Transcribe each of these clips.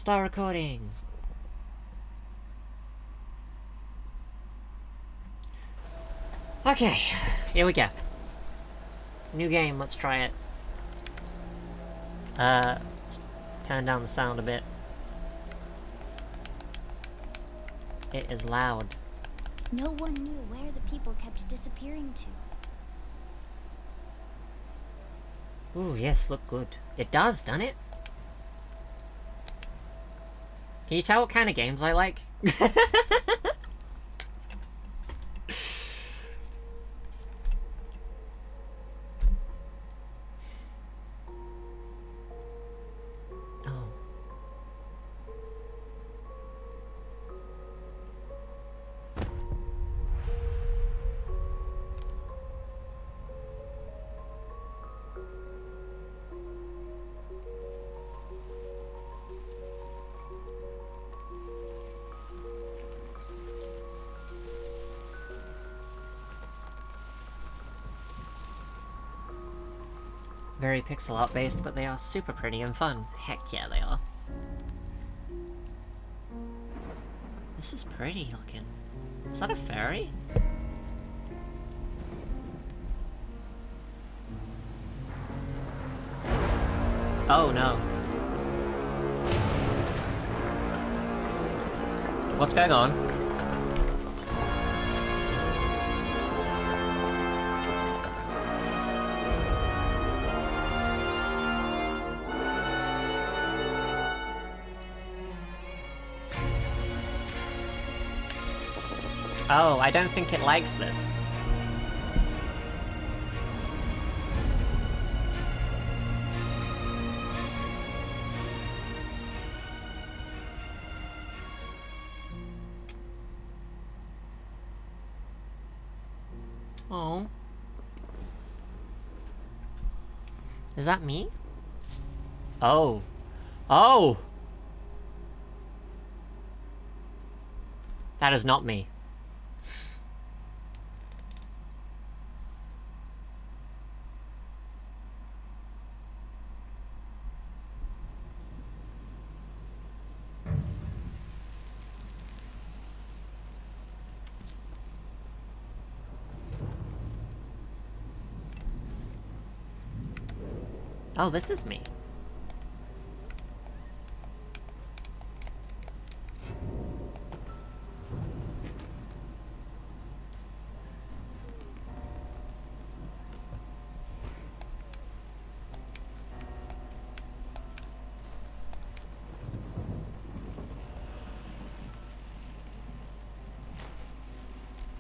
Start recording. Okay, here we go. New game, let's try it. Let's turn down the sound a bit. It is loud. No one knew where the people kept disappearing to. Ooh, yes, look good. It does, doesn't it? Can you tell what kind of games I like? Oh. Very pixel art based, but they are super pretty and fun. Heck yeah, they are. This is pretty looking. Is that a fairy? Oh no. What's going on? Oh, I don't think it likes this. Oh. Is that me? Oh. Oh! That is not me. Oh, this is me.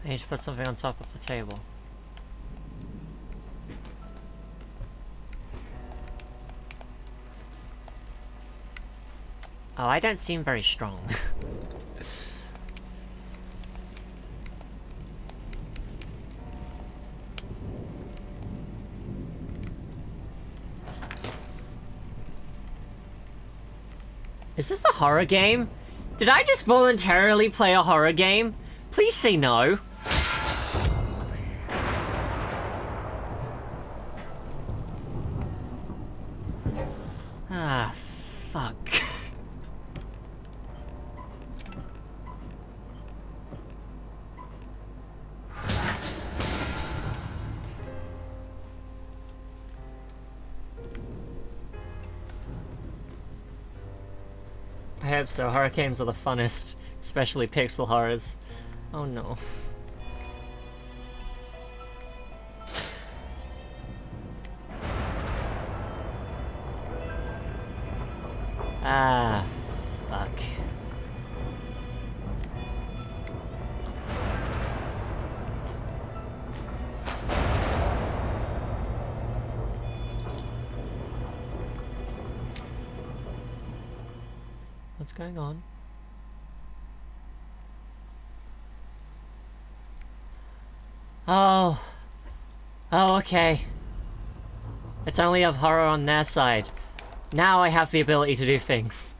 I need to put something on top of the table. Oh, I don't seem very strong. Is this a horror game? Did I just voluntarily play a horror game? Please say no. Ah, fuck. I hope so. Horror games are the funnest, especially pixel horrors. Oh no. Ah, fuck. What's going on? Oh. Oh, okay. It's only of horror on their side. Now I have the ability to do things.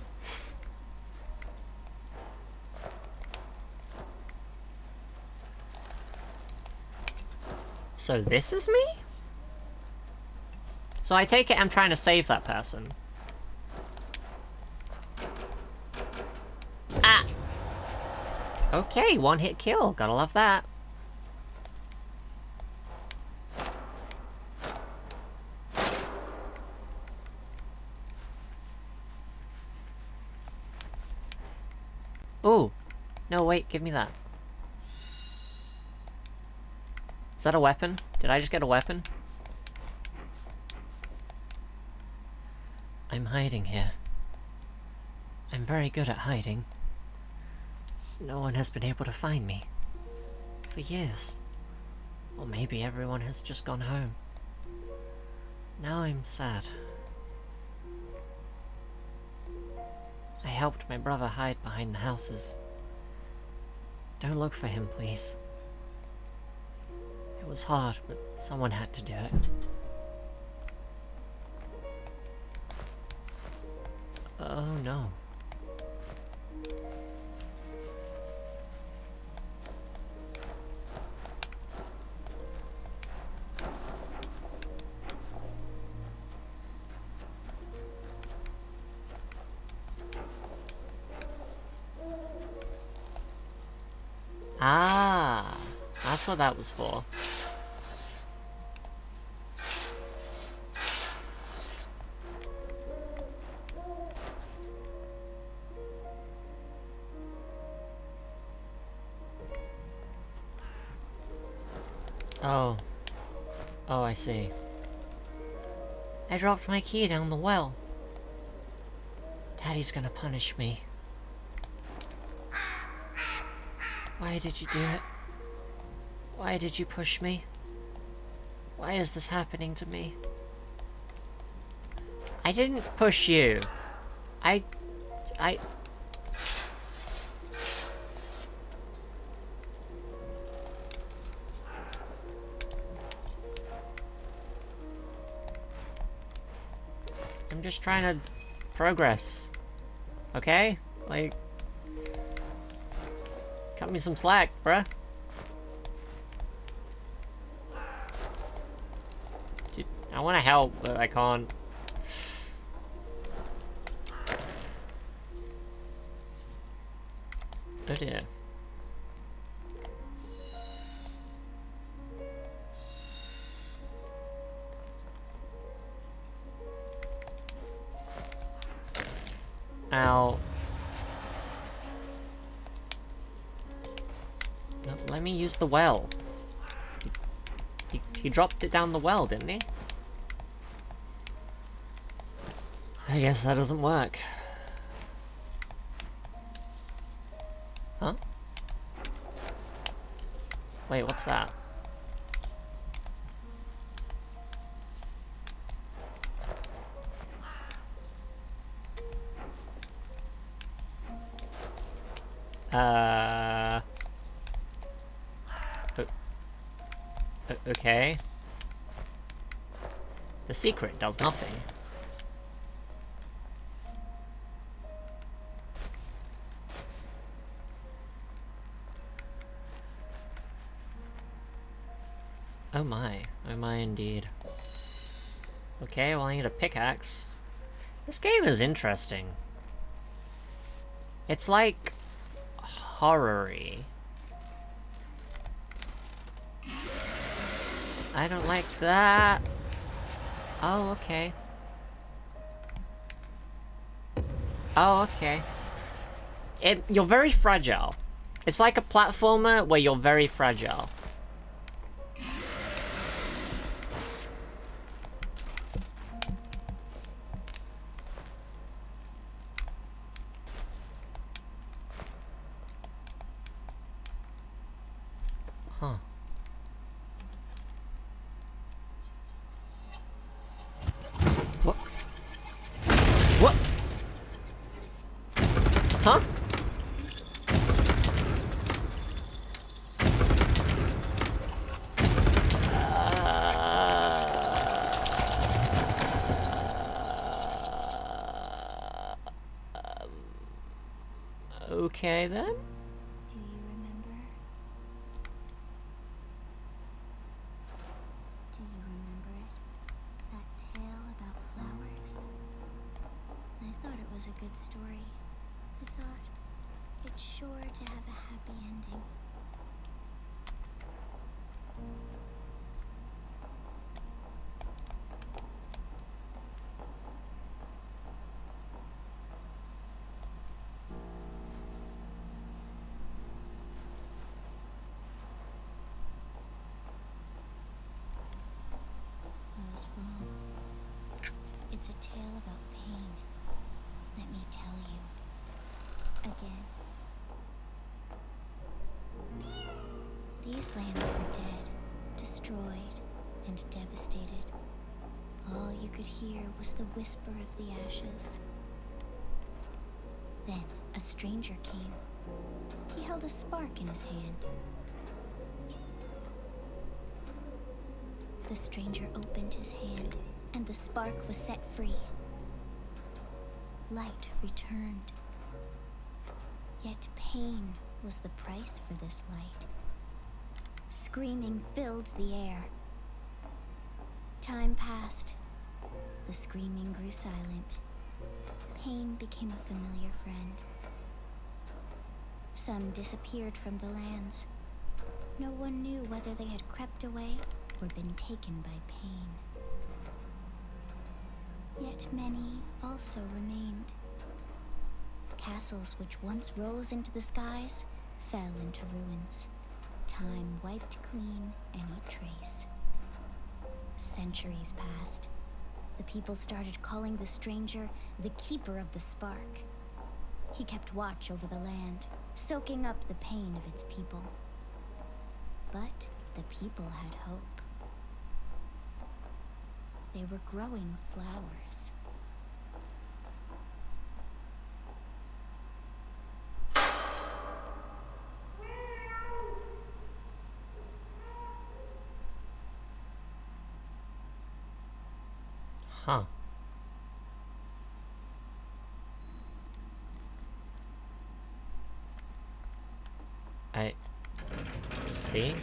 So this is me? So I take it I'm trying to save that person. Okay, one hit kill. Gotta love that. Ooh. No, wait, give me that. Is that a weapon? Did I just get a weapon? I'm hiding here. I'm very good at hiding. No one has been able to find me. For years. Or maybe everyone has just gone home. Now I'm sad. I helped my brother hide behind the houses. Don't look for him, please. It was hard, but someone had to do it. Oh no. Ah, that's what that was for. Oh. Oh, I see. I dropped my key down the well. Daddy's gonna punish me. Why did you do it? Why did you push me? Why is this happening to me? I didn't push you. I... I'm just trying to progress. Okay? Like... cut me some slack, bruh. I wanna help, but I can't. Oh dear. Ow. No, let me use the well. He dropped it down the well, didn't he? I guess that doesn't work. Huh? Wait, what's that? Okay. The secret does nothing. Oh my indeed. Okay, well I need a pickaxe. This game is interesting. It's like... horror-y. I don't like that. Oh, okay. Oh, okay. You're very fragile. It's like a platformer where you're very fragile. Huh. What? What? Huh? Okay then. Do you remember? Do you remember it? That tale about flowers? I thought it was a good story. I thought it sure to have a happy ending. I was wrong. It's a tale about pain. Let me tell you. Again. These lands were dead, destroyed, and devastated. All you could hear was the whisper of the ashes. Then a stranger came. He held a spark in his hand. The stranger opened his hand, and the spark was set free. Light returned. Yet pain was the price for this light. Screaming filled the air. Time passed. The screaming grew silent. Pain became a familiar friend. Some disappeared from the lands. No one knew whether they had crept away or been taken by pain. Yet many also remained. Castles which once rose into the skies fell into ruins. Time wiped clean any trace. Centuries passed. The people started calling the stranger the Keeper of the Spark. He kept watch over the land, soaking up the pain of its people. But the people had hope. They were growing flowers. Huh. See?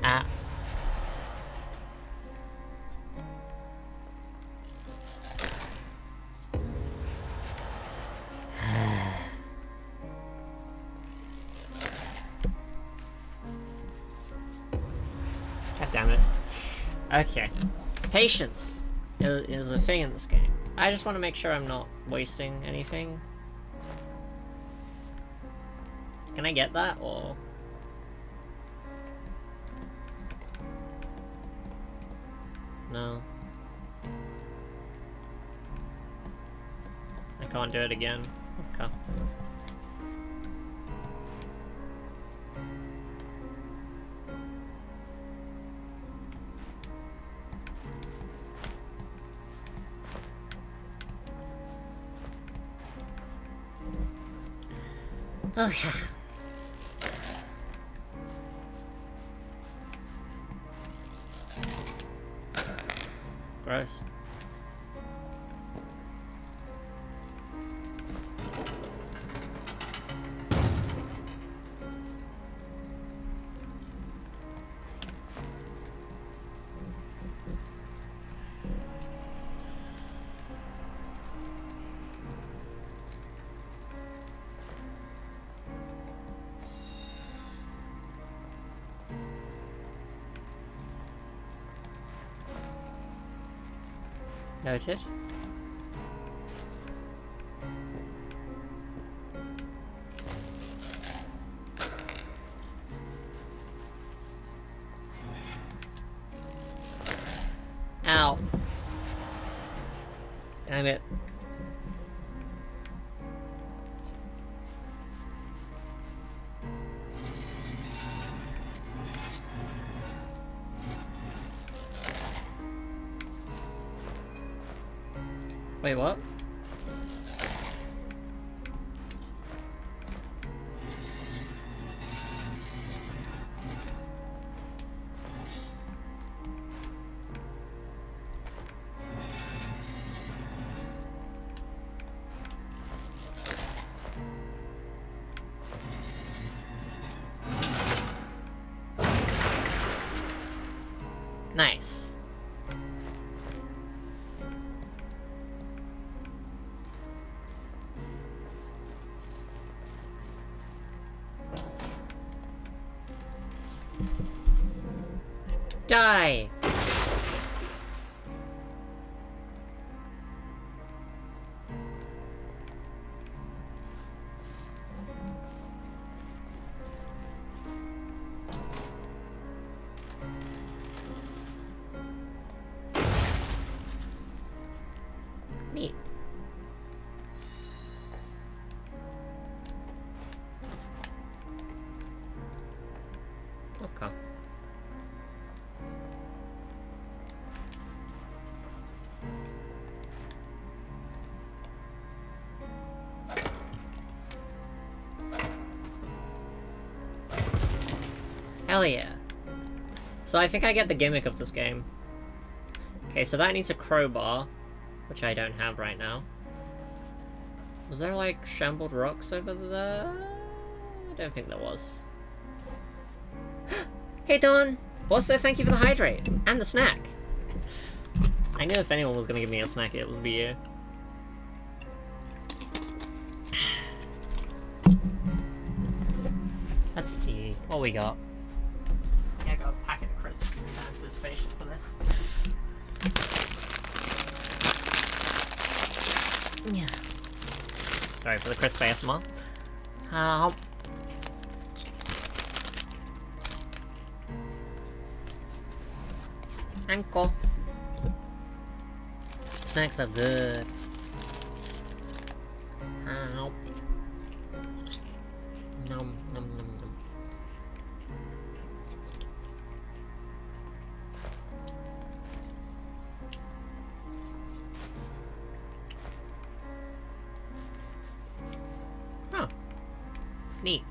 Ah. God damn it. Okay. Patience is a thing in this game. I just want to make sure I'm not wasting anything. Can I get that, or...? No. I can't do it again. Okay. Okay. Gross. Noted. Ow. Damn it. Wait, what? Nice. Die! Neat. Okay. Hell yeah. So I think I get the gimmick of this game. Okay, so that needs a crowbar, which I don't have right now. Was there like shambled rocks over there? I don't think there was. Hey Dawn! Also, thank you for the hydrate and the snack. I knew if anyone was gonna give me a snack, it would be you. Let's see what we got. Yeah, I got a packet of crisps in anticipation for this. Yeah. Sorry for the crisp ASMR. Ankle. Snacks are good. Ow. Nom nom nom nom. Huh. Neat.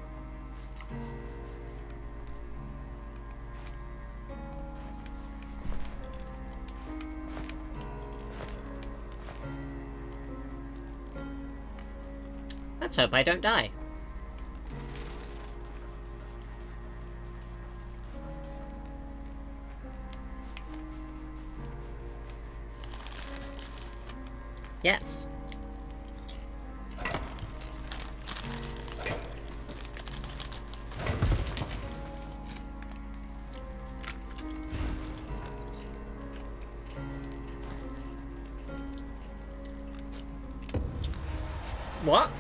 Let's hope I don't die. Yes. What?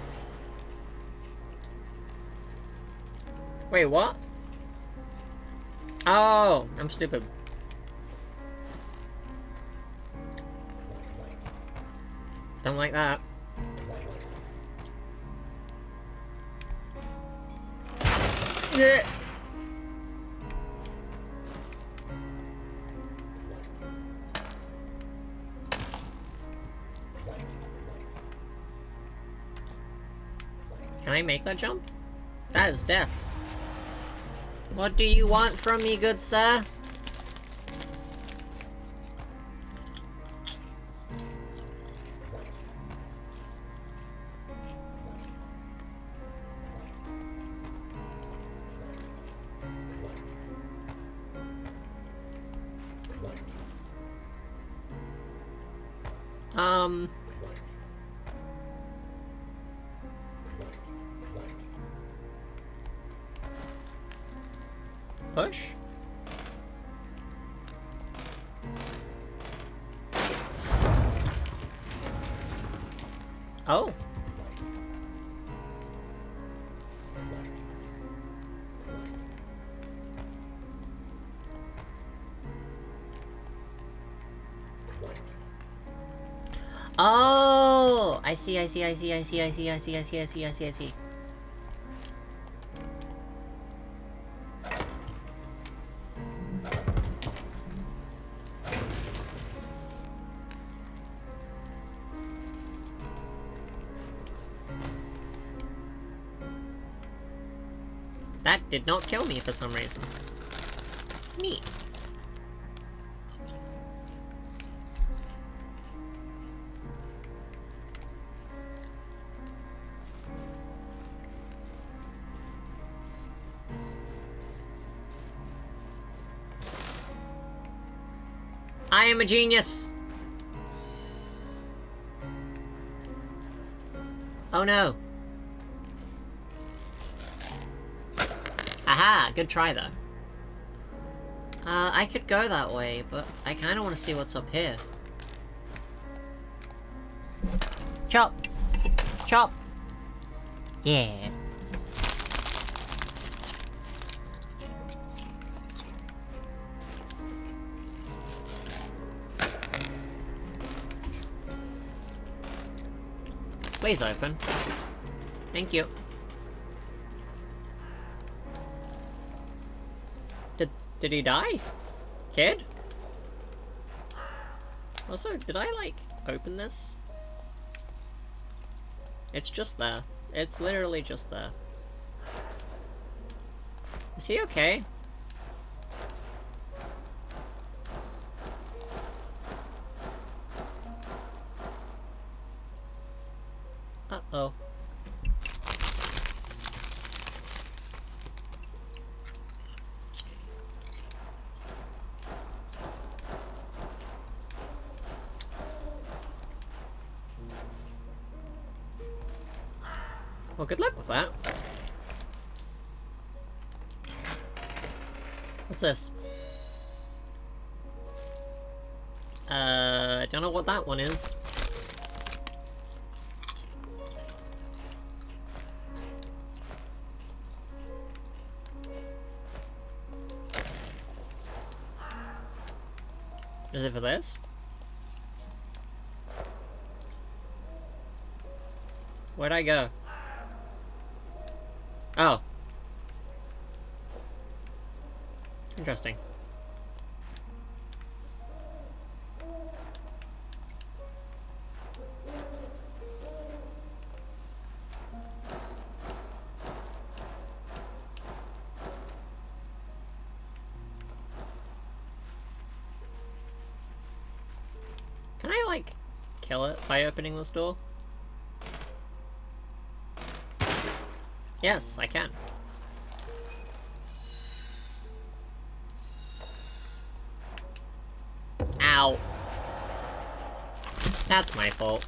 Wait, what? Oh, I'm stupid. Don't like that. Yeah. Can I make that jump? That is death. What do you want from me, good sir? Push? Oh. Oh! I see, I see, I see, I see, I see, I see, I see, I see, I see, I see. That did not kill me for some reason. Neat. I am a genius! Oh no. Aha! Good try though. I could go that way, but I kinda wanna see what's up here. Chop! Chop! Yeah. Please open. Thank you. Did he die? Kid? Also, did I, like, open this? It's just there. It's literally just there. Is he okay? Uh-oh. Well, good luck with that. What's this? I don't know what that one is. Is it for this? Where'd I go? Oh. Interesting. Can I, like, kill it by opening this door? Yes, I can. Ow. That's my fault.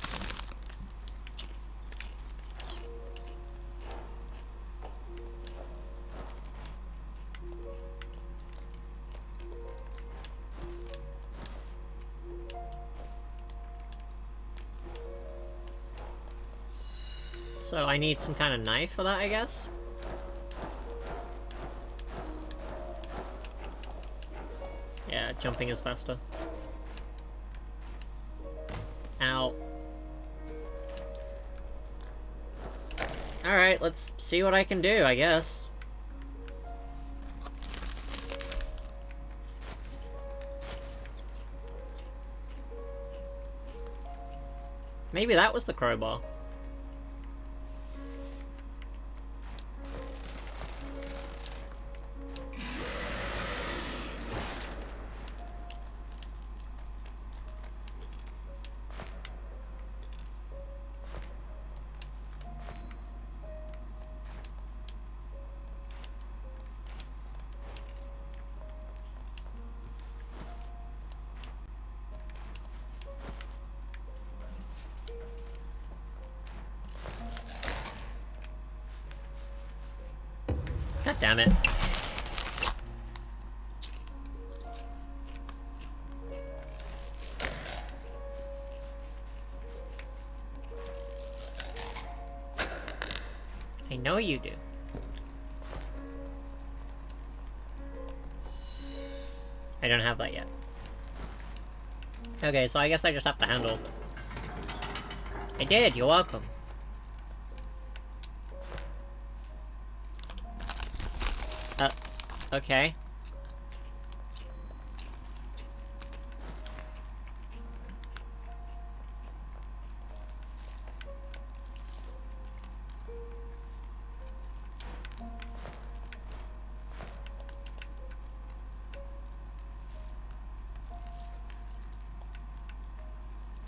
So I need some kind of knife for that, I guess? Yeah, jumping is faster. Ow. Alright, let's see what I can do, I guess. Maybe that was the crowbar. God damn it. I know you do. I don't have that yet. Okay, so I guess I just have to handle I did, you're welcome. Okay.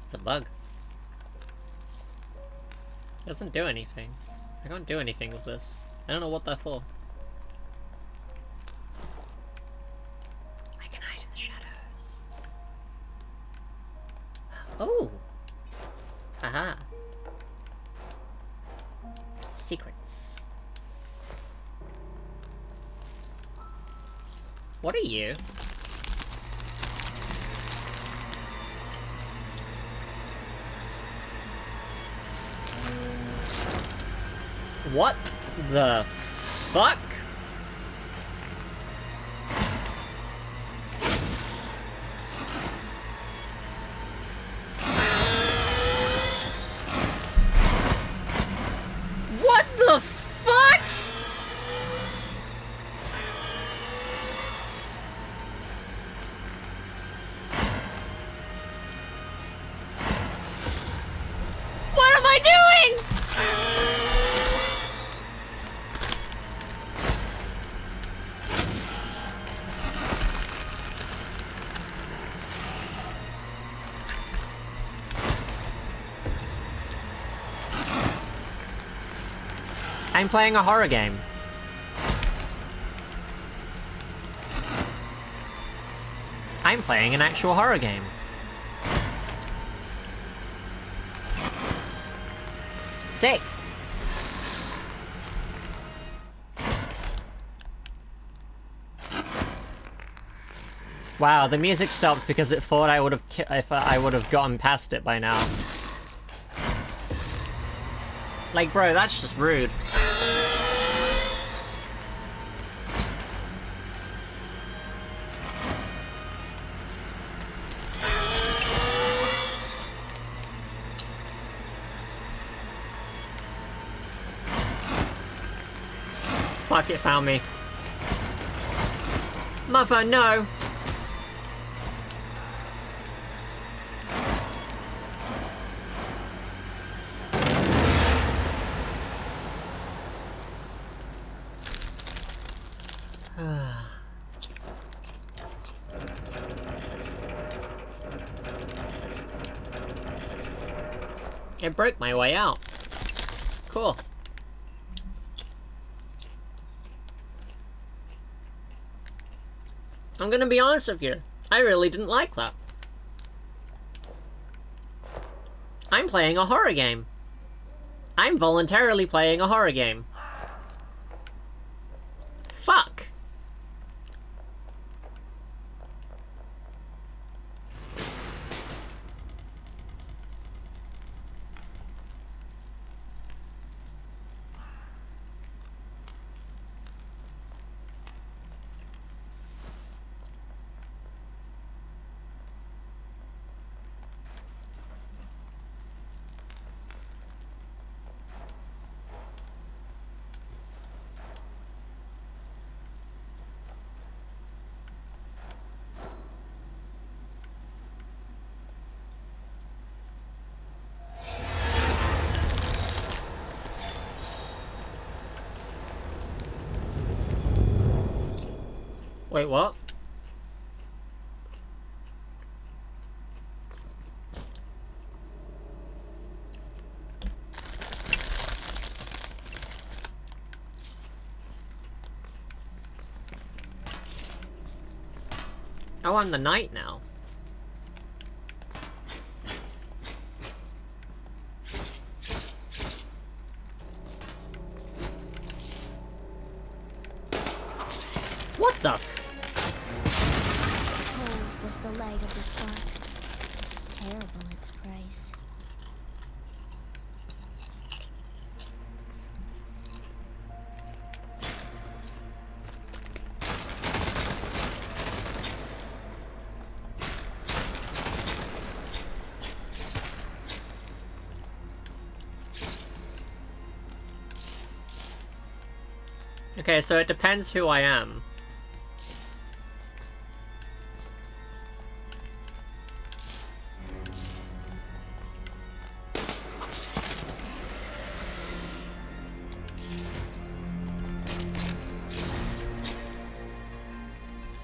It's a bug. It doesn't do anything. I can't do anything with this. I don't know what they're for. I can hide in the shadows. Oh! Aha! Secrets. What are you? What the fuck? What the fuck? What am I doing? I'm playing a horror game. I'm playing an actual horror game. Sick. Wow, the music stopped because it thought I would have gotten past it by now. Like, bro, that's just rude. Fuck, it found me. Mother, no! It broke my way out. Cool. I'm gonna be honest with you. I really didn't like that. I'm playing a horror game. I'm voluntarily playing a horror game. Fuck. Wait, what? Oh, I'm the knight now. What the f- Cold was the light of the spark. Terrible its price. Okay, so it depends who I am.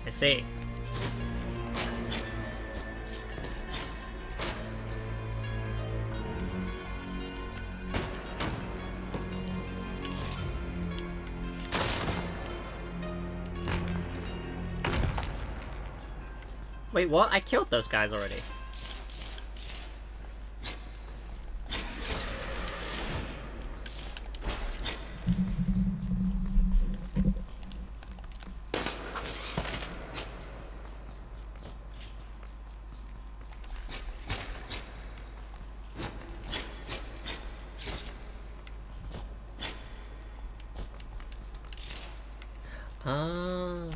I see. Wait, what? I killed those guys already. Oh.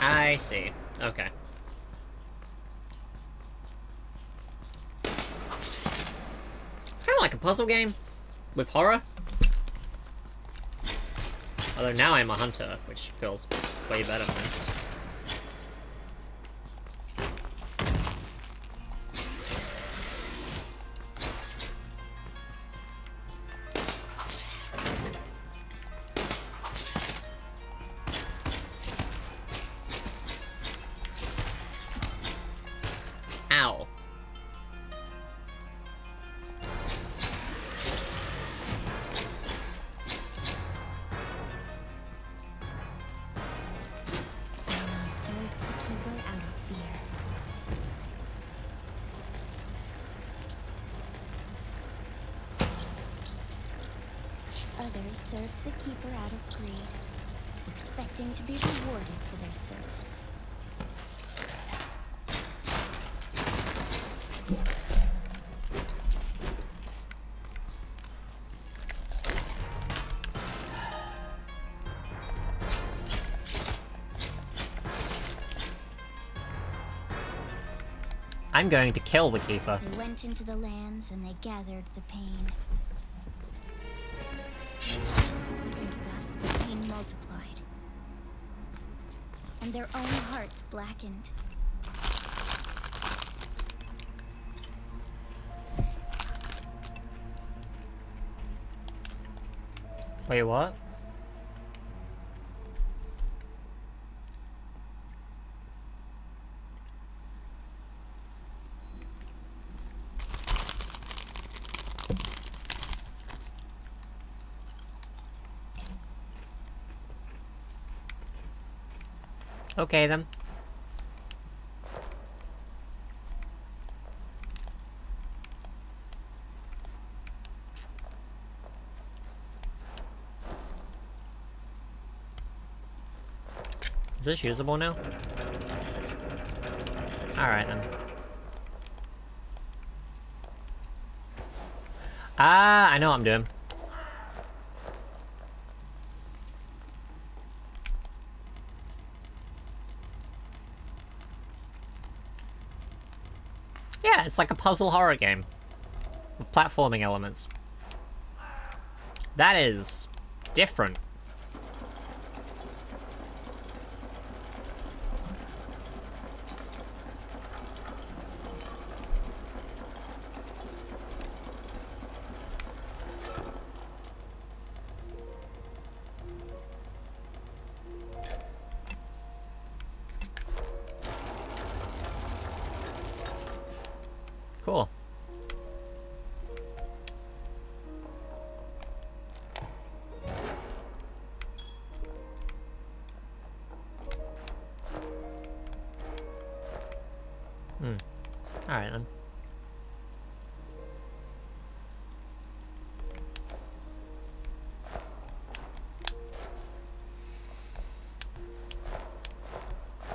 I see. Okay. It's kind of like a puzzle game with horror. Although now I'm a hunter, which feels way better, man. Ow. They served the keeper out of fear. Others served the keeper out of greed, expecting to be rewarded for their service. I'm going to kill the keeper. They went into the lands and they gathered the pain. And thus the pain multiplied. And their own hearts blackened. Wait, what? Okay, then. Is this usable now? Alright, then. Ah, I know what I'm doing. Yeah, it's like a puzzle horror game with platforming elements. That is different. Cool. Alright then.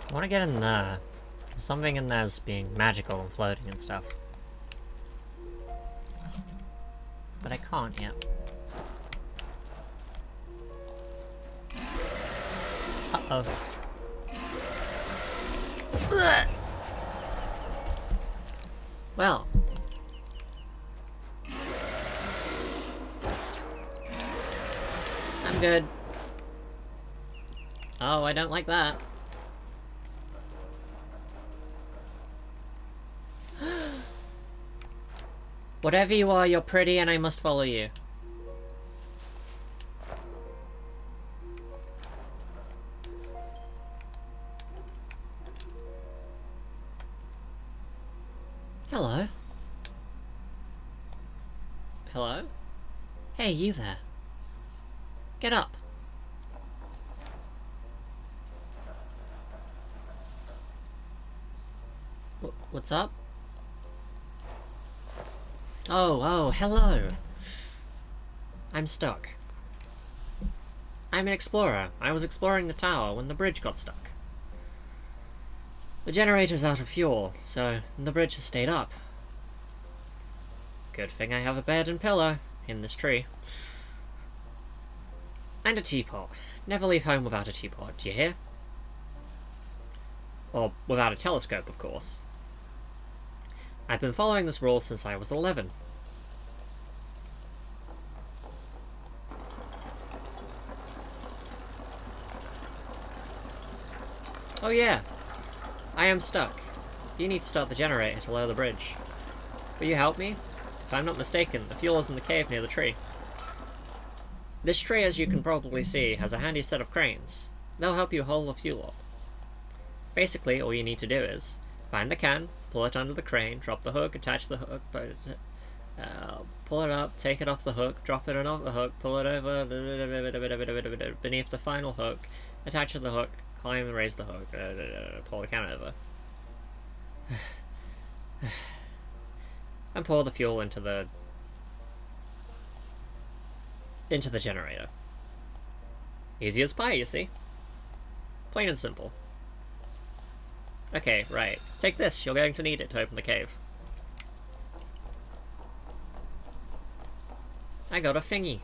I want to get in there. Something in there's being magical and floating and stuff. But I can't yet. Uh-oh. Ugh. I'm good. Oh, I don't like that. Whatever you are, you're pretty and I must follow you. Hello. Hello? Hey, you there. Get up. What's up? Oh, hello. I'm stuck. I'm an explorer. I was exploring the tower when the bridge got stuck. The generator's out of fuel, so the bridge has stayed up. Good thing I have a bed and pillow in this tree. And a teapot. Never leave home without a teapot, do you hear? Or without a telescope, of course. I've been following this rule since I was 11. Oh yeah, I am stuck. You need to start the generator to lower the bridge. Will you help me? If I'm not mistaken, the fuel is in the cave near the tree. This tree, as you can probably see, has a handy set of cranes. They'll help you haul the fuel up. Basically, all you need to do is find the can, pull it under the crane, drop the hook, attach the hook, pull it up, take it off the hook, drop it off the hook, pull it over beneath the final hook, attach to the hook, climb and raise the hook, pull the can over. And pour the fuel into the generator. Easy as pie, you see. Plain and simple. Okay, right. Take this, you're going to need it to open the cave. I got a thingy.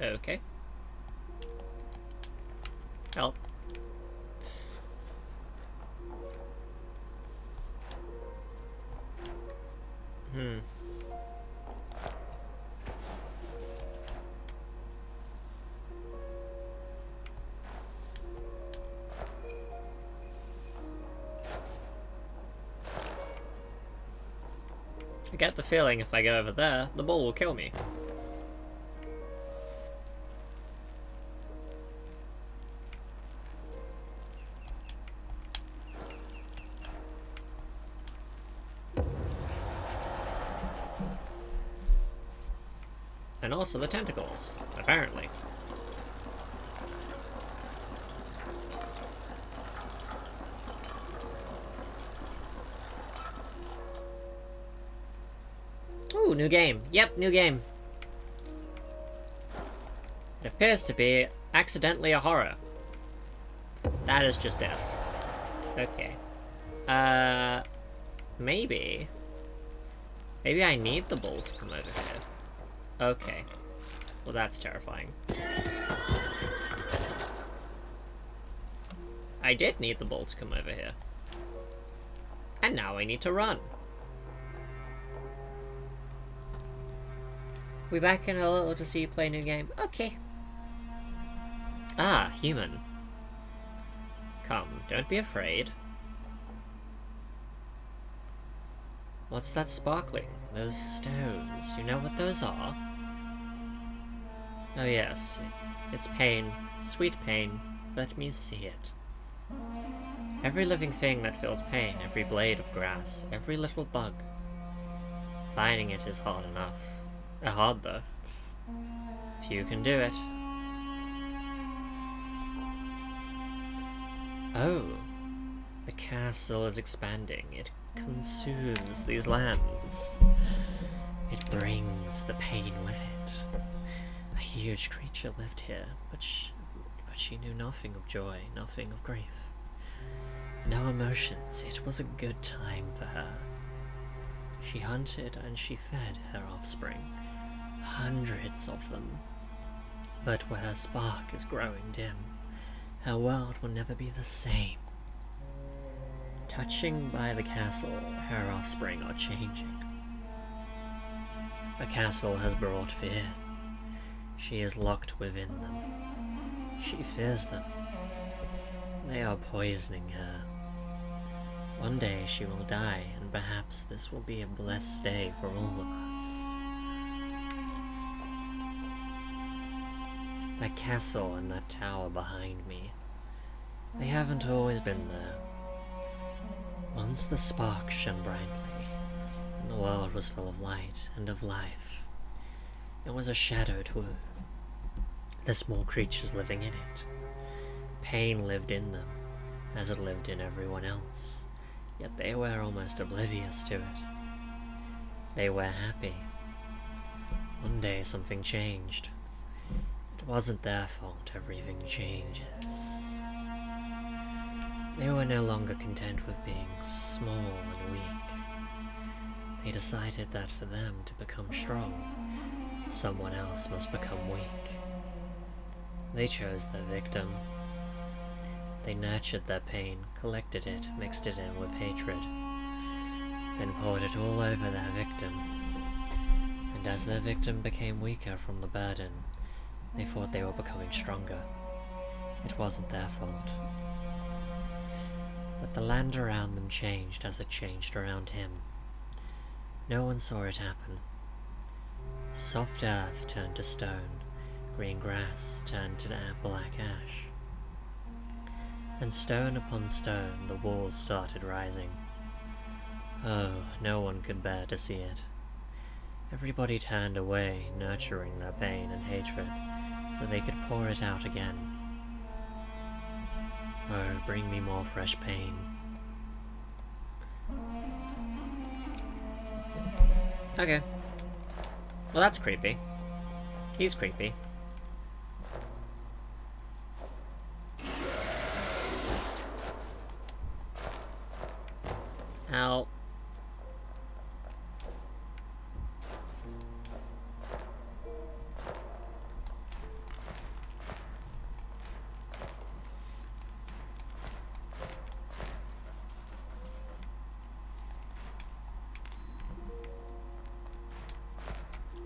Okay. Help. I get the feeling if I go over there, the bull will kill me. And also the tentacles, apparently. Ooh, new game. Yep, new game. It appears to be accidentally a horror. That is just death. Okay. Maybe. Maybe I need the bull to come over here. Okay. Well, that's terrifying. I did need the bull to come over here. And now I need to run. We back in a little to see you play a new game. Okay. Ah, human. Come, don't be afraid. What's that sparkling? Those stones. You know what those are? Oh yes, it's pain. Sweet pain. Let me see it. Every living thing that feels pain, every blade of grass, every little bug. Finding it is hard enough. Hard though. Few can do it. Oh, the castle is expanding. It consumes these lands. It brings the pain with it. A huge creature lived here, but she knew nothing of joy, nothing of grief. No emotions, it was a good time for her. She hunted and she fed her offspring, hundreds of them. But where her spark is growing dim, her world will never be the same. Touching by the castle, her offspring are changing. The castle has brought fear. She is locked within them. She fears them. They are poisoning her. One day she will die, and perhaps this will be a blessed day for all of us. That castle and that tower behind me, they haven't always been there. Once the spark shone brightly, and the world was full of light and of life. There was a shadow too. The small creatures living in it. Pain lived in them, as it lived in everyone else, yet they were almost oblivious to it. They were happy. One day something changed. It wasn't their fault, everything changes. They were no longer content with being small and weak. They decided that for them to become strong, someone else must become weak. They chose their victim. They nurtured their pain, collected it, mixed it in with hatred, then poured it all over their victim. And as their victim became weaker from the burden, they thought they were becoming stronger. It wasn't their fault. But the land around them changed as it changed around him. No one saw it happen. Soft earth turned to stone, green grass turned to black ash. And stone upon stone the walls started rising. Oh, no one could bear to see it. Everybody turned away, nurturing their pain and hatred, so they could pour it out again. Oh, bring me more fresh pain. Okay. Well, that's creepy. He's creepy. Ow.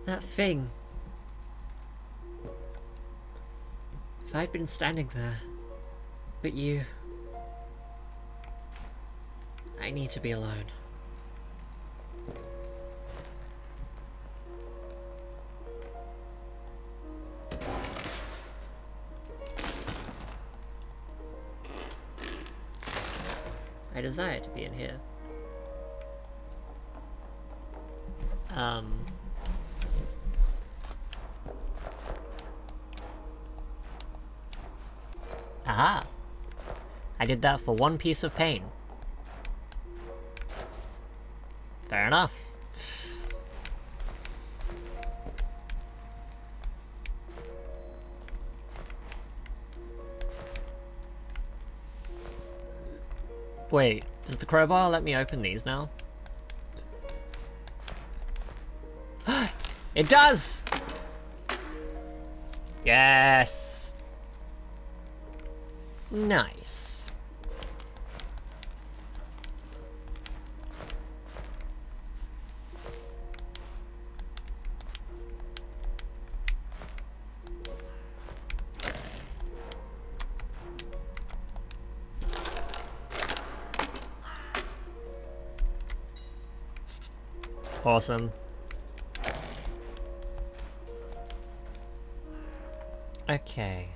That thing. If I'd been standing there, but you... I need to be alone. I desire to be in here. Aha! I did that for one piece of pain. Fair enough. Wait, does the crowbar let me open these now? It does! Yes! Nice. Awesome. Okay.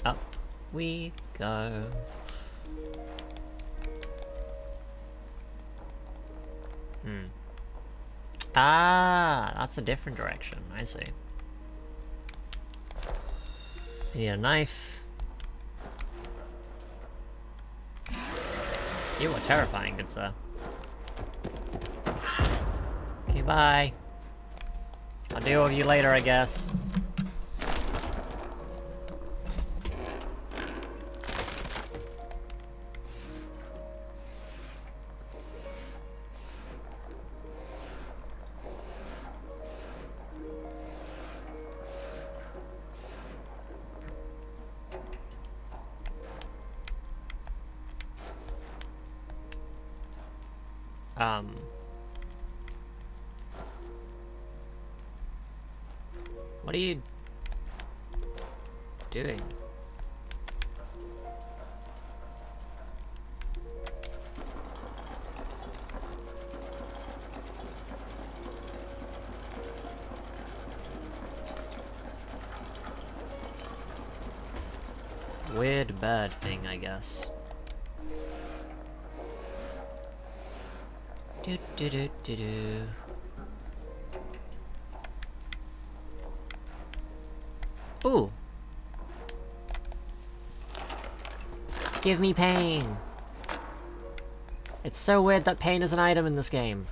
Up we go. Ah, that's a different direction. I see. I need a knife. You are terrifying, good sir. Okay, bye. I'll deal with you later, I guess. What are you doing? Weird bird thing, I guess. Do do do do do. Ooh. Give me pain. It's so weird that pain is an item in this game.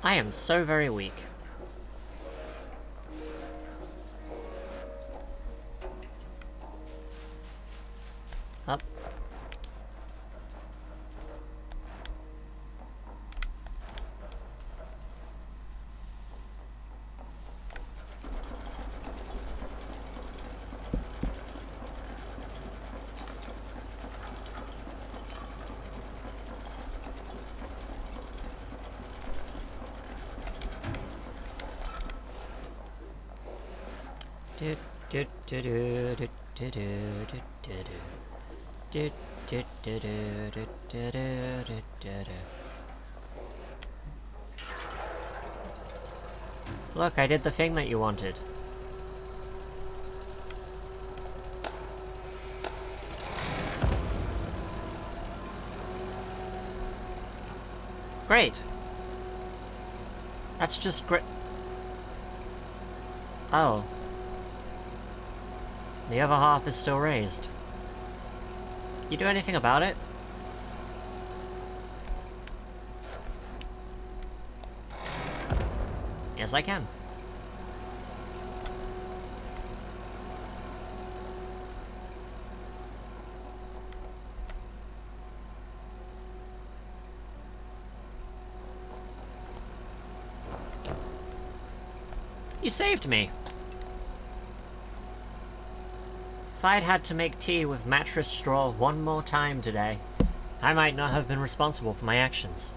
I am so very weak. Up. Do do do do do do do do do do do do do do do do do do. Look, I did the thing that you wanted. Great. That's just great. Oh. The other half is still raised. You do anything about it? Yes, I can. You saved me! If I'd had to make tea with mattress straw one more time today, I might not have been responsible for my actions.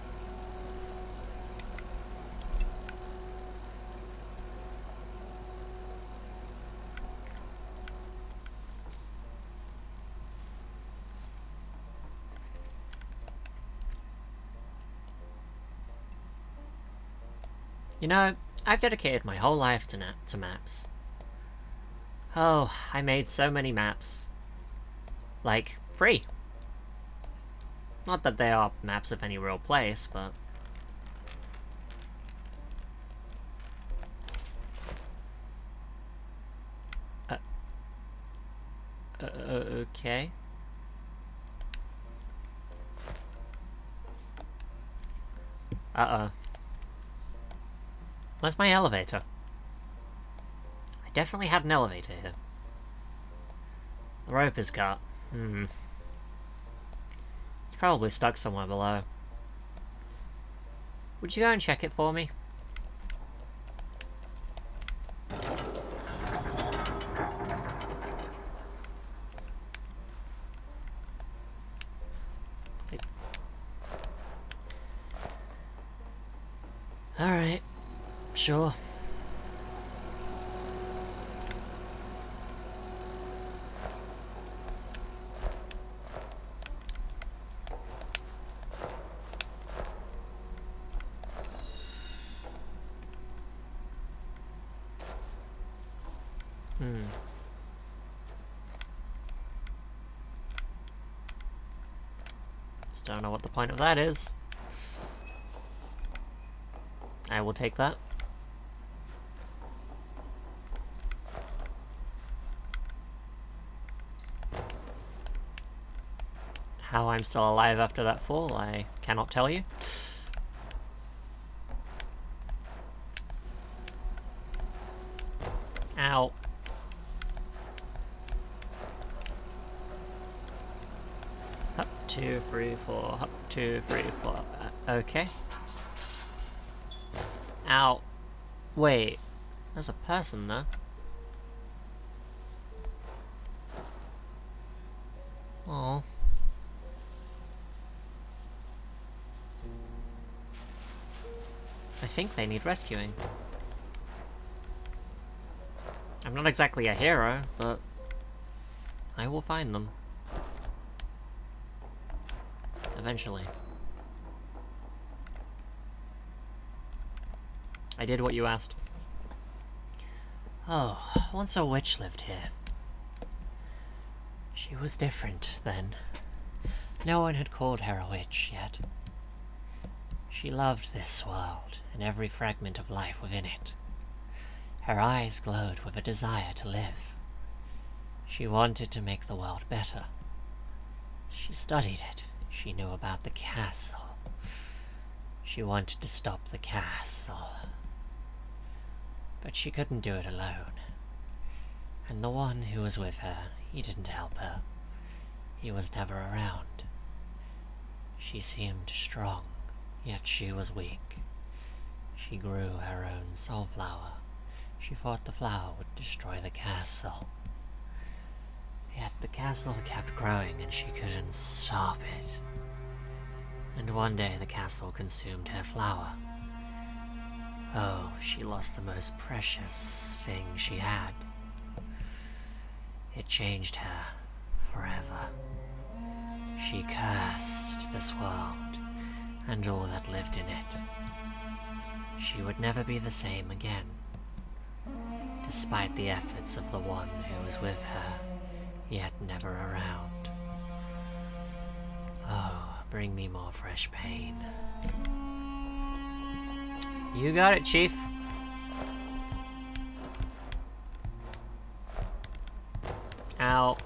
You know, I've dedicated my whole life to maps. Oh, I made so many maps. Like, free. Not that they are maps of any real place, but... okay. Uh-oh. Where's my elevator? I definitely had an elevator here. The rope is cut. It's probably stuck somewhere below. Would you go and check it for me? Alright. Sure. Just don't know what the point of that is. I will take that. How I'm still alive after that fall, I cannot tell you. Ow. Up, 2, 3, 4. Up, 2, 3, 4. Okay. Ow. Wait. There's a person there. Oh. I think they need rescuing. I'm not exactly a hero, but I will find them. Eventually. I did what you asked. Oh, once a witch lived here. She was different then. No one had called her a witch yet. She loved this world and every fragment of life within it. Her eyes glowed with a desire to live. She wanted to make the world better. She studied it. She knew about the castle. She wanted to stop the castle. But she couldn't do it alone. And the one who was with her, he didn't help her. He was never around. She seemed strong, yet she was weak. She grew her own soulflower. She thought the flower would destroy the castle. Yet the castle kept growing and she couldn't stop it. And one day the castle consumed her flower. Oh, she lost the most precious thing she had. It changed her forever. She cursed this world and all that lived in it. She would never be the same again, despite the efforts of the one who was with her, yet never around. Oh, bring me more fresh pain. You got it, Chief. Ow.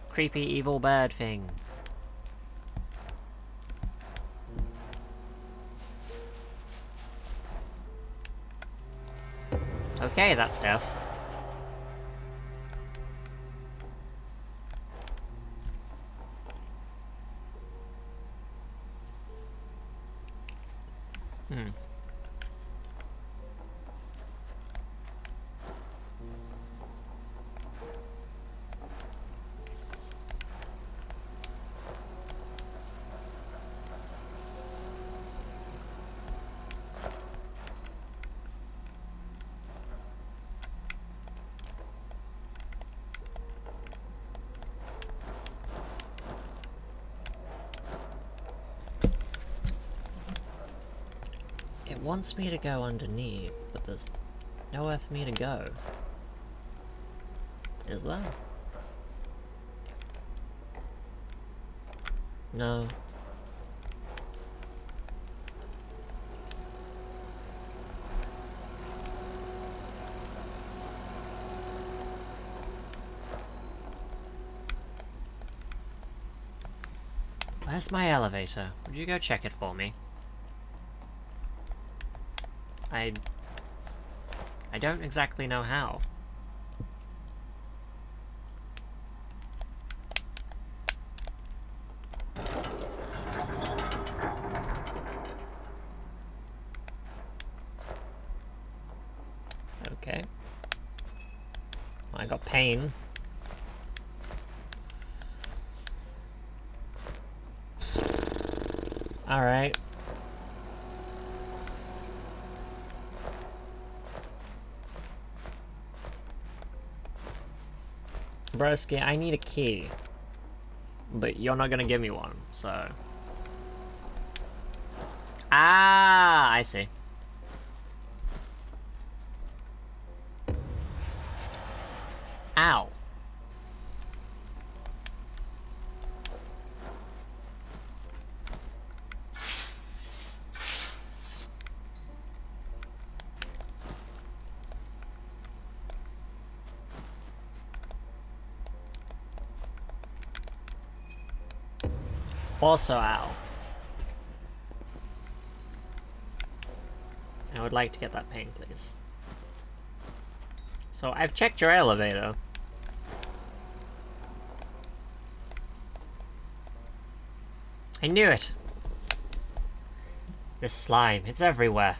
Creepy evil bird thing. Okay, that's death. It wants me to go underneath, but there's nowhere for me to go. Is there? No. Where's my elevator? Would you go check it for me? I don't exactly know how. Okay. I got pain. Alright. Broski, I need a key. But you're not gonna give me one, so... Ah, I see. Ow. Also, ow. I would like to get that pain, please. So, I've checked your elevator. I knew it! This slime, it's everywhere.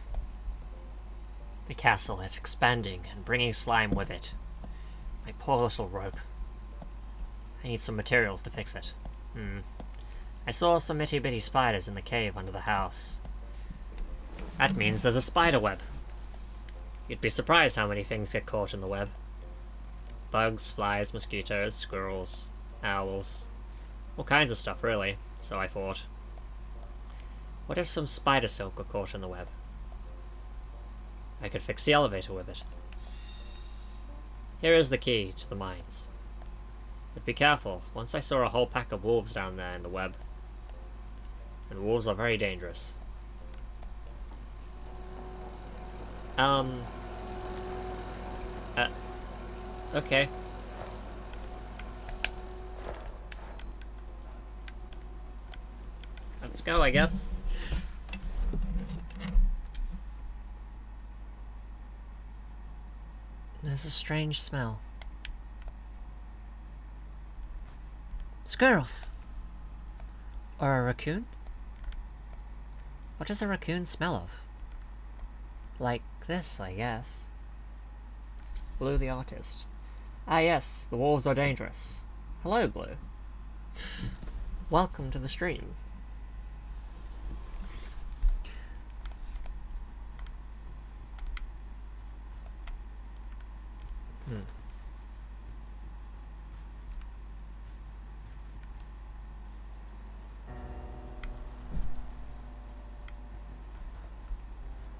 The castle, it's expanding and bringing slime with it. My poor little rope. I need some materials to fix it. I saw some itty-bitty spiders in the cave under the house. That means there's a spider web. You'd be surprised how many things get caught in the web. Bugs, flies, mosquitoes, squirrels, owls. All kinds of stuff, really, so I thought. What if some spider silk were caught in the web? I could fix the elevator with it. Here is the key to the mines. But be careful, once I saw a whole pack of wolves down there in the web. And wolves are very dangerous. Okay. Let's go, I guess. There's a strange smell. Squirrels! Or a raccoon? What does a raccoon smell of? Like this, I guess. Blue the artist. Ah yes, the wolves are dangerous. Hello, Blue. Welcome to the stream.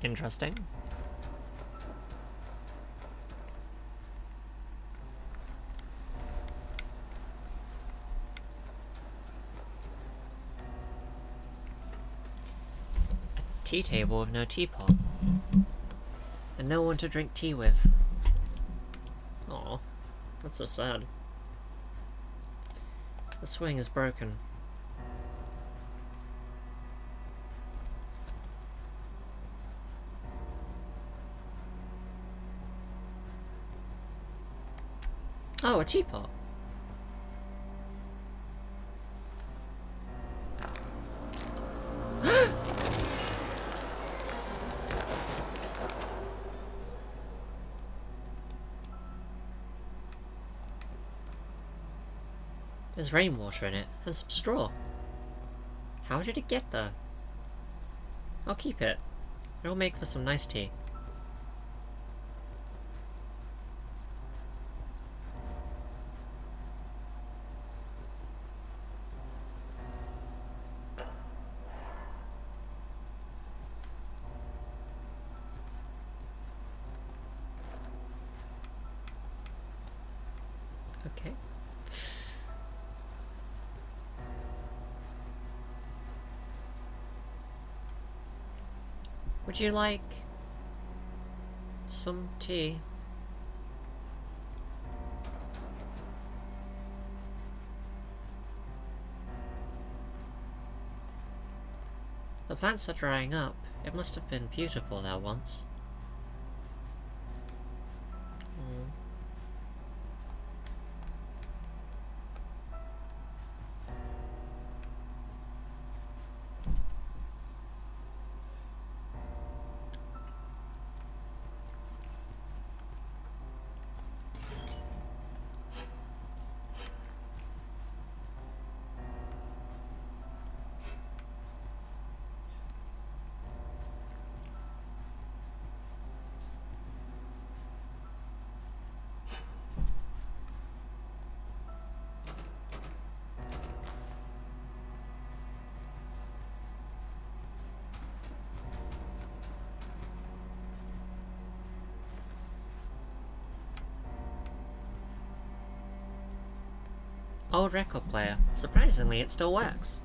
Interesting. A tea table with no teapot. And no one to drink tea with. Aw, that's so sad. The swing is broken. Oh, a teapot. There's rainwater in it, and some straw. How did it get there? I'll keep it. It'll make for some nice tea. Okay. Would you like some tea? The plants are drying up. It must have been beautiful there once. Old record player. Surprisingly, it still works.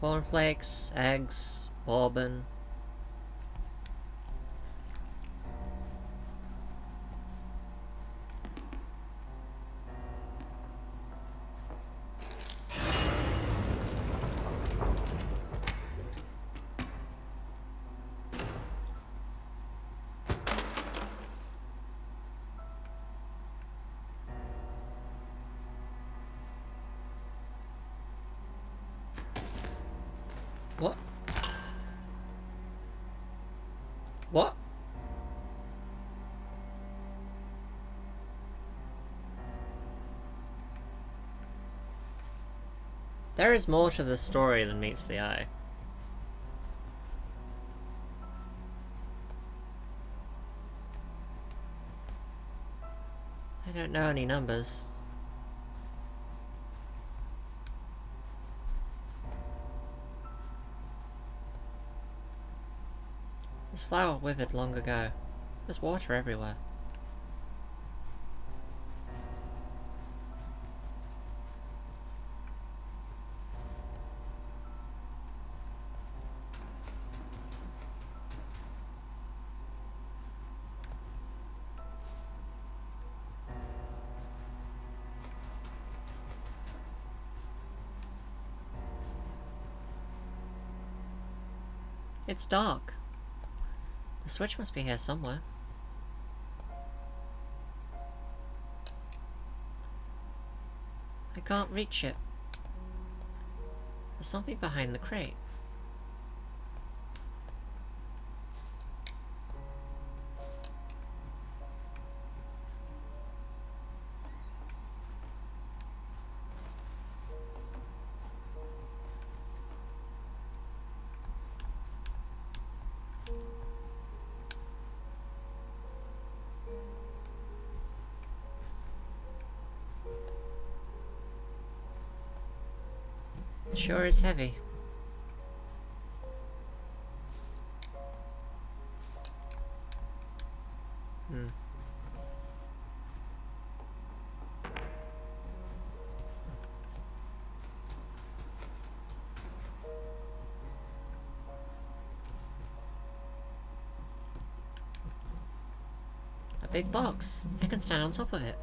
Cornflakes, eggs, bourbon. What? What? There is more to this story than meets the eye. I don't know any numbers. This flower withered long ago. There's water everywhere. It's dark. The switch must be here somewhere. I can't reach it. There's something behind the crate. It sure is heavy. A big box. I can stand on top of it.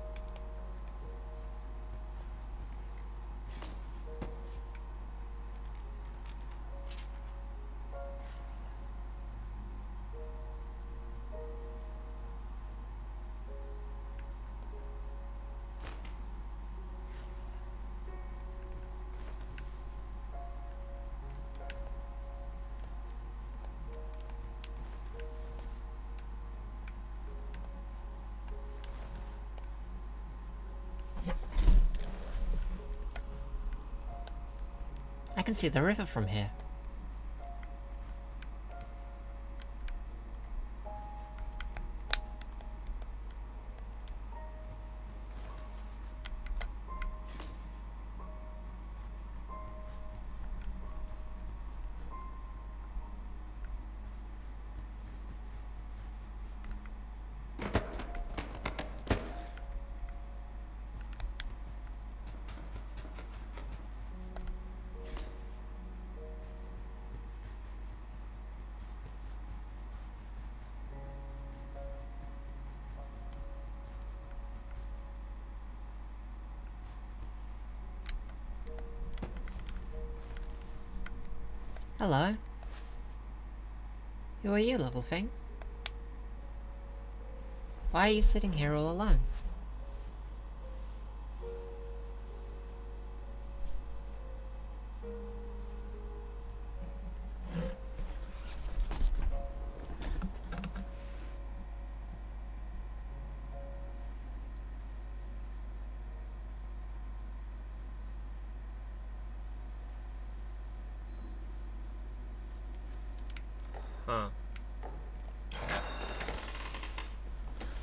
I can see the river from here. Hello. Who are you, little thing? Why are you sitting here all alone? Huh.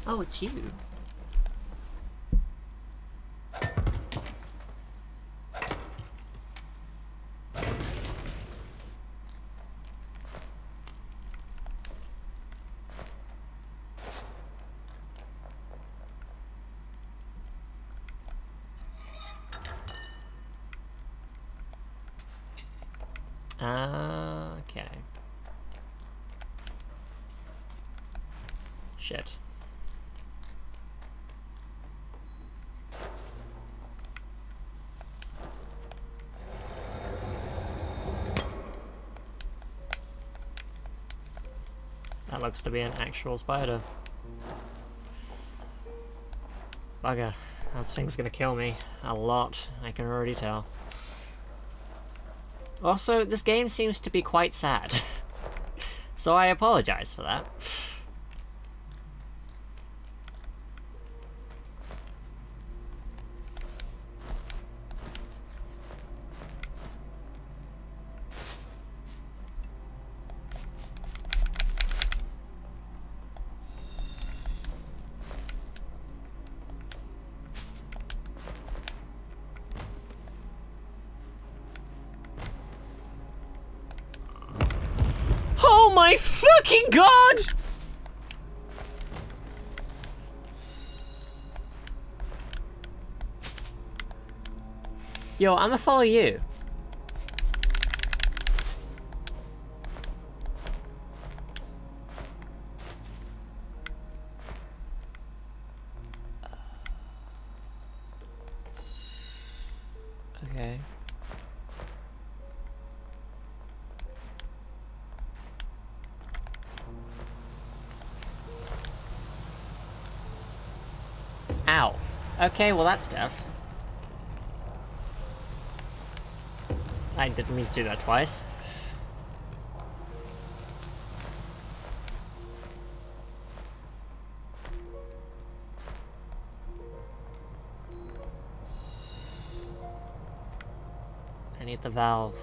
Oh, it's you. Okay. Shit. That looks to be an actual spider. Bugger. That thing's gonna kill me. A lot, I can already tell. Also, this game seems to be quite sad. So I apologize for that. Oh my fucking god! Yo, I'ma follow you. Okay. Ow. Okay, well that's death. I didn't mean to do that twice. I need the valve.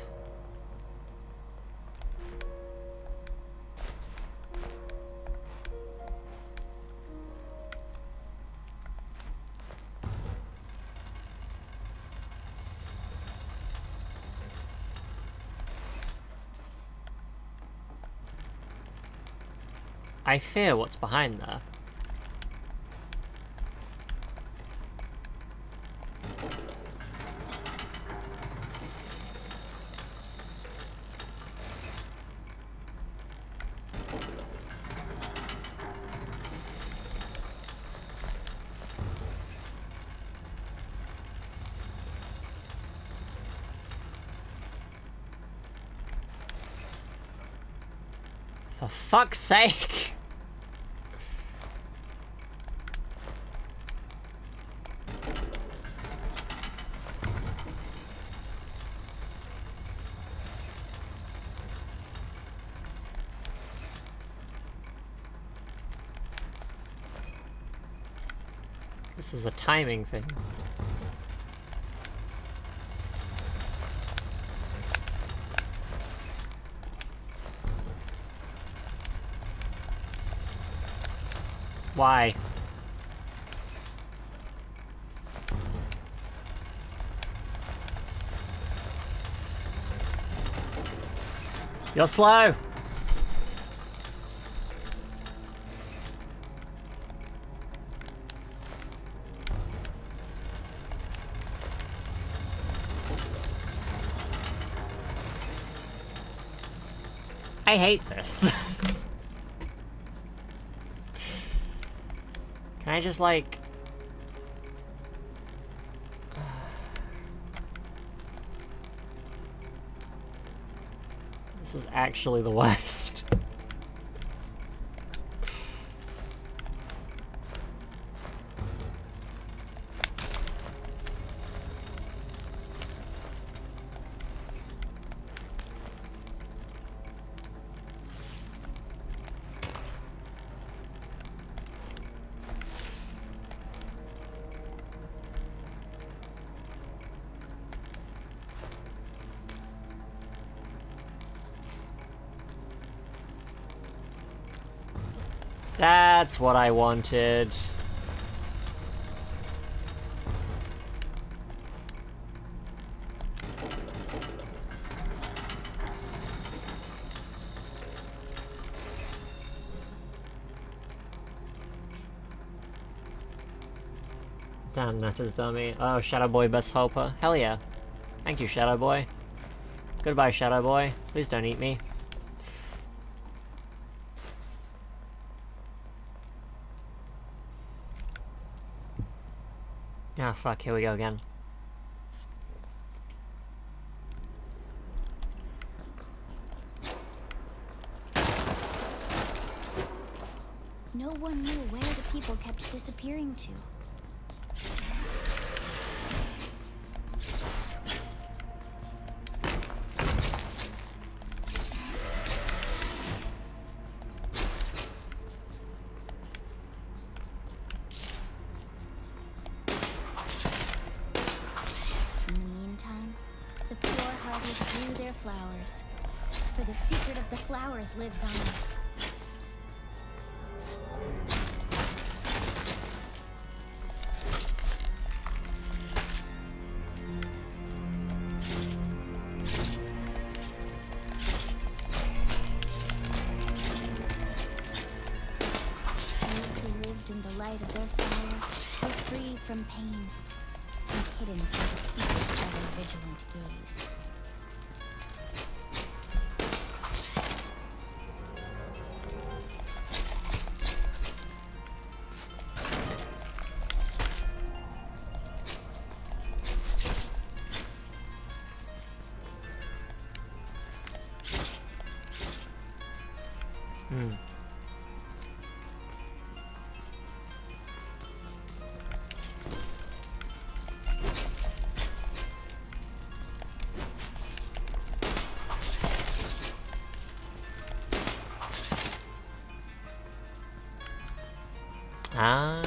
I fear what's behind there. For fuck's sake! This is a timing thing. Why? You're slow! I hate this. Can I just, like... This is actually the worst. That's what I wanted. Damn, that is dummy. Oh, Shadow Boy Best Helper. Hell yeah. Thank you, Shadow Boy. Goodbye, Shadow Boy. Please don't eat me. Ah, fuck, here we go again. No one knew where the people kept disappearing to. In the meantime, the poor-hearted grew their flowers, for the secret of the flowers lives on. Those who lived in the light of their fire were free from pain and hidden from the keeper's ever vigilant gaze. Ah.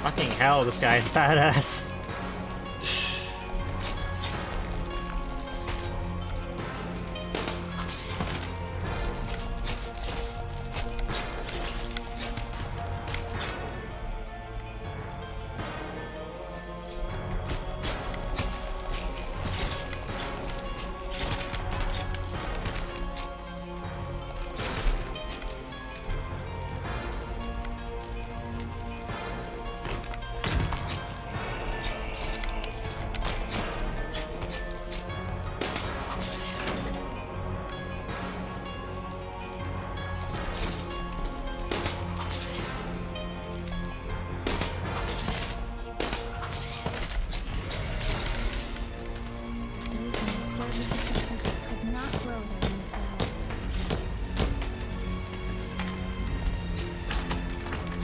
Fucking hell, this guy's badass. Those in the service of the keeper could not grow their own flower.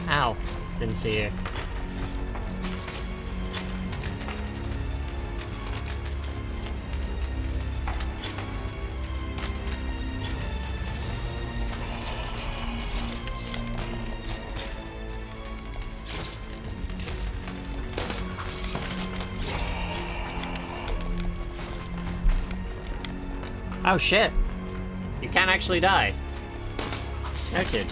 Ow. Didn't see you. Oh shit! You can actually die. Noted.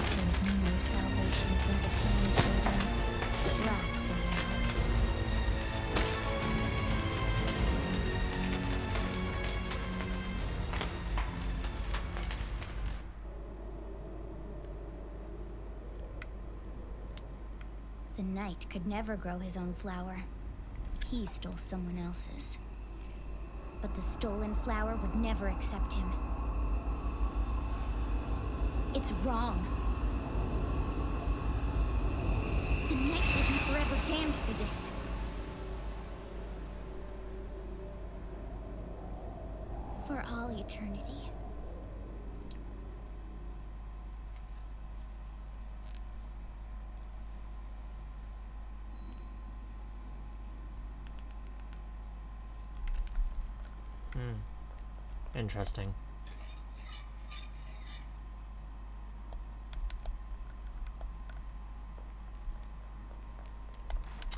There was no salvation from the flames within. Black were their hearts. The knight could never grow his own flower. He stole someone else's. But the stolen flower would never accept him. It's wrong. The Night will be forever damned for this. For all eternity. Interesting.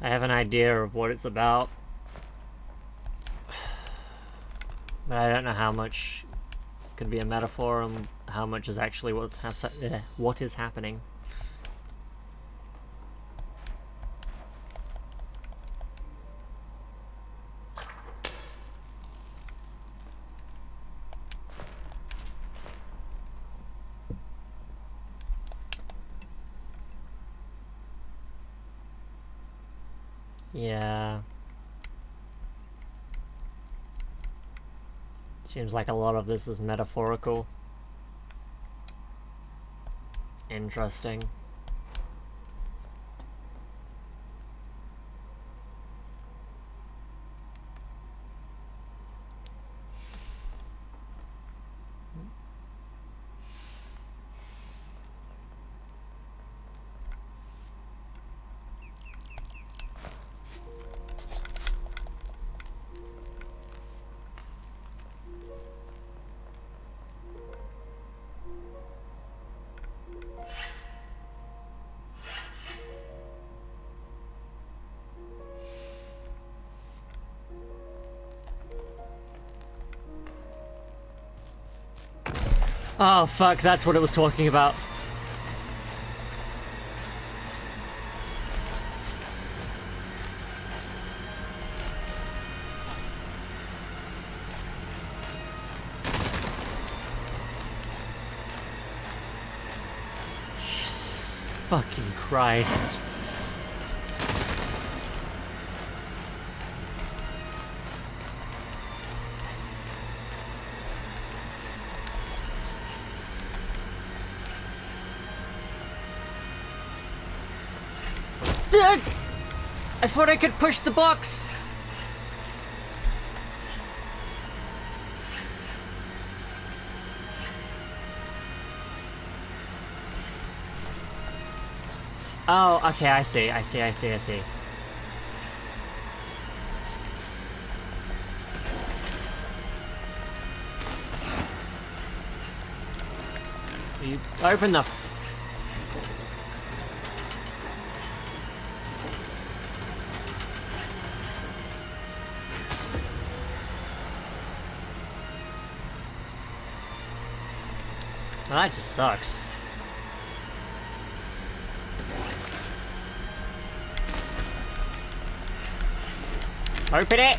I have an idea of what it's about, but I don't know how much could be a metaphor and how much is actually what is happening. Yeah. Seems like a lot of this is metaphorical. Interesting. Oh fuck, that's what it was talking about. Jesus fucking Christ. I thought I could push the box! Oh, okay, I see. You open the well, that just sucks. Open it!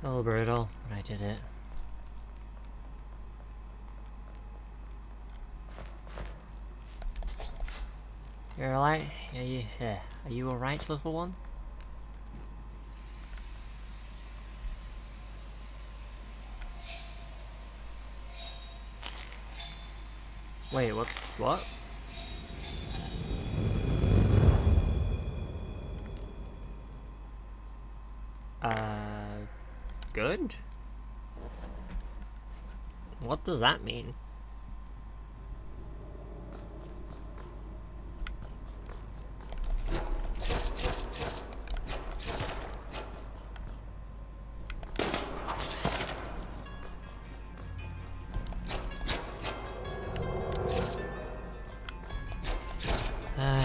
A little brutal, but I did it. You're alright? Yeah. Are you alright, little one? Wait, what? What? Good? What does that mean?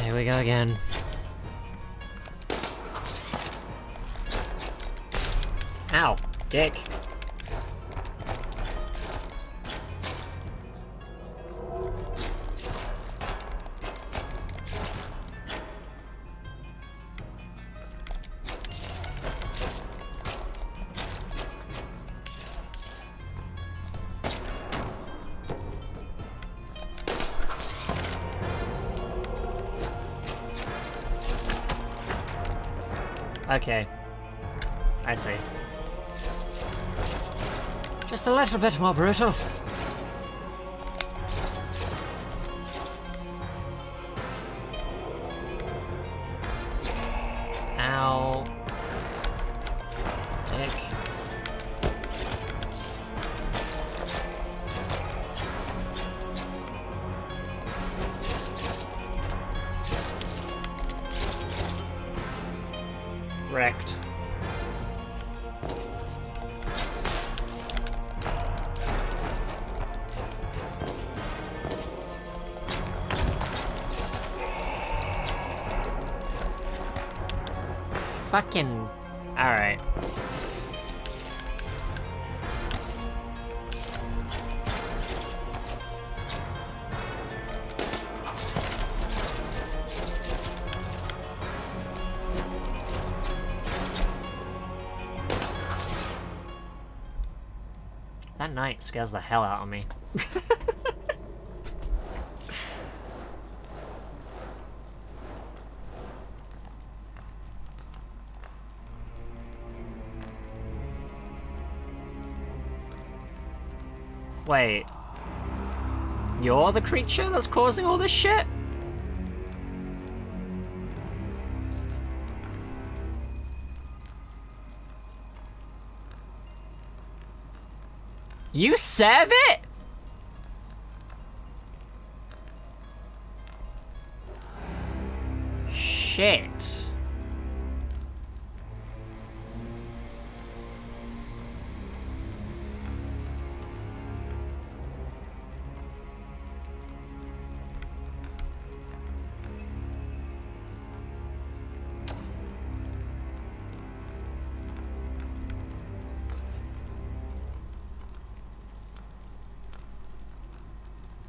Here we go again. Ow, dick. Okay. I see. Just a little bit more brutal. Ow. Dick. Wrecked. Fucking... Alright. That knight scares the hell out of me. Wait. You're the creature that's causing all this shit? You serve it? Shit.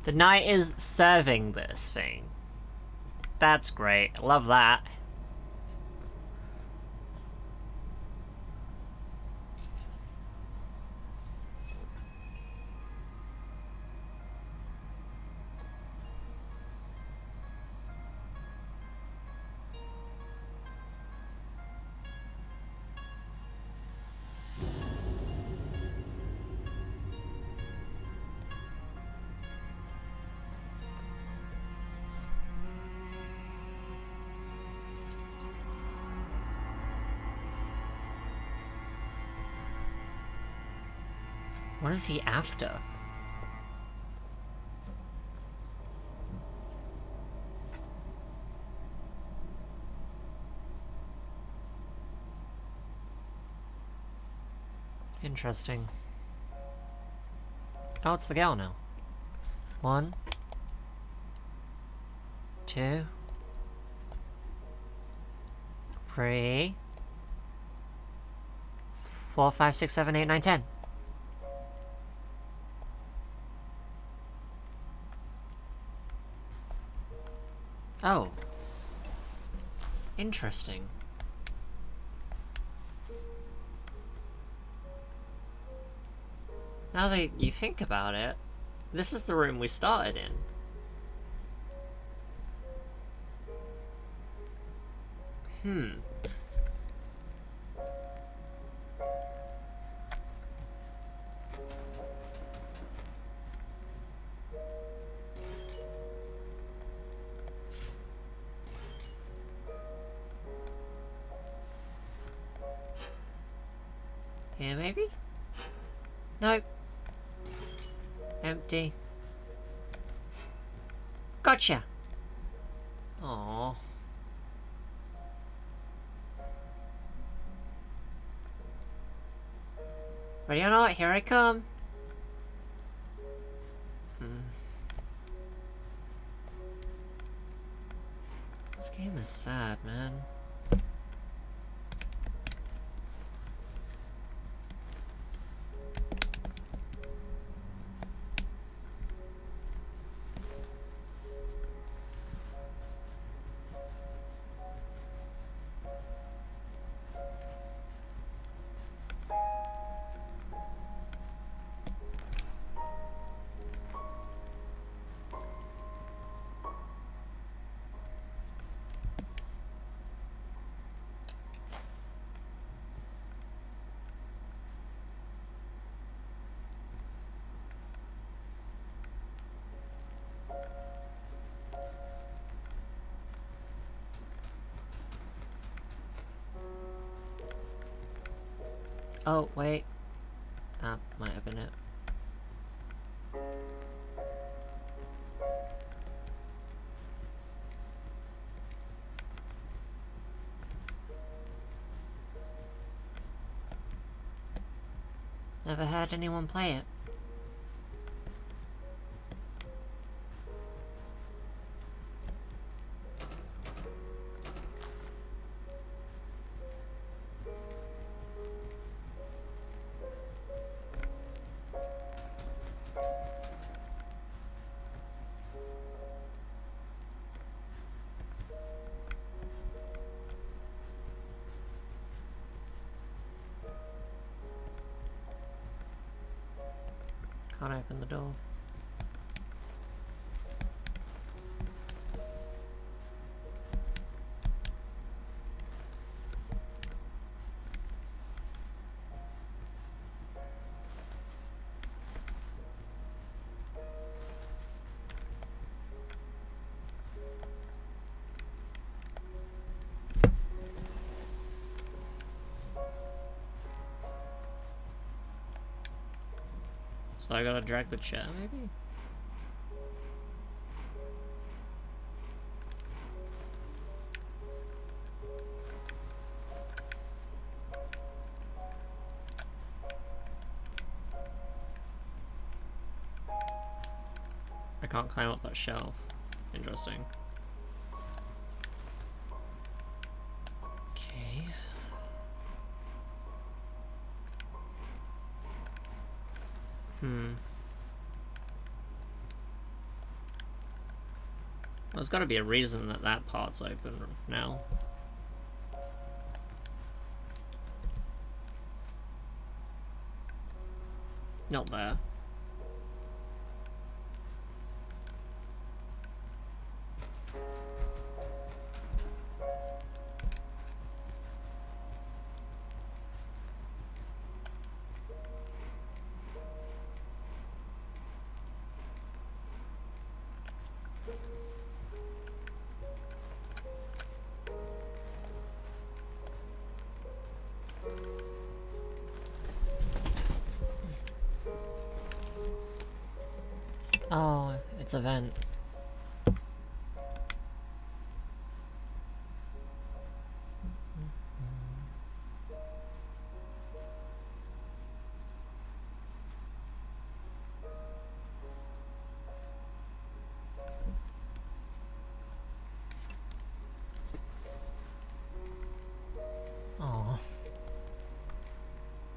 The knight is serving this thing. That's great. Love that. What is he after? Interesting. Oh, it's the gal now. 1, 2, 3, 4, 5, 6, 7, 8, 9, 10. Oh. Interesting. Now that you think about it, this is the room we started in. Here, maybe? Nope. Empty. Gotcha! Aww. Ready or not, here I come. This game is sad, man. Oh, wait. That might have been it. Never heard anyone play it. Can't open the door. So I gotta drag the chair, maybe? I can't climb up that shelf. Interesting. Okay. There's gotta be a reason that that part's open now. Not there. Oh, it's a vent. Oh.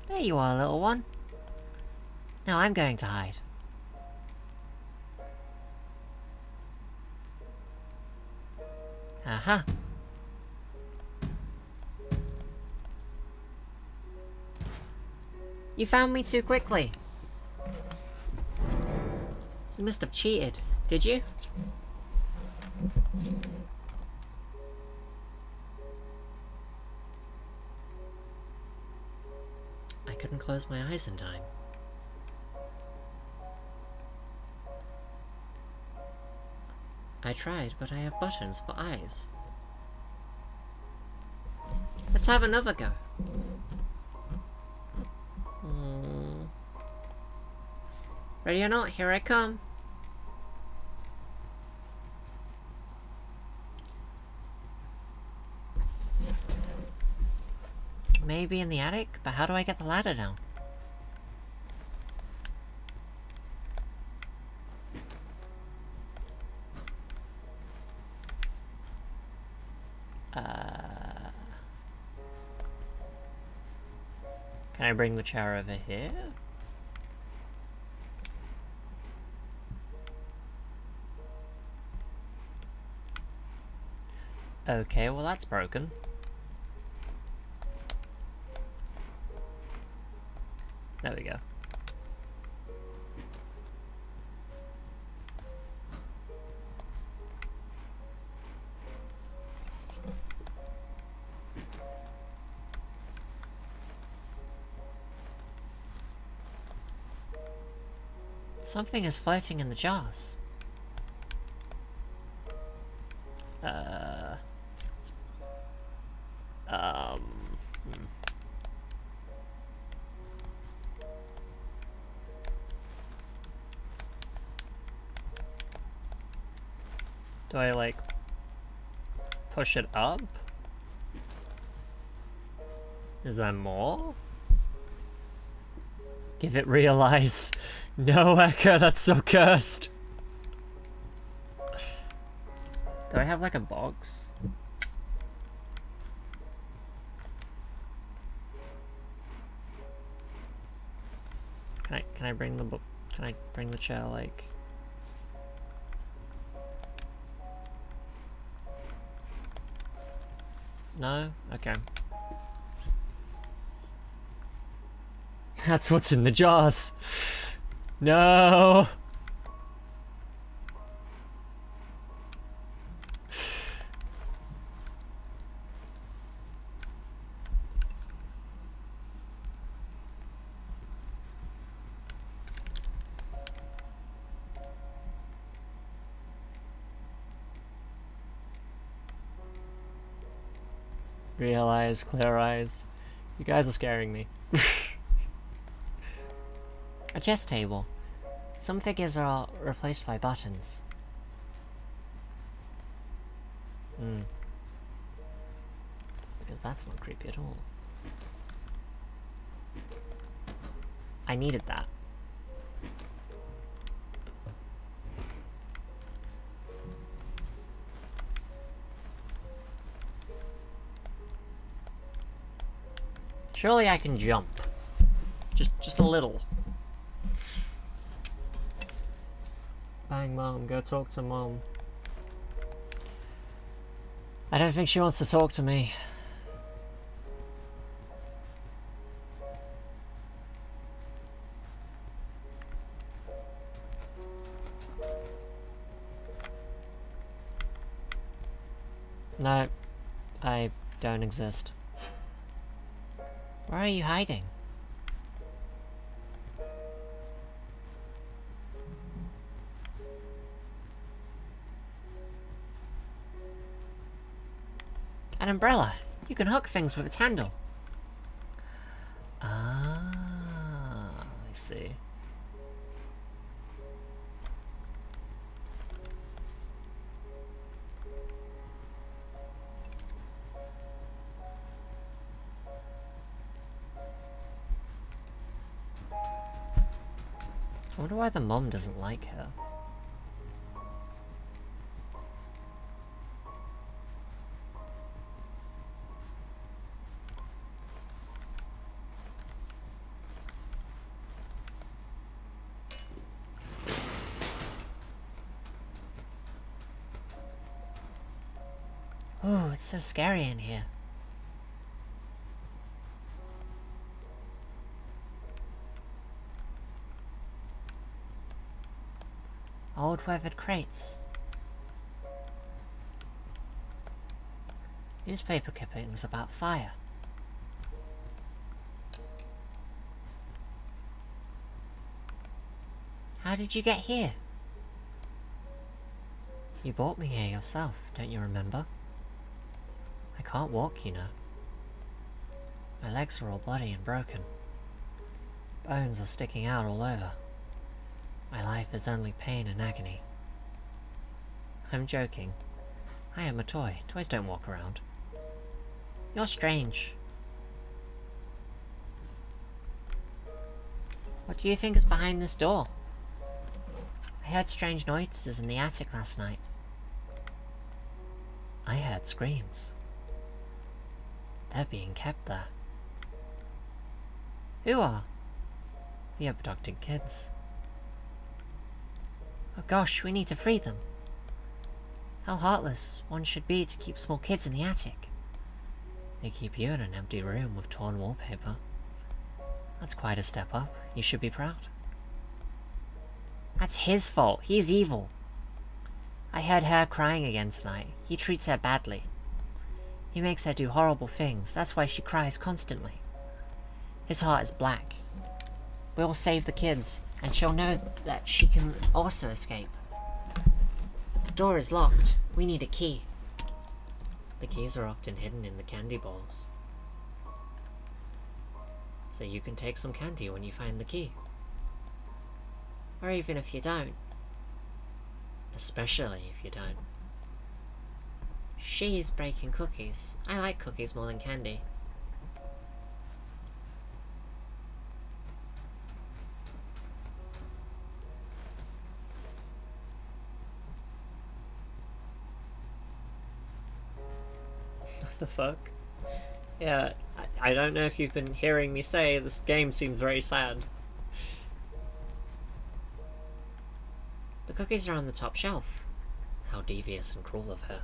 There you are, little one. Now I'm going to hide. Aha. You found me too quickly. You must have cheated, did you? I couldn't close my eyes in time. I tried, but I have buttons for eyes. Let's have another go. Ready or not, here I come. Maybe in the attic, but how do I get the ladder down? Can I bring the chair over here? Okay, well that's broken. There we go. Something is floating in the jars. Do I, like, push it up? Is there more? Give it realize. No, Echo, that's so cursed. Do I have, like, a box? Can I bring the book? Can I bring the chair, like... No? Okay. That's what's in the jars. No! Real eyes, clear eyes. You guys are scaring me. A chess table. Some figures are replaced by buttons. Because that's not creepy at all. I needed that. Surely I can jump. Just a little. Bang, Mom, go talk to Mom. I don't think she wants to talk to me. No, I don't exist. Where are you hiding? An umbrella. You can hook things with its handle. Ah, I see. I wonder why the mom doesn't like her. Ooh, it's so scary in here. Old weathered crates. Newspaper clippings about fire. How did you get here? You brought me here yourself, don't you remember? I can't walk, you know. My legs are all bloody and broken. Bones are sticking out all over. My life is only pain and agony. I'm joking. I am a toy. Toys don't walk around. You're strange. What do you think is behind this door? I heard strange noises in the attic last night. I heard screams. They're being kept there. Who are? The abducted kids. Oh gosh, we need to free them. How heartless one should be to keep small kids in the attic. They keep you in an empty room with torn wallpaper. That's quite a step up. You should be proud. That's his fault. He's evil. I heard her crying again tonight. He treats her badly. He makes her do horrible things. That's why she cries constantly. His heart is black. We'll save the kids, and she'll know that she can also escape. But the door is locked. We need a key. The keys are often hidden in the candy bowls. So you can take some candy when you find the key. Or even if you don't. Especially if you don't. She's breaking cookies. I like cookies more than candy. What the fuck? Yeah, I don't know if you've been hearing me say, this game seems very sad. The cookies are on the top shelf. How devious and cruel of her.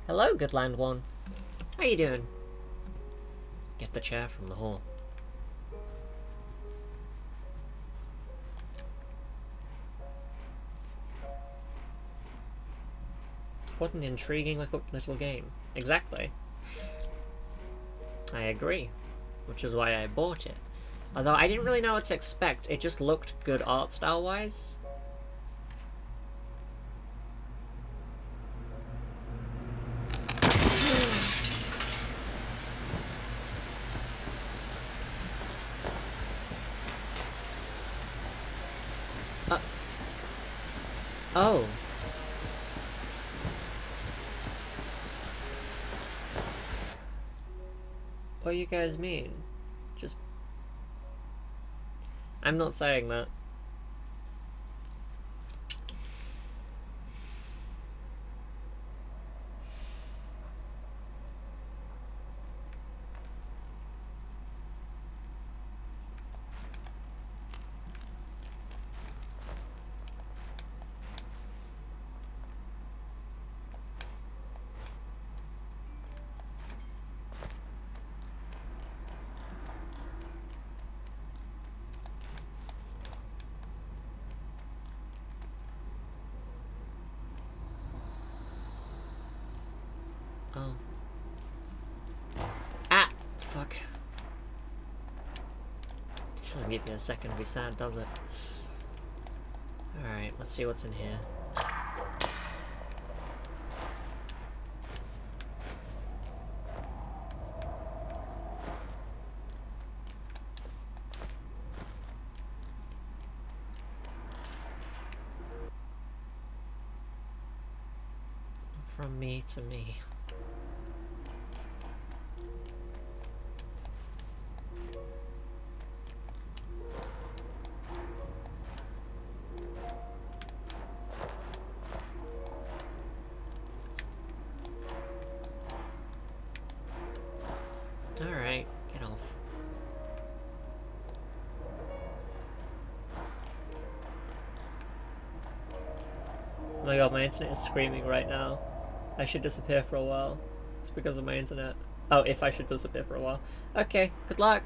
Hello, good land one. How you doing? Get the chair from the hall. What an intriguing little game. Exactly. I agree. Which is why I bought it. Although I didn't really know what to expect, it just looked good art style wise. Oh. What do you guys mean? Just... I'm not saying that. Oh. Ah! Fuck. Doesn't give you a second to be sad, does it? Alright, let's see what's in here. From me to me. Alright, get off. Oh my god, my internet is screaming right now. I should disappear for a while. It's because of my internet. Oh, if I should disappear for a while. Okay, good luck!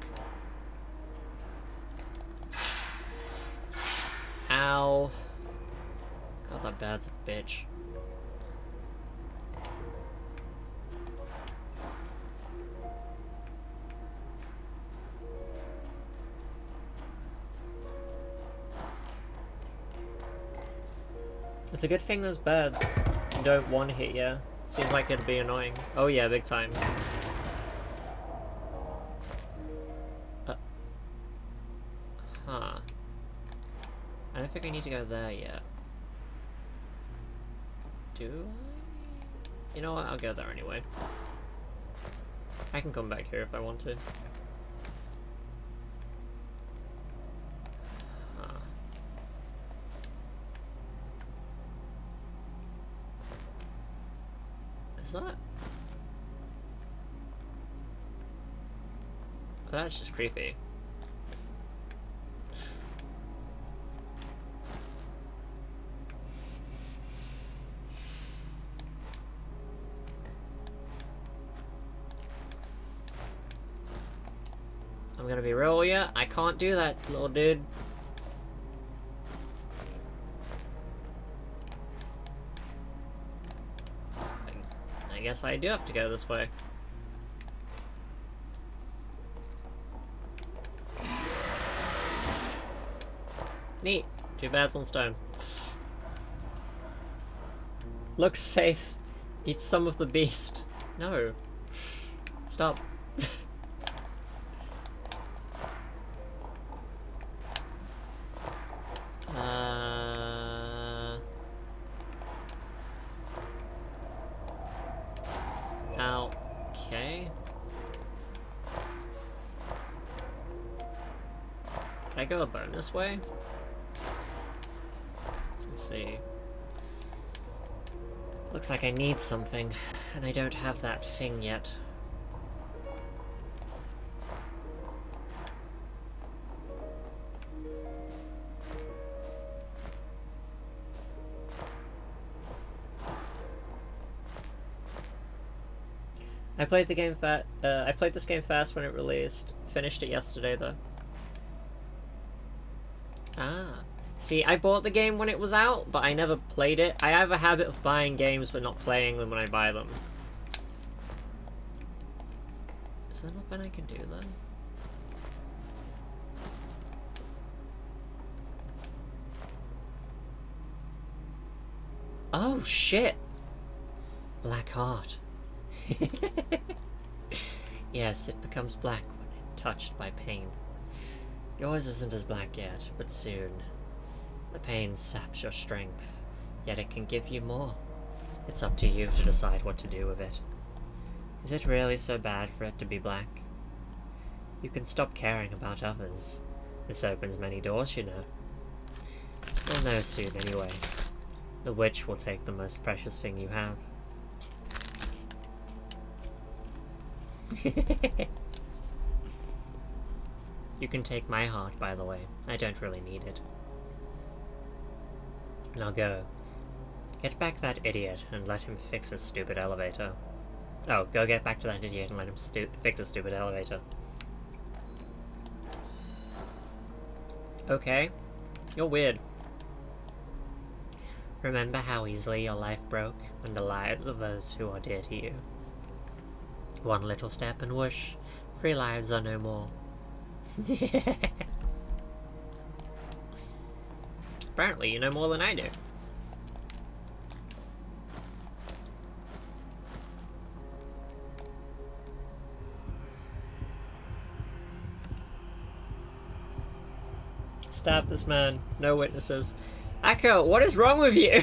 Ow. God, that bird's a bitch. It's a good thing those birds don't one-hit you. Seems like it'd be annoying. Oh yeah, big time. Huh. I don't think I need to go there yet. Do I? You know what, I'll go there anyway. I can come back here if I want to. Is that? Oh, that's just creepy. I'm gonna be real with you, I can't do that, little dude. I guess I do have to go this way. Neat. 2 birds, 1 stone. Looks safe. Eat some of the beast. No. Stop. I go a bonus way? Let's see. Looks like I need something, and I don't have that thing yet. I played this game fast when it released. Finished it yesterday though. Ah. See, I bought the game when it was out, but I never played it. I have a habit of buying games but not playing them when I buy them. Is there nothing I can do then? Oh shit! Black heart. Yes, it becomes black when touched by pain. Yours isn't as black yet, but soon. The pain saps your strength, yet it can give you more. It's up to you to decide what to do with it. Is it really so bad for it to be black? You can stop caring about others. This opens many doors, you know. You'll know soon anyway. The witch will take the most precious thing you have. You can take my heart, by the way. I don't really need it. Now go. Get back that idiot and let him fix his stupid elevator. Oh, go get back to that idiot and let him fix his stupid elevator. Okay. You're weird. Remember how easily your life broke and the lives of those who are dear to you. One little step and whoosh, 3 lives are no more. Apparently you know more than I do. Stab this man. No witnesses. Akko, what is wrong with you?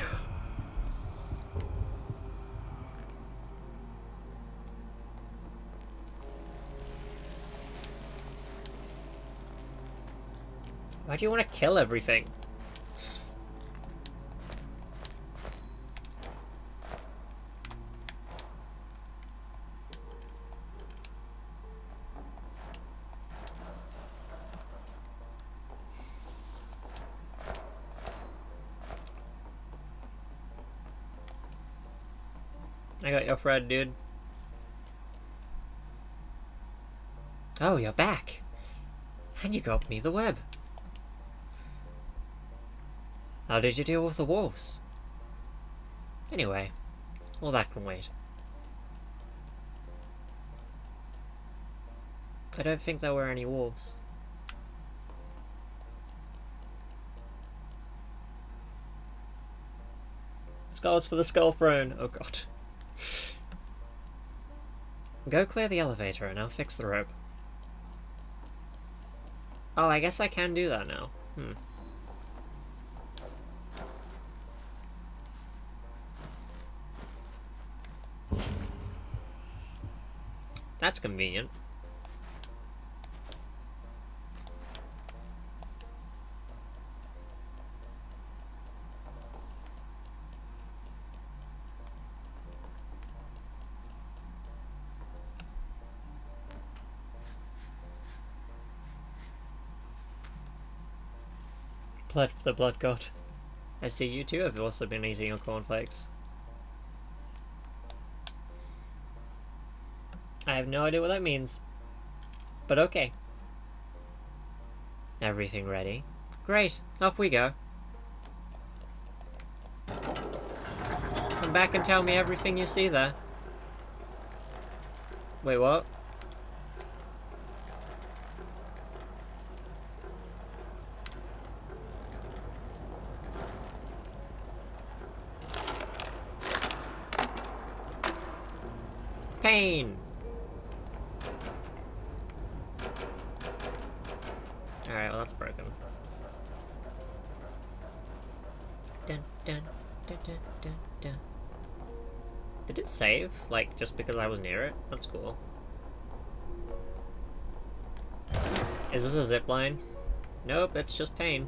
Why do you want to kill everything? I got your Fred, dude. Oh, you're back. And you got me the web. How did you deal with the wolves? Anyway, all that can wait. I don't think there were any wolves. Skulls for the Skull Throne. Oh god. Go clear the elevator and I'll fix the rope. Oh, I guess I can do that now. That's convenient. Blood for the blood god. I see you too have also been eating your cornflakes. I have no idea what that means. But okay. Everything ready? Great, off we go. Come back and tell me everything you see there. Wait, what? Pain! Alright, well that's broken. Dun, dun, dun, dun, dun, dun. Did it save? Like, just because I was near it? That's cool. Is this a zip line? Nope, it's just pain.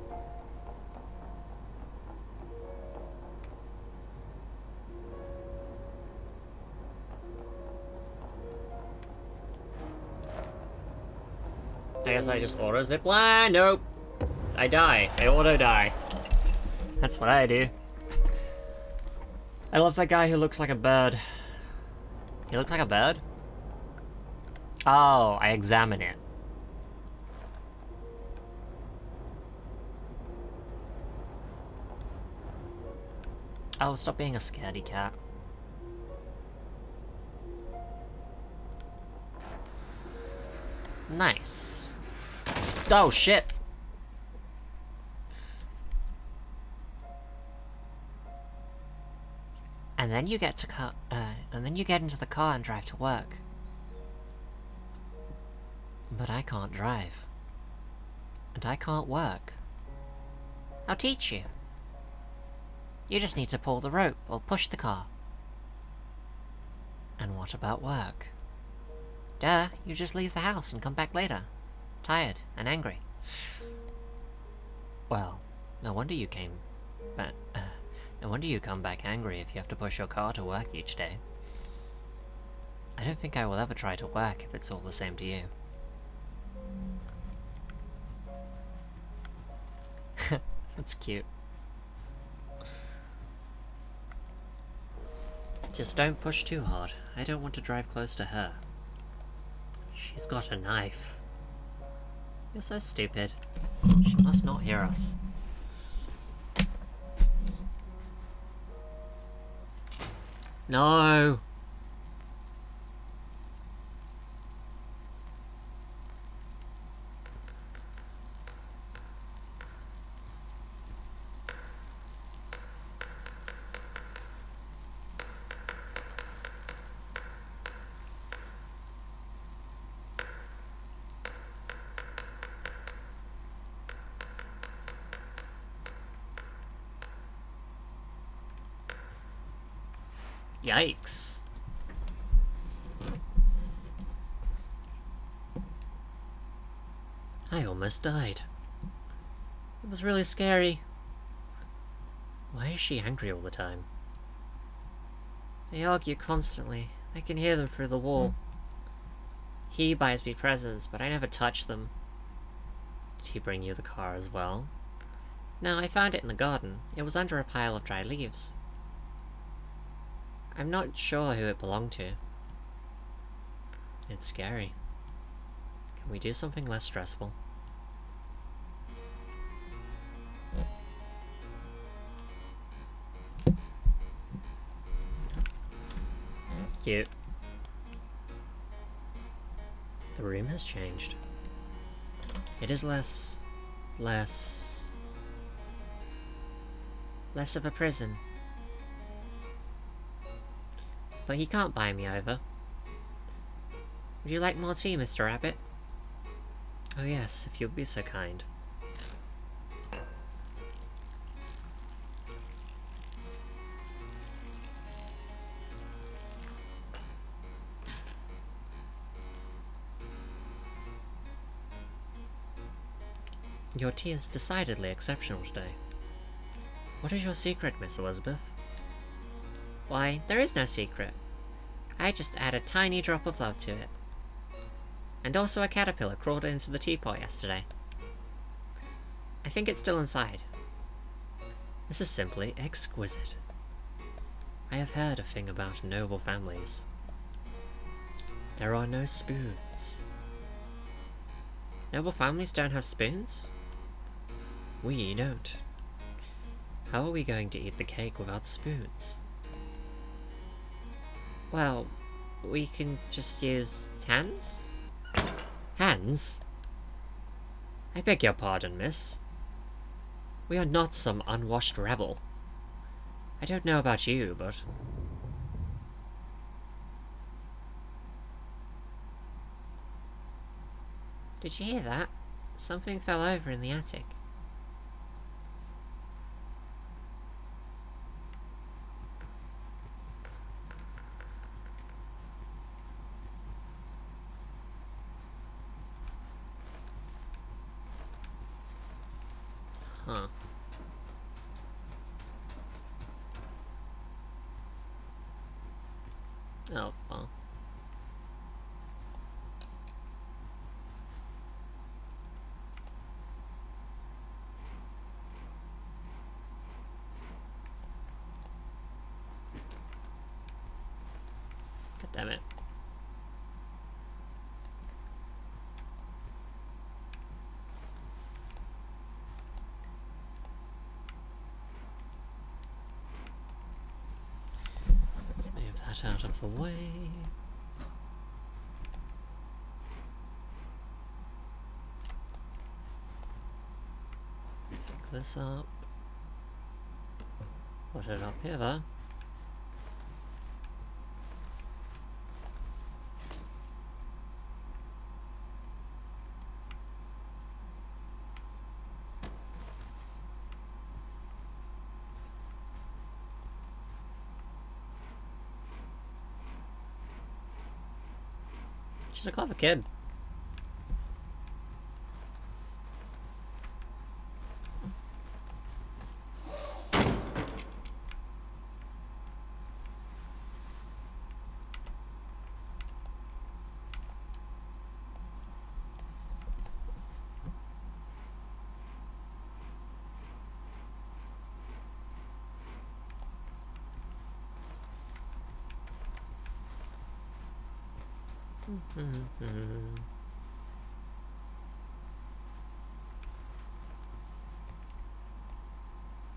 I guess I just auto zipline. Nope. I die. I auto die. That's what I do. I love that guy who looks like a bird. He looks like a bird? Oh, I examine it. Oh, stop being a scaredy cat. Nice. Oh, shit. And then you get to and then you get into the car and drive to work. But I can't drive. And I can't work. I'll teach you. You just need to pull the rope or push the car. And what about work? Duh, you just leave the house and come back later. Tired and angry. Well, no wonder you came back. No wonder you come back angry if you have to push your car to work each day. I don't think I will ever try to work if it's all the same to you. That's cute. Just don't push too hard. I don't want to drive close to her. She's got a knife. You're so stupid. She must not hear us. No! Yikes. I almost died. It was really scary. Why is she angry all the time? They argue constantly. I can hear them through the wall. He buys me presents, but I never touch them. Did he bring you the car as well? No, I found it in the garden. It was under a pile of dry leaves. I'm not sure who it belonged to. It's scary. Can we do something less stressful? Cute. The room has changed. It is less of a prison. But he can't buy me over. Would you like more tea, Mr. Rabbit? Oh yes, if you'd be so kind. Your tea is decidedly exceptional today. What is your secret, Miss Elizabeth? Why, there is no secret. I just add a tiny drop of love to it. And also a caterpillar crawled into the teapot yesterday. I think it's still inside. This is simply exquisite. I have heard a thing about noble families. There are no spoons. Noble families don't have spoons? We don't. How are we going to eat the cake without spoons? Well, we can just use hands? Hands? I beg your pardon, miss. We are not some unwashed rebel. I don't know about you, but... Did you hear that? Something fell over in the attic. Huh. Oh, well. God damn it. Move that out of the way. Pick this up. Put it up here, though. She's a clever kid.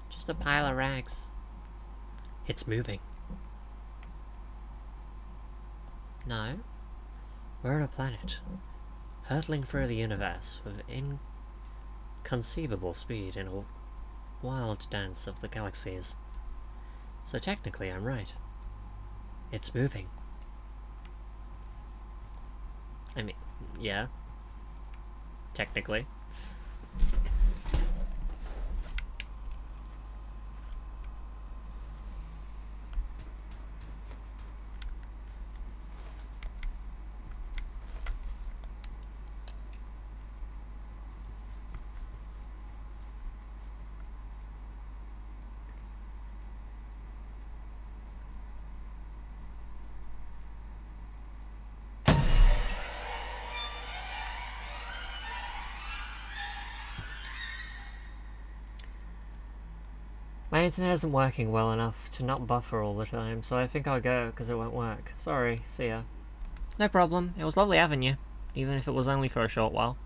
Just a pile of rags. It's moving. No. We're on a planet, hurtling through the universe with inconceivable speed in a wild dance of the galaxies. So technically I'm right. It's moving. I mean, yeah. Technically. My internet isn't working well enough to not buffer all the time, so I think I'll go because it won't work. Sorry, see ya. No problem, it was lovely having you, even if it was only for a short while.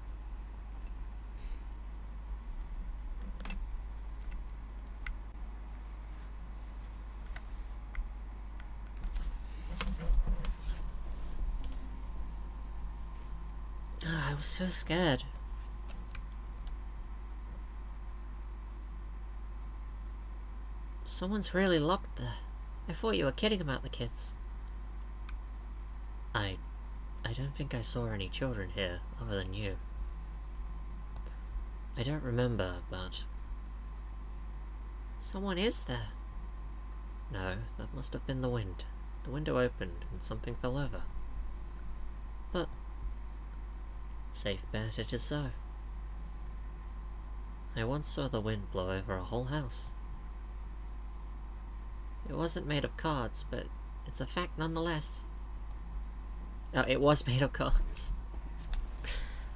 I was so scared. Someone's really locked there. I thought you were kidding about the kids. I don't think I saw any children here, other than you. I don't remember, but... Someone is there. No, that must have been the wind. The window opened, and something fell over. But... safe bet it is so. I once saw the wind blow over a whole house. It wasn't made of cards, but it's a fact nonetheless. Oh, it was made of cards.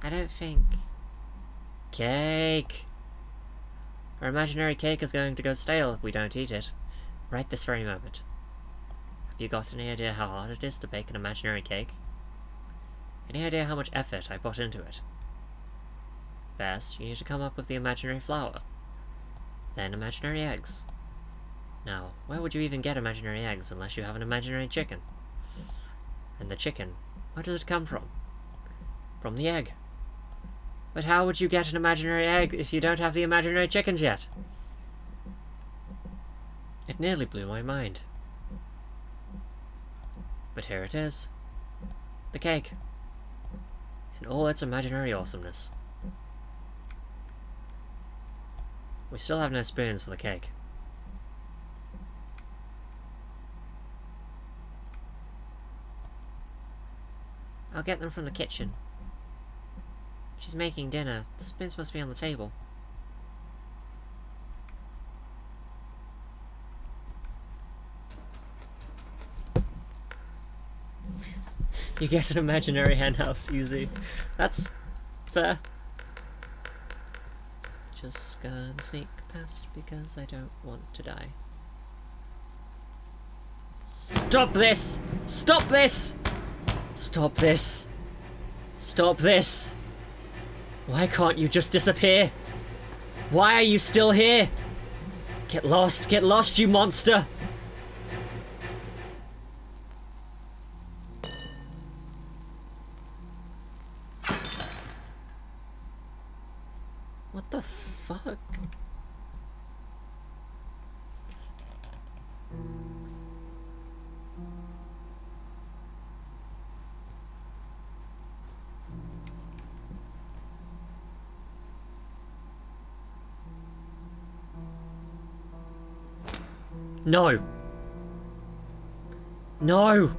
I don't think... Cake! Our imaginary cake is going to go stale if we don't eat it. Right this very moment. Have you got any idea how hard it is to bake an imaginary cake? Any idea how much effort I put into it? First, you need to come up with the imaginary flour. Then imaginary eggs. Now, where would you even get imaginary eggs unless you have an imaginary chicken? And the chicken, where does it come from? From the egg. But how would you get an imaginary egg if you don't have the imaginary chickens yet? It nearly blew my mind. But here it is. The cake. In all its imaginary awesomeness. We still have no spoons for the cake. I'll get them from the kitchen. She's making dinner. The spoons must be on the table. You get an imaginary henhouse easy. That's fair. Just gonna sneak past because I don't want to die. Stop this! Stop this! Stop this! Stop this! Why can't you just disappear? Why are you still here? Get lost, you monster! What the fuck? No. No.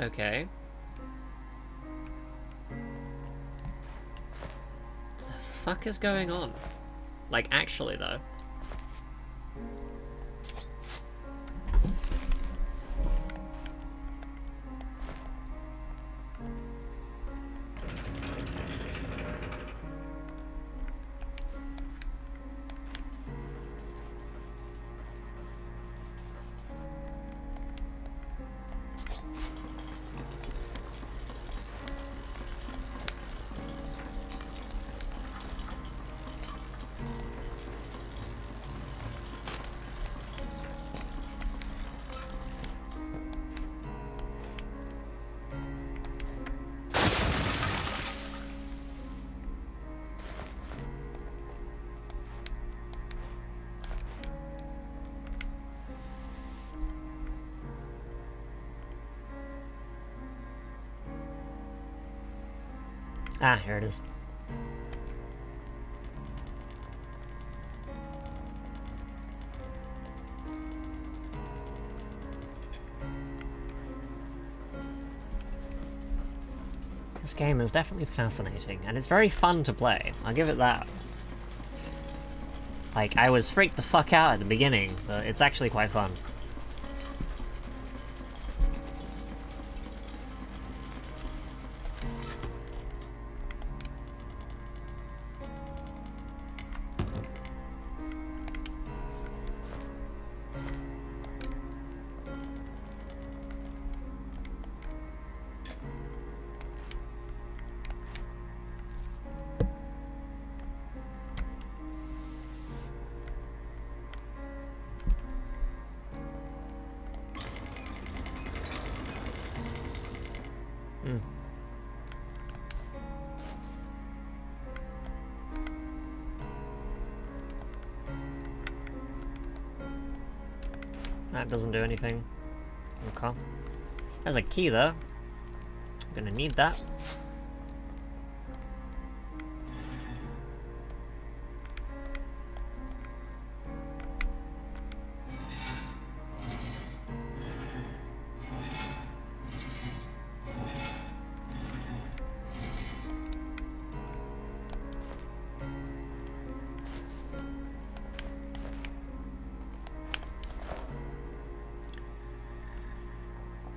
Okay. What the fuck is going on? Like, actually, though. Ah, here it is. This game is definitely fascinating, and it's very fun to play. I'll give it that. Like, I was freaked the fuck out at the beginning, but it's actually quite fun. That doesn't do anything. Okay. There's a key though. I'm gonna need that.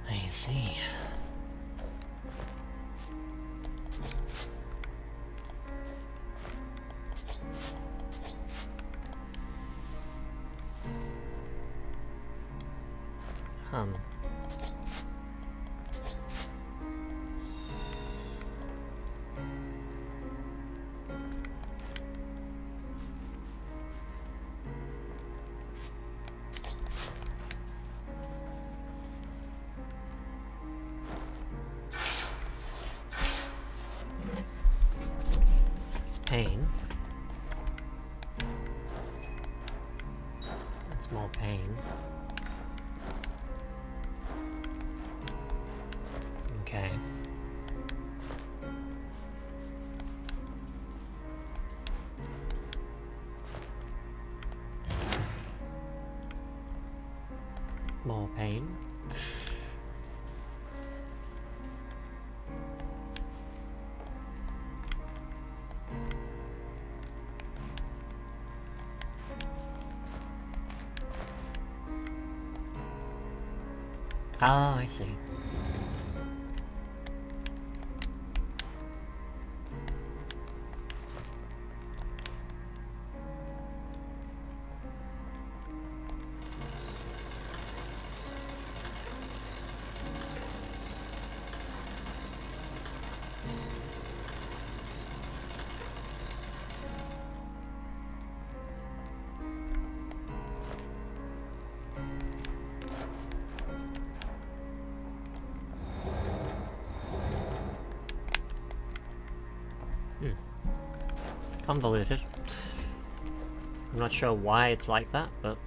I see. It's pain. It's more pain. Okay. More pain. Ah, I see. Convoluted. I'm not sure why it's like that, but...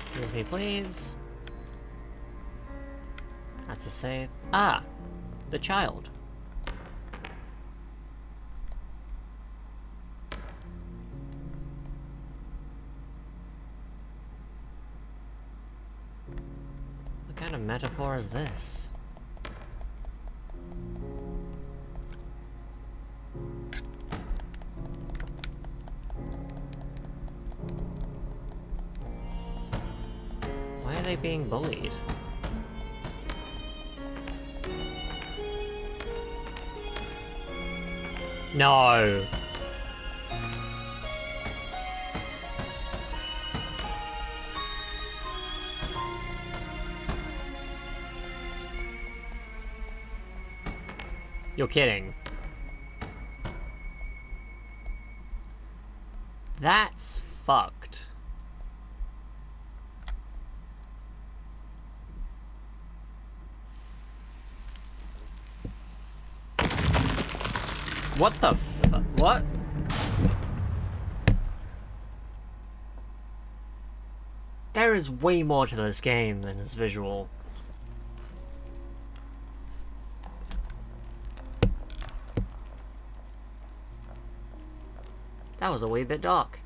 Excuse me, please. That's a save. Ah! The child. What kind of metaphor is this? Why are they being bullied? No! You're kidding. That's fucked. What the what? There is way more to this game than its visual. That was a wee bit dark.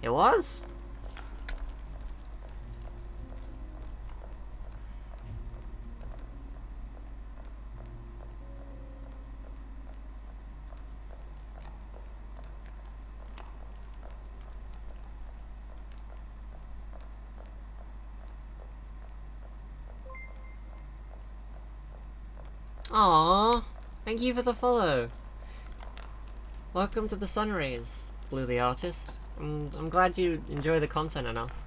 It was? Aww, thank you for the follow. Welcome to the Sunrays, Blue the Artist. I'm glad you enjoy the content enough.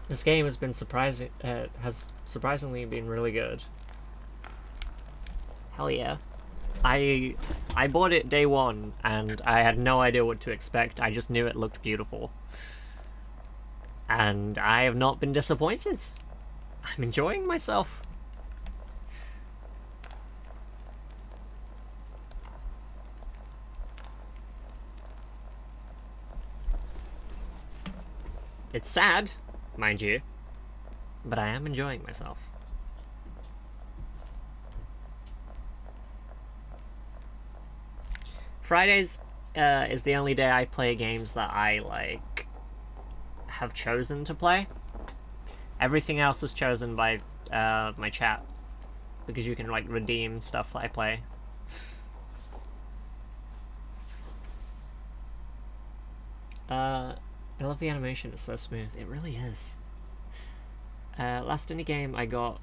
This game has been has surprisingly been really good. Hell yeah. I bought it day one and I had no idea what to expect. I just knew it looked beautiful. And I have not been disappointed. I'm enjoying myself. It's sad, mind you, but I am enjoying myself. Fridays is the only day I play games that I, like, have chosen to play. Everything else is chosen by my chat, because you can, like, redeem stuff that I play. I love the animation, it's so smooth. It really is. Last indie game I got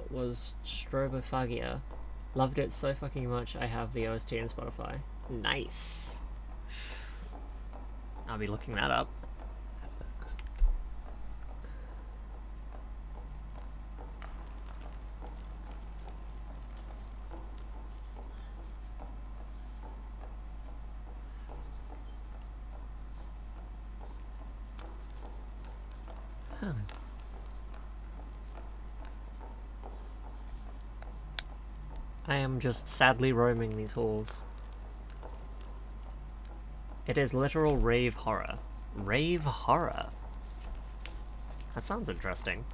was Strobophagia. Loved it so fucking much, I have the OST on Spotify. Nice. I'll be looking that up. I am just sadly roaming these halls. It is literal rave horror. Rave horror? That sounds interesting.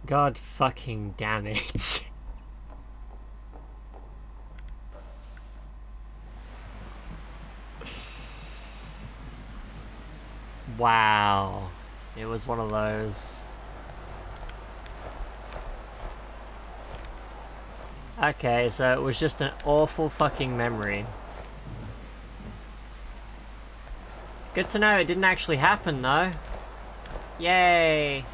God fucking damn it. Wow. It was one of those. Okay, so it was just an awful fucking memory. Good to know it didn't actually happen, though. Yay!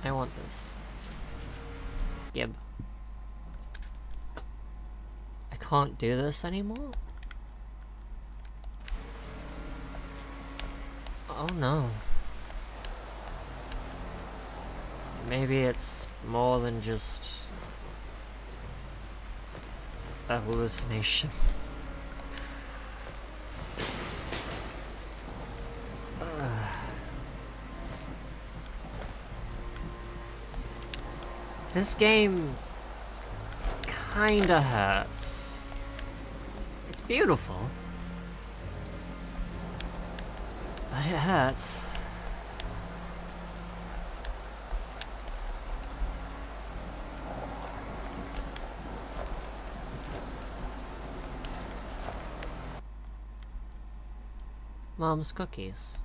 I want this. Gib. I can't do this anymore? Oh no. Maybe it's more than just a hallucination. This game kinda hurts. It's beautiful, but it hurts. Mom's cookies.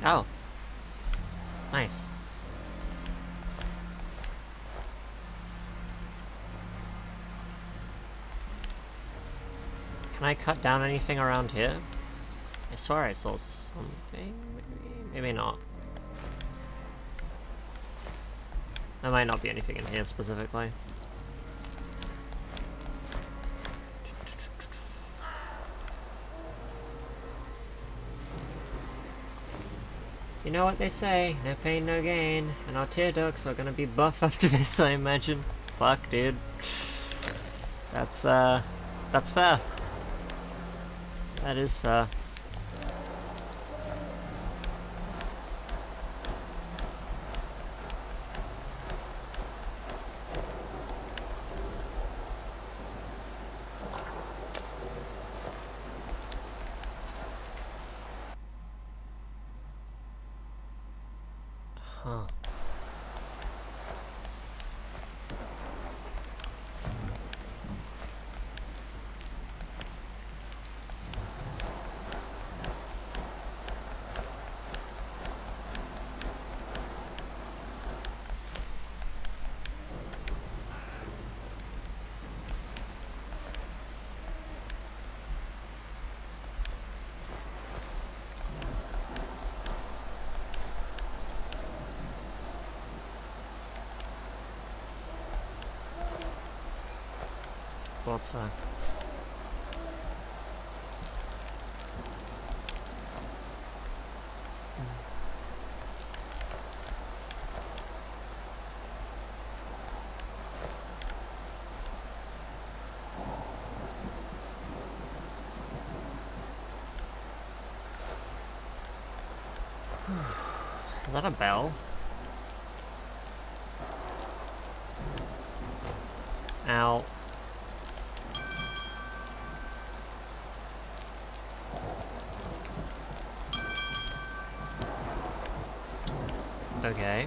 Oh. Nice. Can I cut down anything around here? I swear I saw something. Maybe not. There might not be anything in here specifically. You know what they say, no pain, no gain, and our tear ducts are gonna be buff after this, I imagine. Fuck, dude. That's fair. That is fair. Huh. Thought so. Is that a bell? Ow. Okay.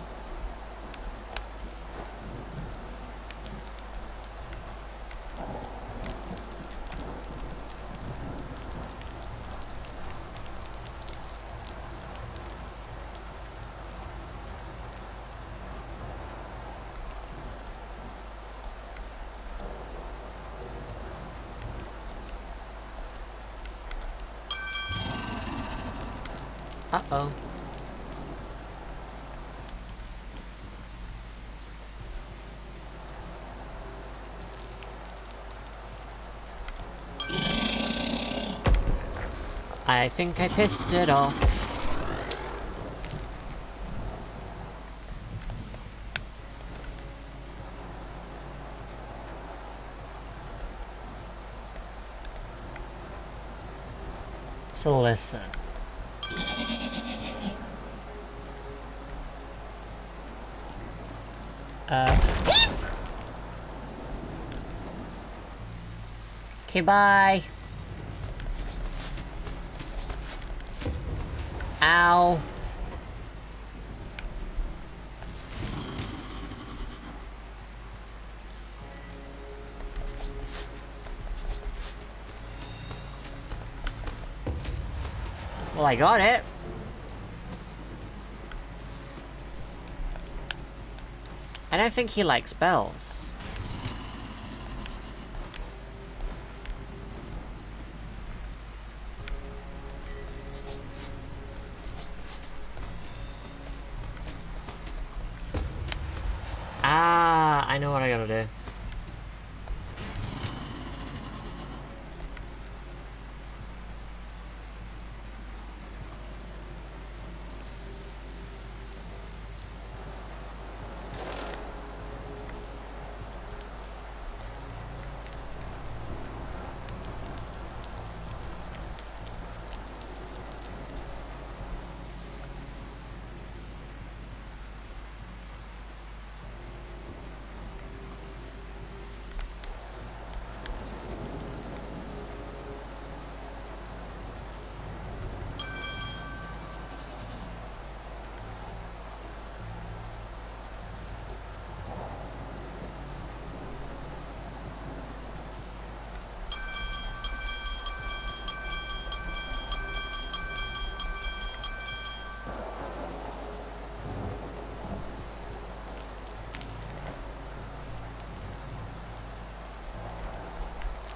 Uh-oh. I think I pissed it off. So listen. Okay, bye. Ow. Well, I got it. I don't think he likes bells. Ah, I know what I gotta do.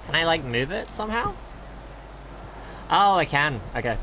Can I, like, move it somehow? Oh, I can. Okay.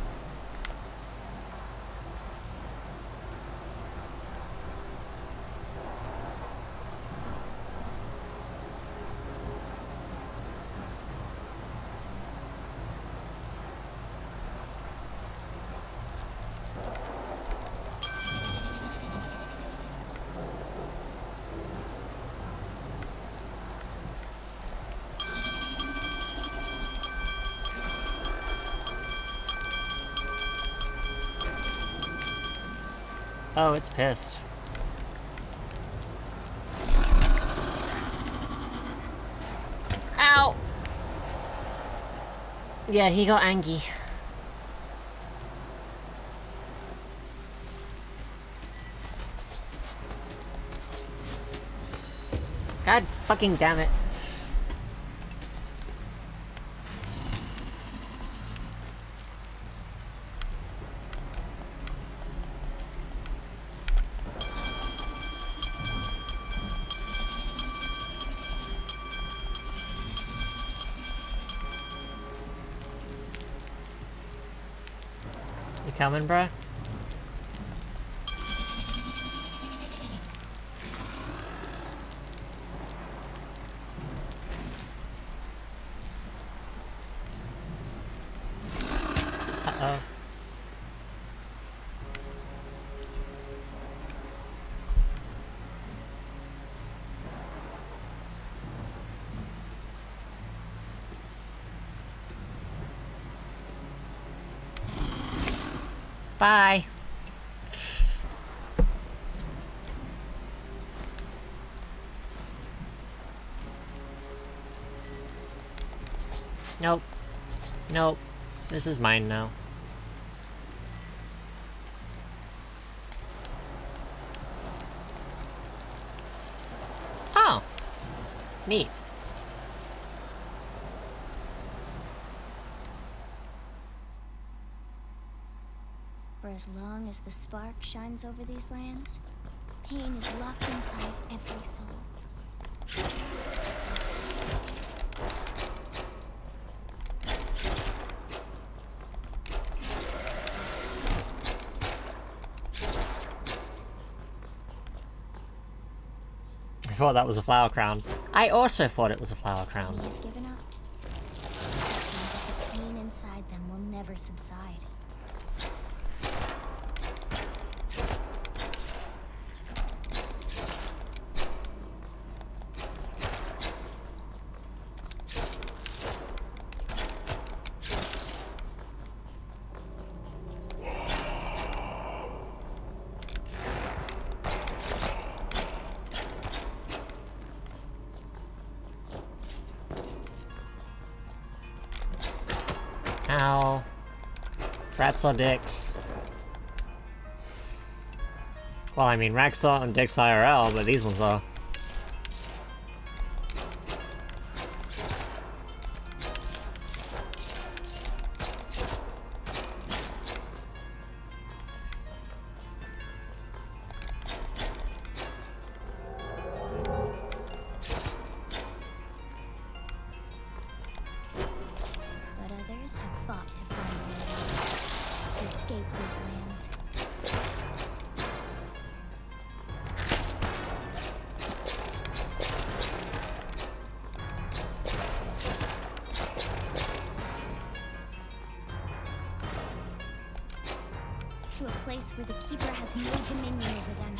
Oh, it's pissed. Ow! Yeah, he got angry. God fucking damn it. You coming, bruh? Uh-oh. Bye. Nope. Nope. This is mine now. Oh! Neat. For as long as the spark shines over these lands, pain is locked inside every soul. I thought that was a flower crown. I also thought it was a flower crown. Many have given up. But the pain inside them will never subside. Ow. Rats are dicks. Well, I mean, rats aren't dicks IRL, but these ones are. But others have fought to find a way to escape these lands. To a place where the Keeper has no dominion over them.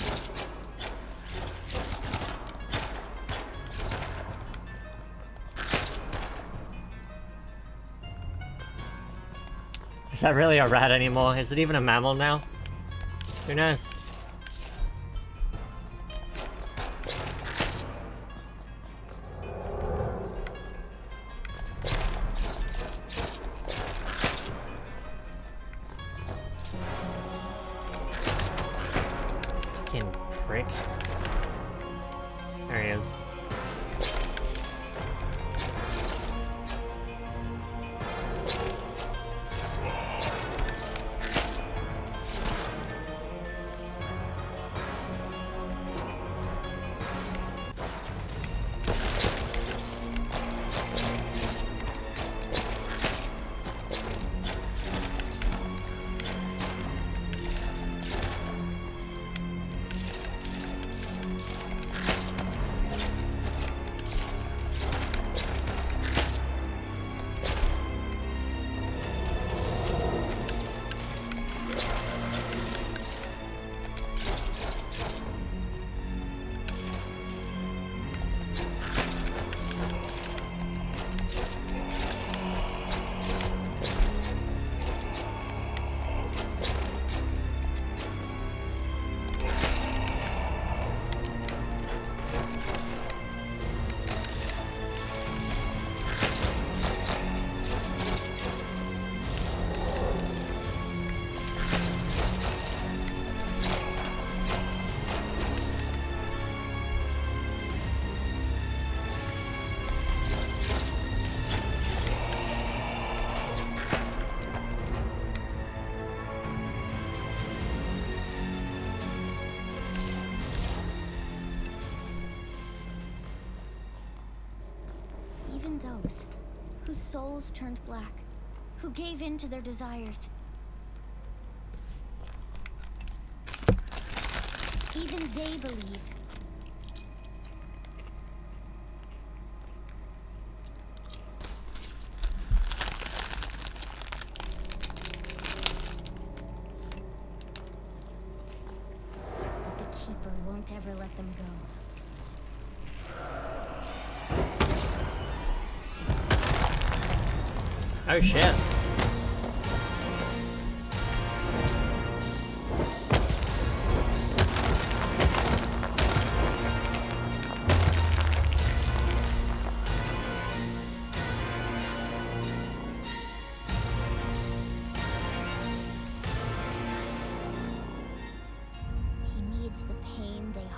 Is that really a rat anymore? Is it even a mammal now? Who knows? Fucking prick. There he is. Even those whose souls turned black, who gave in to their desires. Even they believe. But the Keeper won't ever let them go. Oh shit.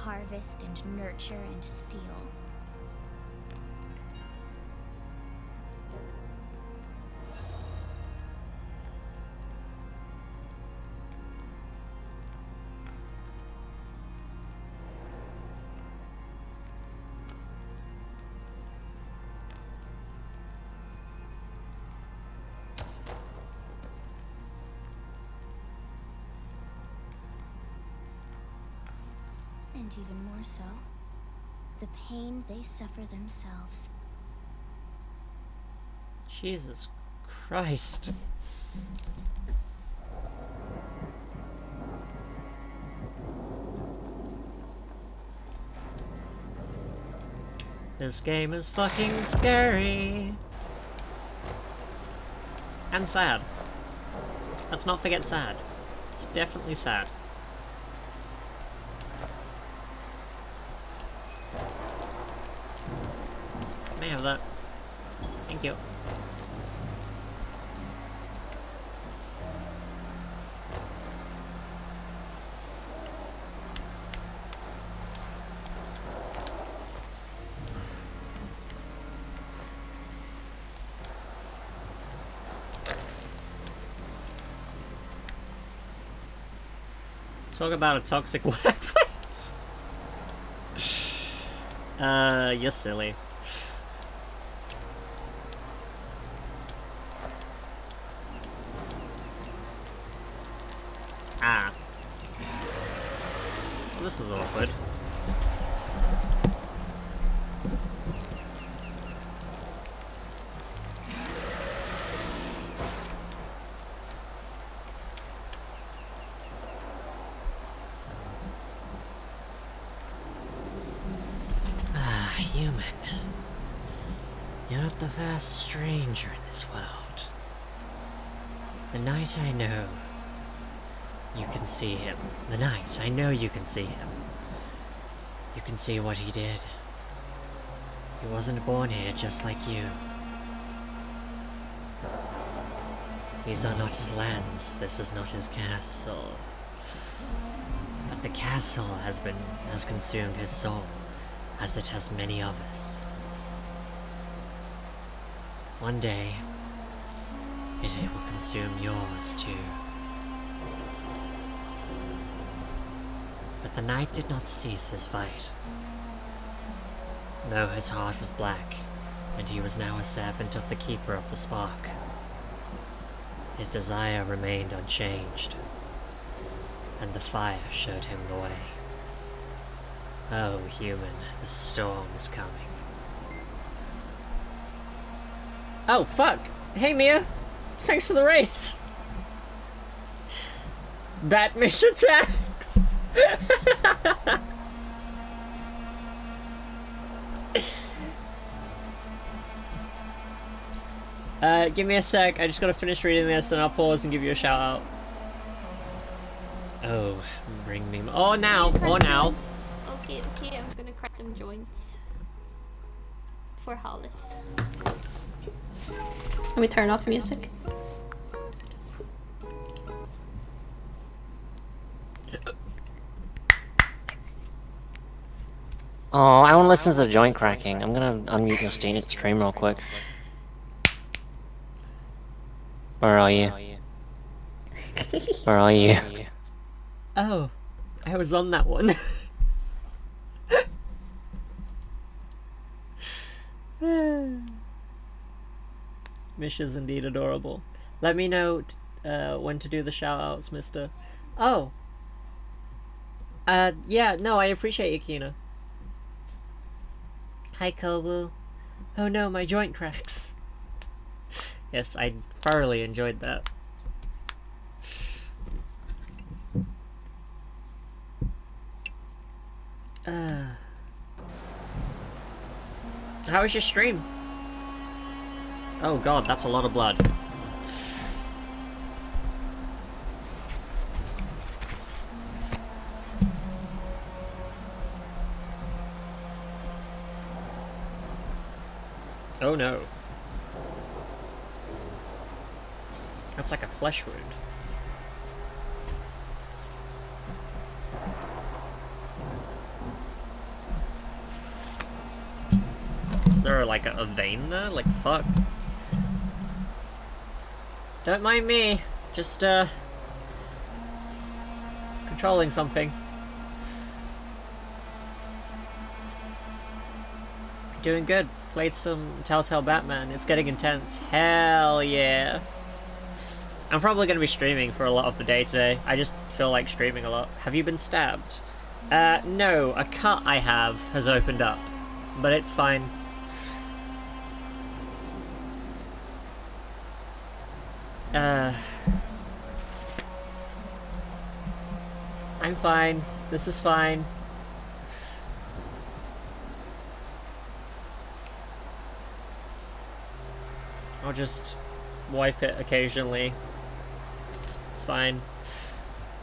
harvest and nurture and steal. And even more so, the pain they suffer themselves. Jesus Christ. This game is fucking scary. And sad. Let's not forget sad. It's definitely sad. May I have that? Thank you. Talk about a toxic workplace. You're silly. Ah. Well, this is awkward. Human. You're not the first stranger in this world. The night I know you can see him. The night I know you can see him. You can see what he did. He wasn't born here just like you. These are not his lands. This is not his castle. But the castle has consumed his soul, as it has many of us. One day, it will consume yours too. But the knight did not cease his fight. No, his heart was black, and he was now a servant of the Keeper of the Spark. His desire remained unchanged, and the fire showed him the way. Oh, human, the storm is coming. Oh, fuck! Hey, Mia! Thanks for the raid! Batmish attacks! Give me a sec, I just gotta finish reading this, then I'll pause and give you a shout out. Oh, bring me... Oh, now! Oh, now! Okay, I'm gonna crack them joints. For Hollis. Let me turn off music. Oh, I want to listen to the joint cracking. I'm gonna unmute your stream real quick. Where are you? Where are you? Oh, I was on that one. Mish is indeed adorable. Let me know when to do the shout-outs, mister. Oh! Yeah, no, I appreciate you, Kina. Hi, Kobu. Oh no, my joint cracks. Yes, I thoroughly enjoyed that. How was your stream? Oh god, that's a lot of blood. Oh no. That's like a flesh wound. there like a vein there? Like, fuck. Don't mind me. Just, controlling something. Doing good. Played some Telltale Batman. It's getting intense. Hell yeah. I'm probably going to be streaming for a lot of the day today. I just feel like streaming a lot. Have you been stabbed? No. A cut I have has opened up. But it's fine. I'm fine. This is fine. I'll just wipe it occasionally. It's fine.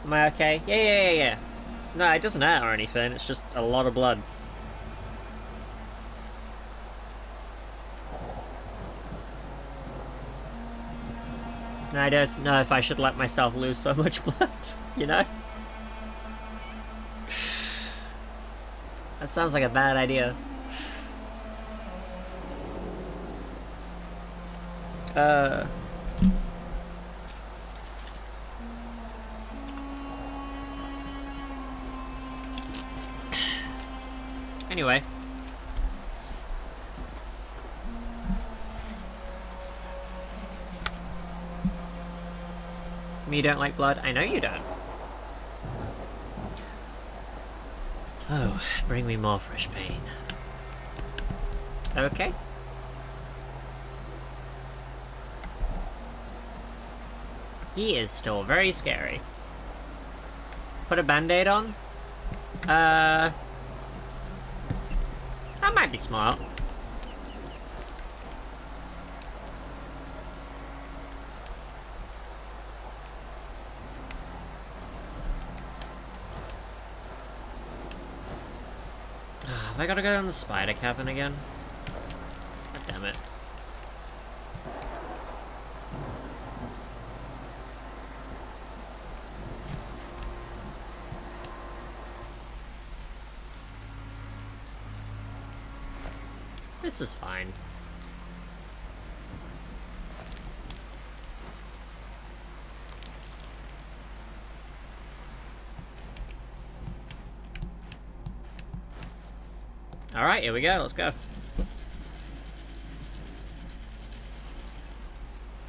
Am I okay? Yeah. No, it doesn't hurt or anything. It's just a lot of blood. I don't know if I should let myself lose so much blood, you know? That sounds like a bad idea. Anyway. You don't like blood? I know you don't. Oh, bring me more fresh pain. Okay. He is still very scary. Put a band-aid on? That might be smart. Have I gotta go in the spider cabin again? God damn it. This is fine. Alright, here we go, let's go.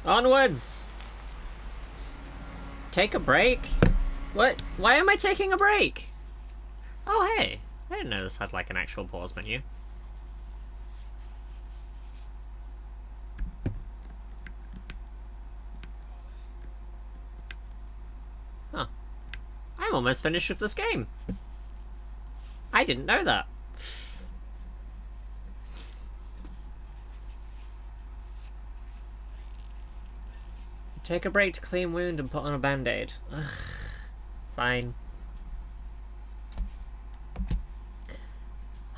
Onwards! Take a break? What? Why am I taking a break? Oh, hey. I didn't know this had like an actual pause menu. Huh. I'm almost finished with this game. I didn't know that. Take a break to clean wound and put on a band-aid. Fine.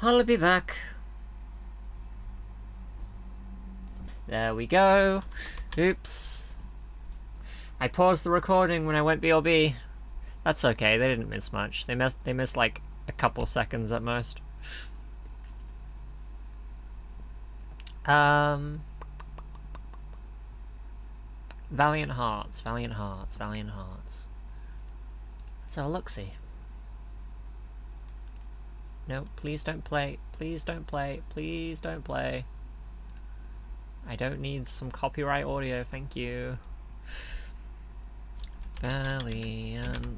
I'll be back. There we go. Oops. I paused the recording when I went BRB. That's okay, they didn't miss much. They missed like a couple seconds at most. Valiant Hearts, Valiant Hearts, Valiant Hearts. Let's have a look-see. No, please don't play. Please don't play. Please don't play. I don't need some copyright audio, thank you. Valiant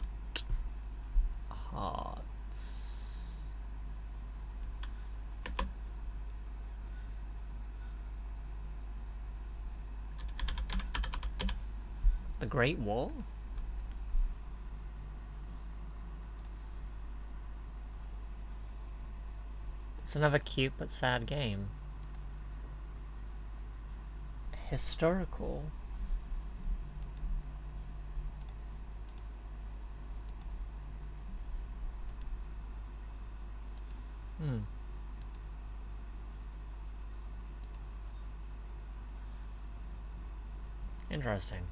Hearts. The Great Wall? It's another cute but sad game. Historical. Interesting.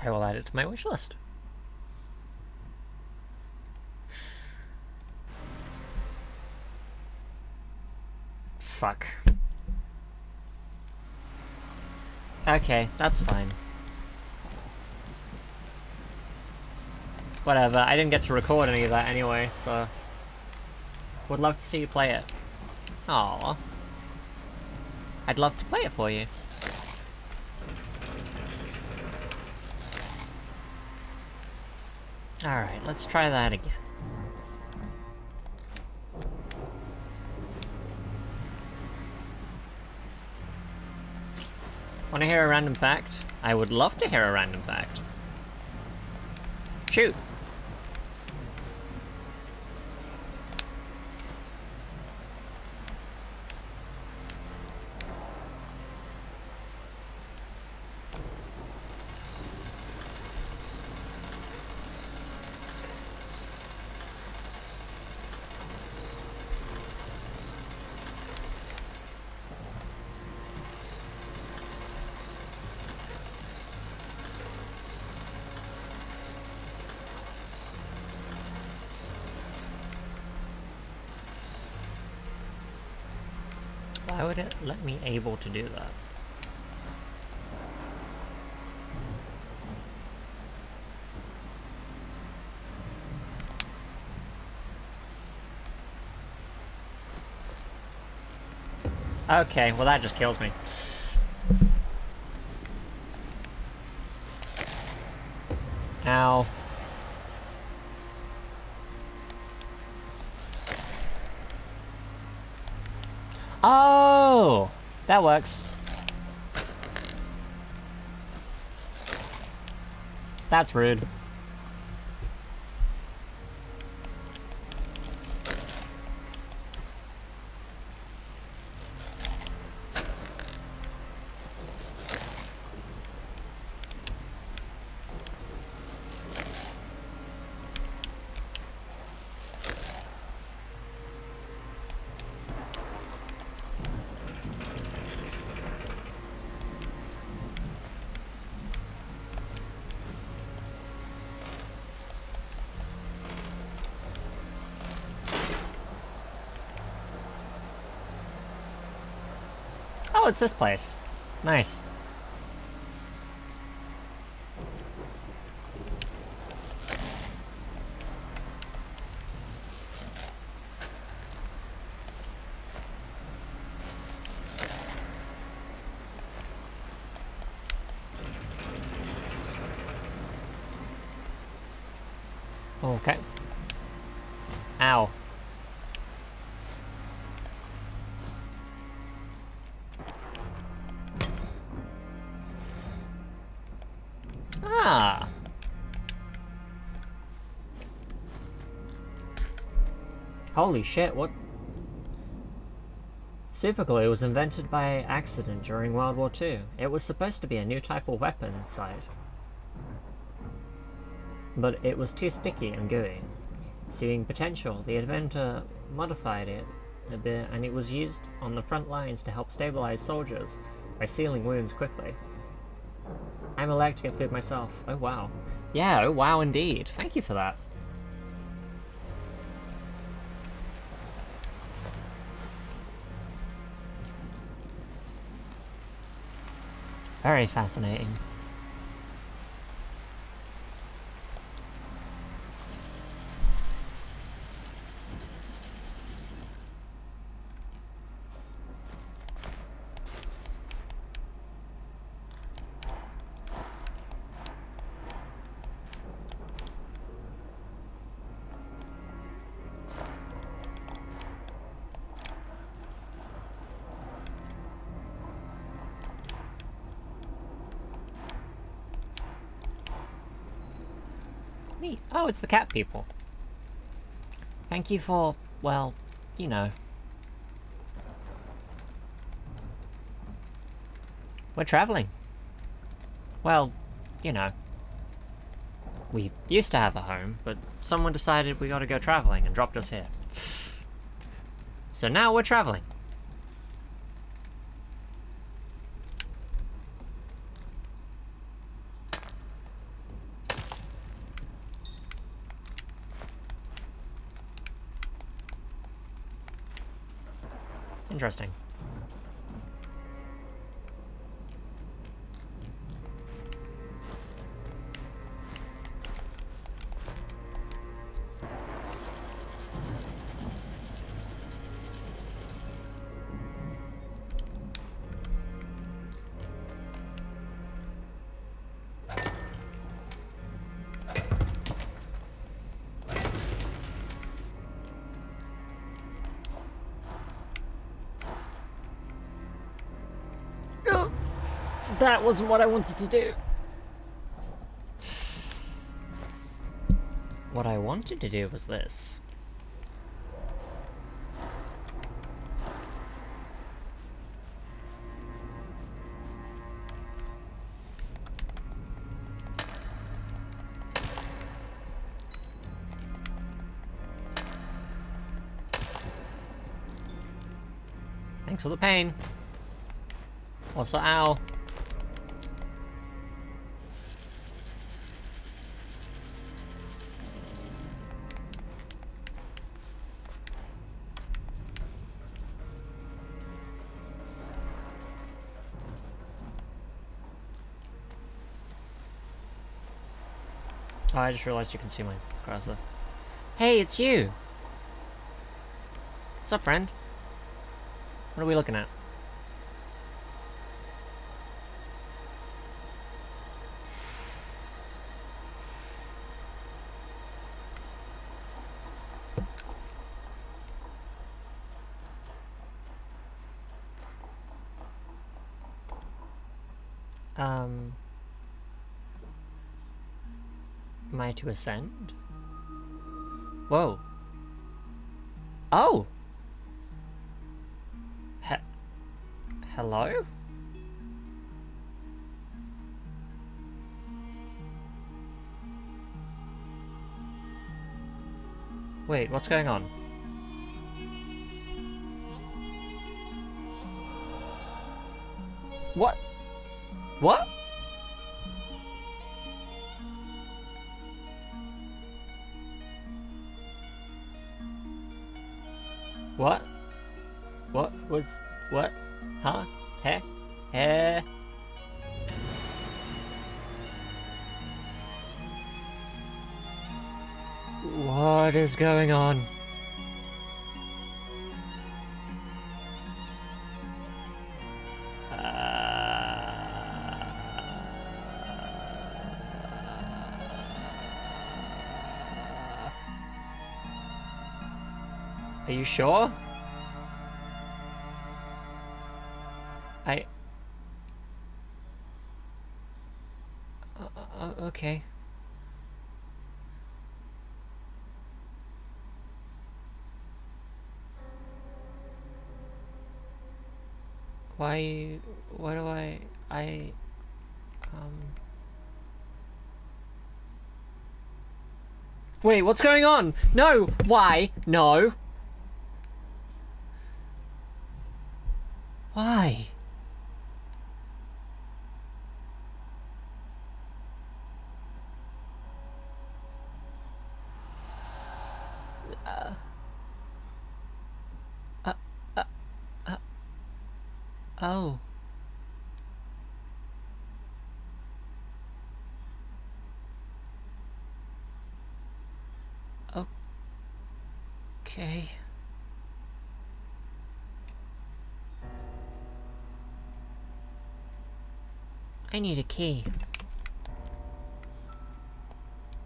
I will add it to my wish list. Fuck. Okay, that's fine. Whatever, I didn't get to record any of that anyway, so... Would love to see you play it. Aww. I'd love to play it for you. Alright, let's try that again. Want to hear a random fact? I would love to hear a random fact. Shoot! Why would it let me able to do that? Okay, well that just kills me. Ow. Oh! That works. That's rude. Oh, it's this place. Nice. Okay. Ow. Ah. Holy shit, what? Superglue was invented by accident during World War II. It was supposed to be a new type of weapon inside, but it was too sticky and gooey. Seeing potential, the inventor modified it a bit, and it was used on the front lines to help stabilize soldiers by sealing wounds quickly. I'm allergic to get food myself. Oh wow. Yeah, oh wow indeed. Thank you for that. Very fascinating. Neat. Oh, it's the cat people. Thank you for, well, you know. We're traveling. Well, you know. We used to have a home, but someone decided we gotta go traveling and dropped us here. So now we're traveling. Interesting. That wasn't what I wanted to do. What I wanted to do was this. Thanks for the pain. Also, ow. Oh, I just realized you can see my cursor. Hey, it's you! What's up, friend? What are we looking at? Am I to ascend? Whoa. Oh! Hello? Wait, what's going on? What? What? What? What was... what? Huh? Heh? Eh? What is going on? Are you sure? Okay. Why do Wait, what's going on? No! Why? No! Why? Oh. Okay. I need a key.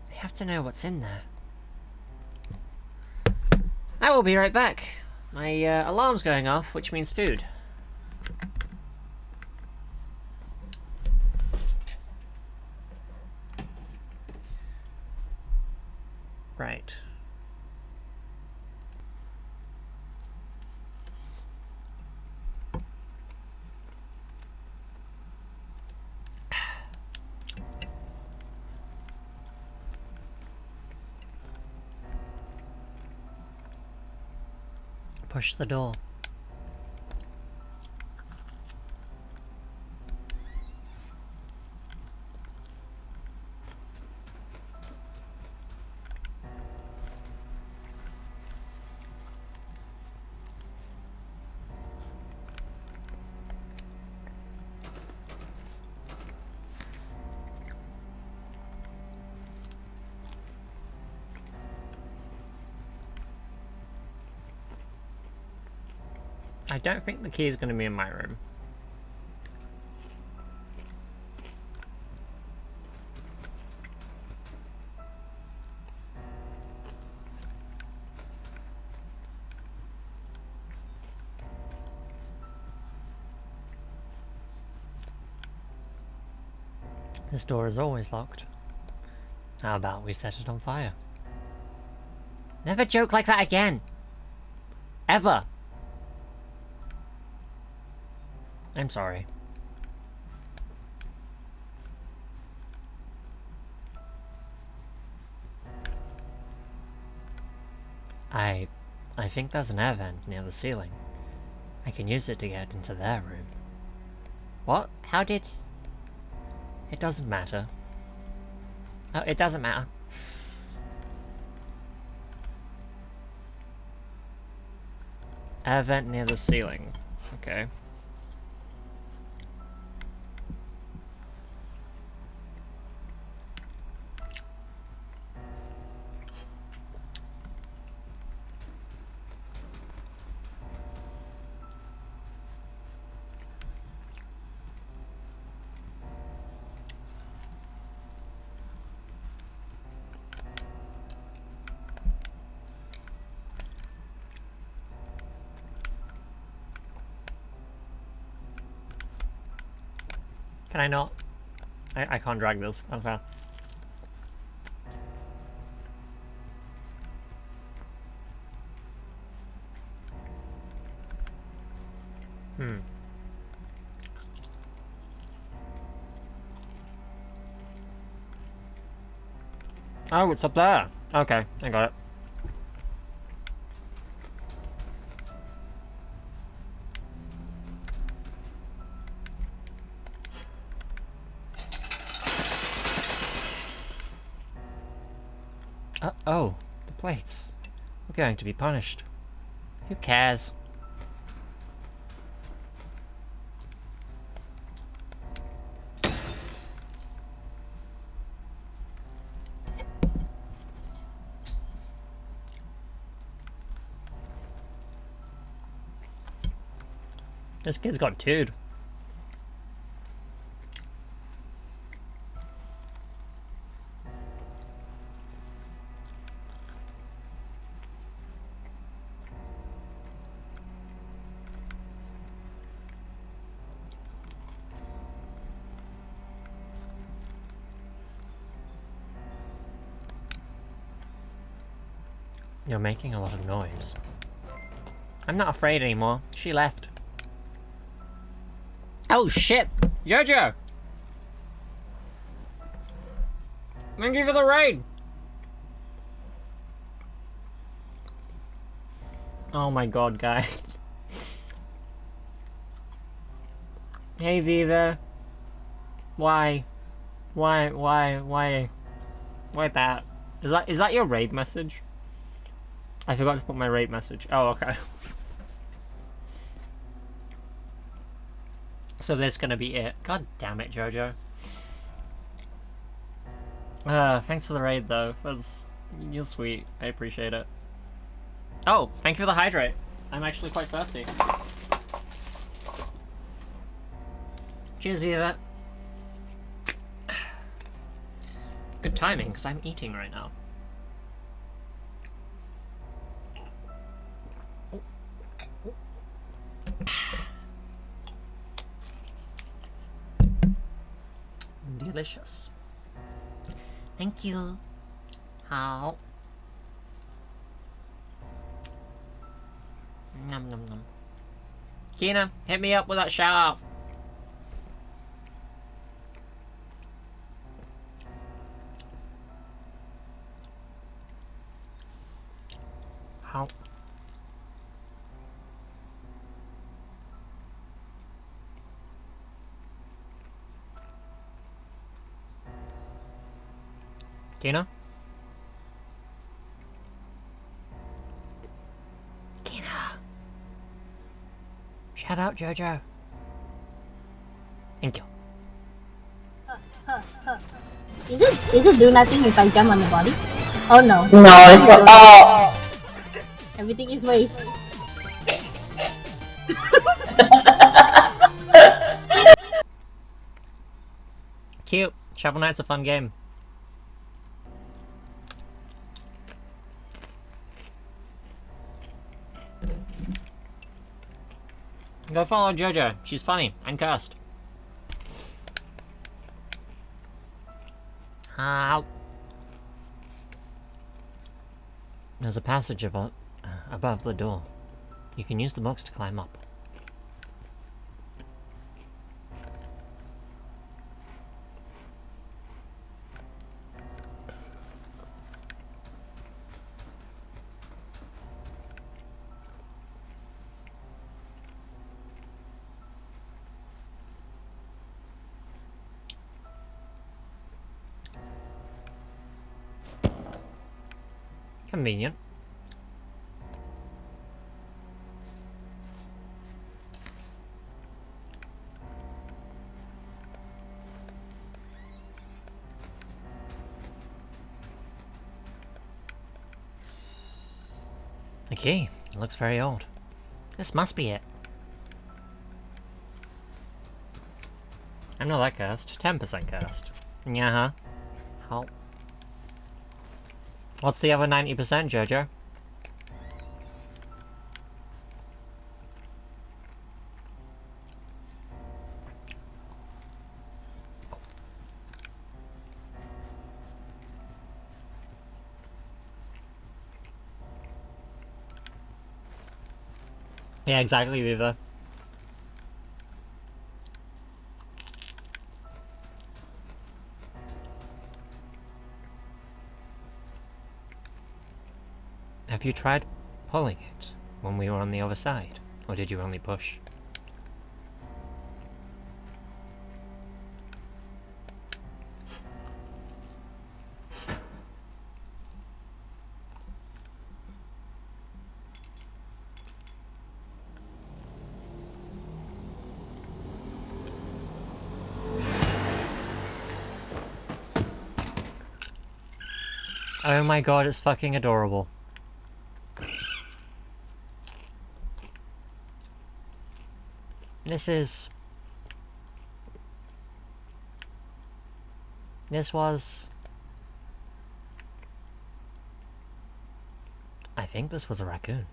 I have to know what's in there. I will be right back. My alarm's going off, which means food. Right. Push the door. I don't think the key is going to be in my room. This door is always locked. How about we set it on fire? Never joke like that again! Ever! I'm sorry. I think there's an air vent near the ceiling. I can use it to get into their room. What? How did... It doesn't matter. Oh, it doesn't matter. Air vent near the ceiling. Okay. Can I not? I can't drag this. Okay. Oh, it's up there. Okay, I got it. Oh, the plates. We're going to be punished. Who cares? This kid's got tooed. You're making a lot of noise. I'm not afraid anymore. She left. Oh shit! Jojo! Thank you for the raid! Oh my god, guys. Hey Viva. Why? Why that? Is that your raid message? I forgot to put my raid message. Oh, okay. So that's gonna be it. God damn it, Jojo. Thanks for the raid though. You're sweet. I appreciate it. Oh, thank you for the hydrate. I'm actually quite thirsty. Cheers, Viva. Good timing, because I'm eating right now. Delicious. Thank you. How? Nom nom nom. Kina, hit me up with that shout out. How? Kina? Kina! Shout out, Jojo. Thank you. Is it do nothing if I jump on the body? Oh no. No, it's everything Everything is waste. Cute. Shovel Knight's a fun game. Go follow JoJo. She's funny and cursed. How? There's a passage above the door. You can use the books to climb up. Convenient. The key. It looks very old. This must be it. I'm not that cursed. 10% cursed. Yeah-huh. Help. What's the other 90%, Jojo? Yeah, exactly, Viva. Have you tried pulling it when we were on the other side? Or did you only push? Oh my god, it's fucking adorable. This was... I think this was a raccoon.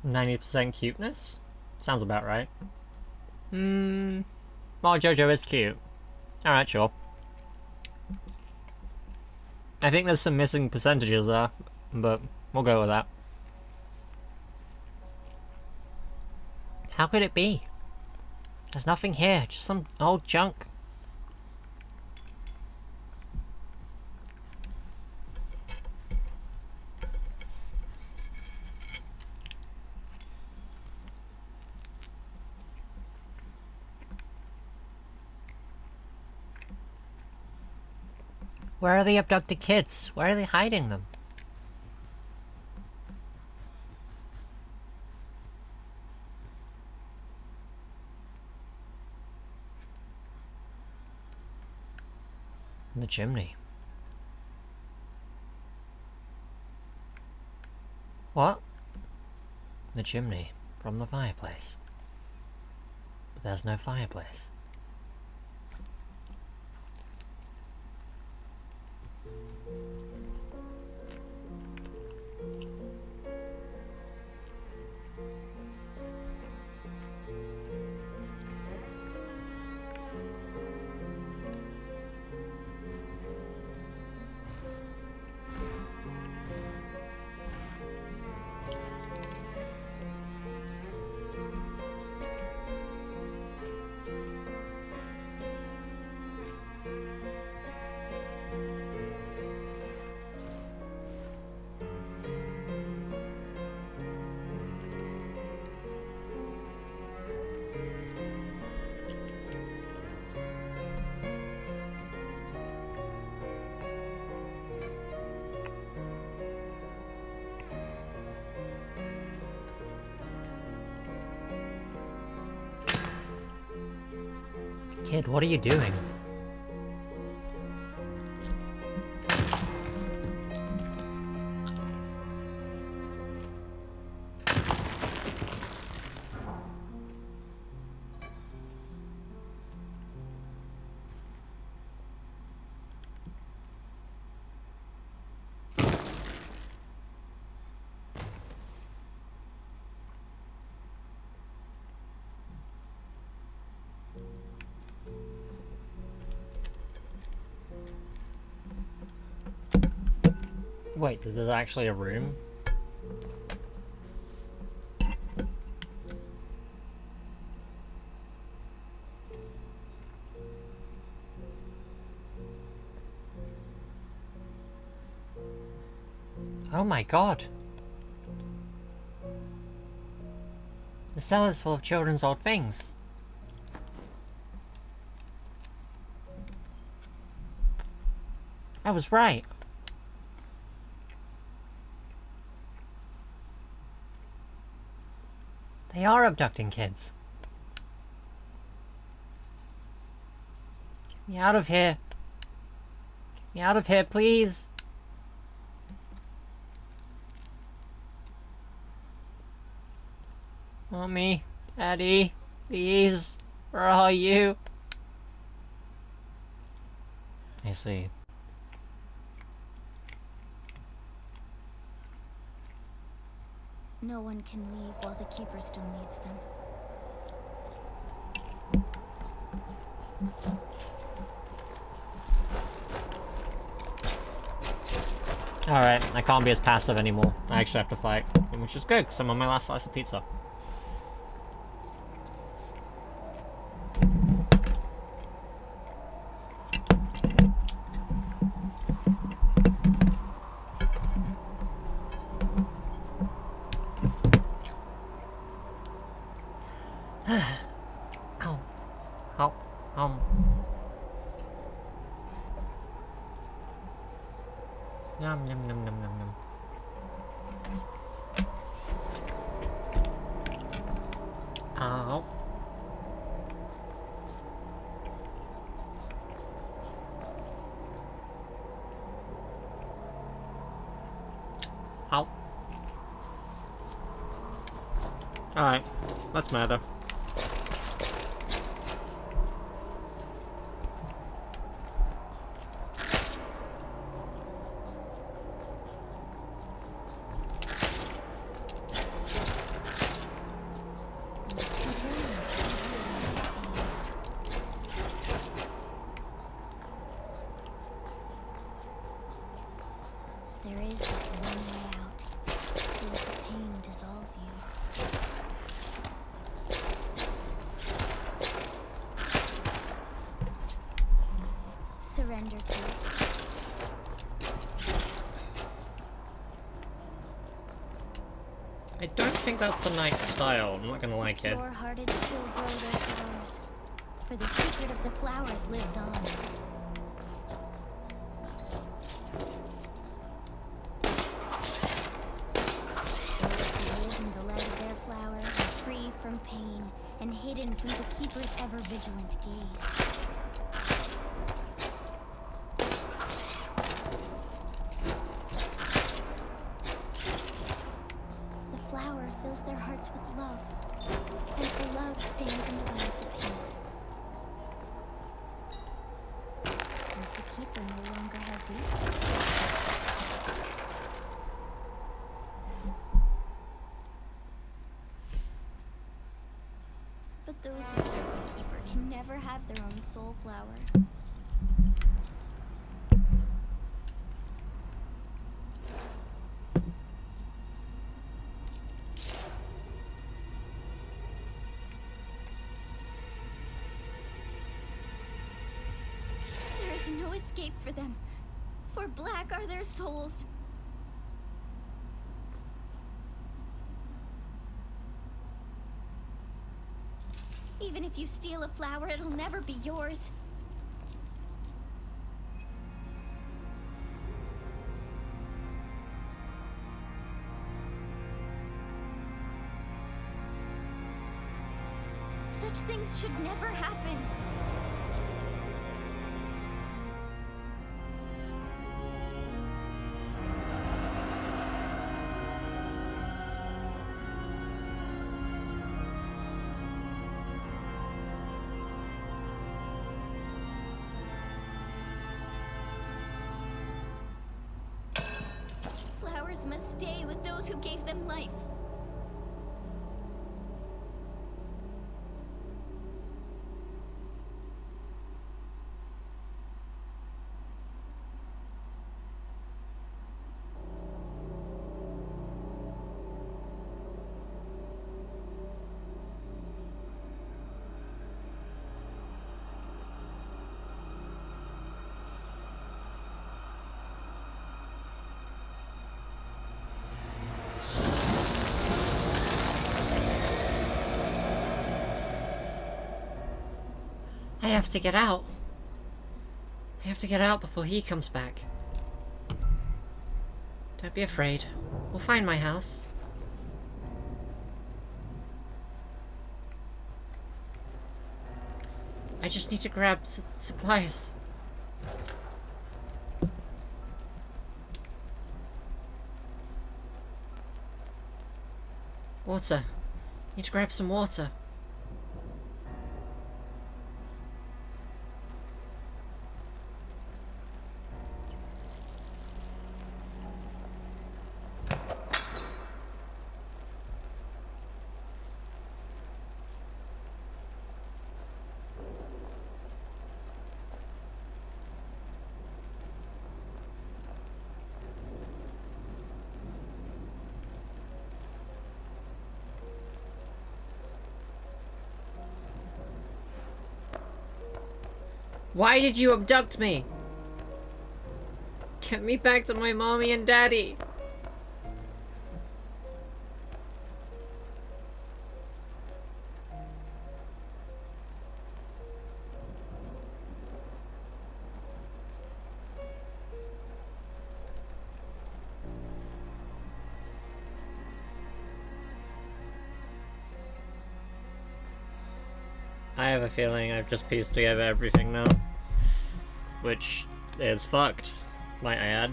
%90 cuteness? Sounds about right. Well, JoJo is cute. Alright, sure. I think there's some missing percentages there, but we'll go with that. How could it be? There's nothing here, just some old junk. Where are the abducted kids? Where are they hiding them? In the chimney. What? The chimney from the fireplace. But there's no fireplace. Kid, what are you doing? Wait, is this actually a room? Oh my god! The cell is full of children's old things. I was right. They are abducting kids. Get me out of here. Get me out of here, please. Mommy, Daddy, please, where are you? I see. No one can leave while the Keeper still needs them. Alright, I can't be as passive anymore. I actually have to fight, which is good because I'm on my last slice of pizza. Ow. Ow. Yum, yum, yum, yum, yum, yum. Ow. Ow. Alright, let's murder. There is but one way out. To let the pain dissolve you. Surrender to it. I don't think that's the knight's style. I'm not gonna like it. Pure-hearted still grow their flowers, for the secret of the flowers lives on. Those who live in the light of their flower are free from pain and hidden from the Keeper's ever-vigilant gaze. The flower fills their hearts with love, and the love stands in the way of the pain. As the Keeper no longer has use for it. But those who serve the Keeper can never have their own soul flower. There is no escape for them, for black are their souls. Even if you steal a flower, it'll never be yours. Such things should never happen. powers must stay with those who gave them life. I have to get out. I have to get out before he comes back. Don't be afraid. We'll find my house. I just need to grab supplies. Water. Need to grab some water. Why did you abduct me? Get me back to my mommy and daddy. I have a feeling I've just pieced together everything now. Which is fucked, might I add.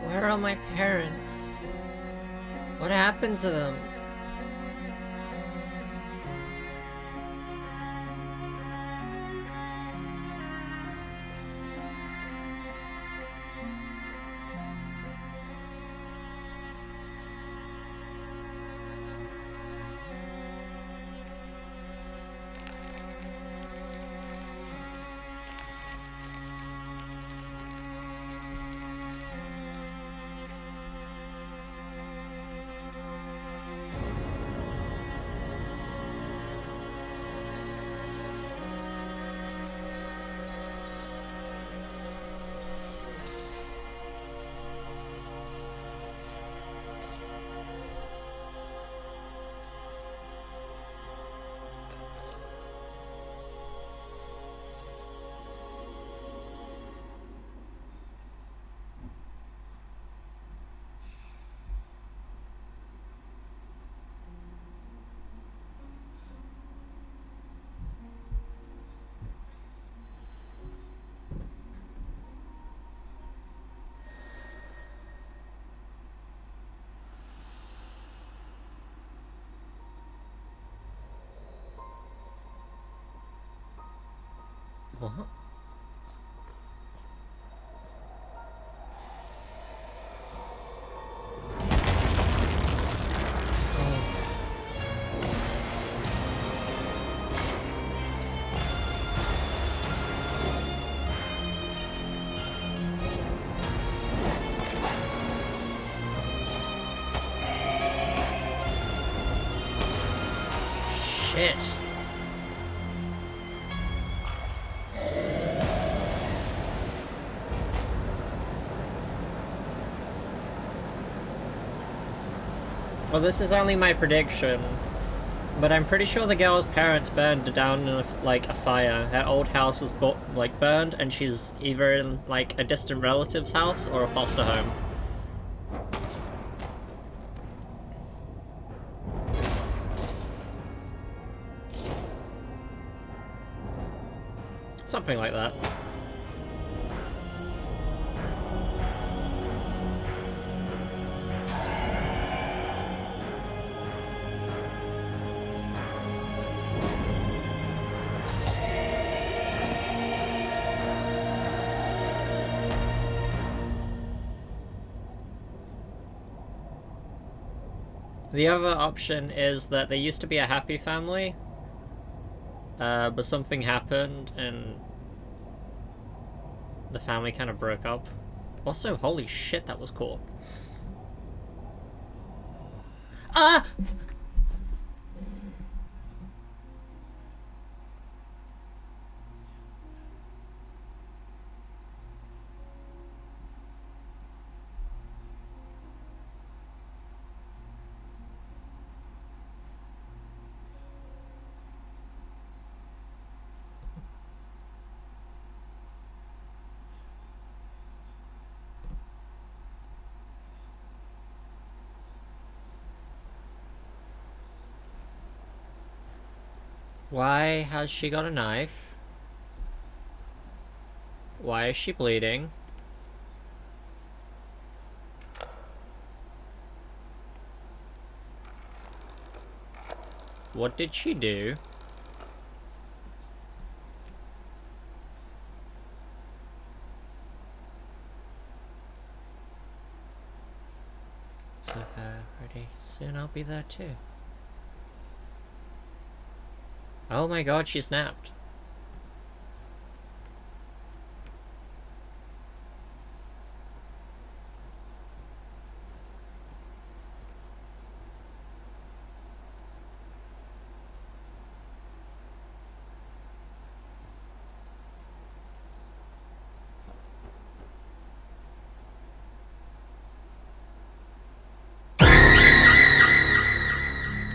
Where are my parents? What happened to them? What? Shit. Well, this is only my prediction, but I'm pretty sure the girl's parents burned down in a fire. Her old house was burned, and she's either in like a distant relative's house or a foster home. Something like that. The other option is that they used to be a happy family, but something happened and the family kind of broke up. Also, holy shit, that was cool. Ah! Why has she got a knife? Why is she bleeding? What did she do? So pretty soon I'll be there too. Oh my god, she snapped.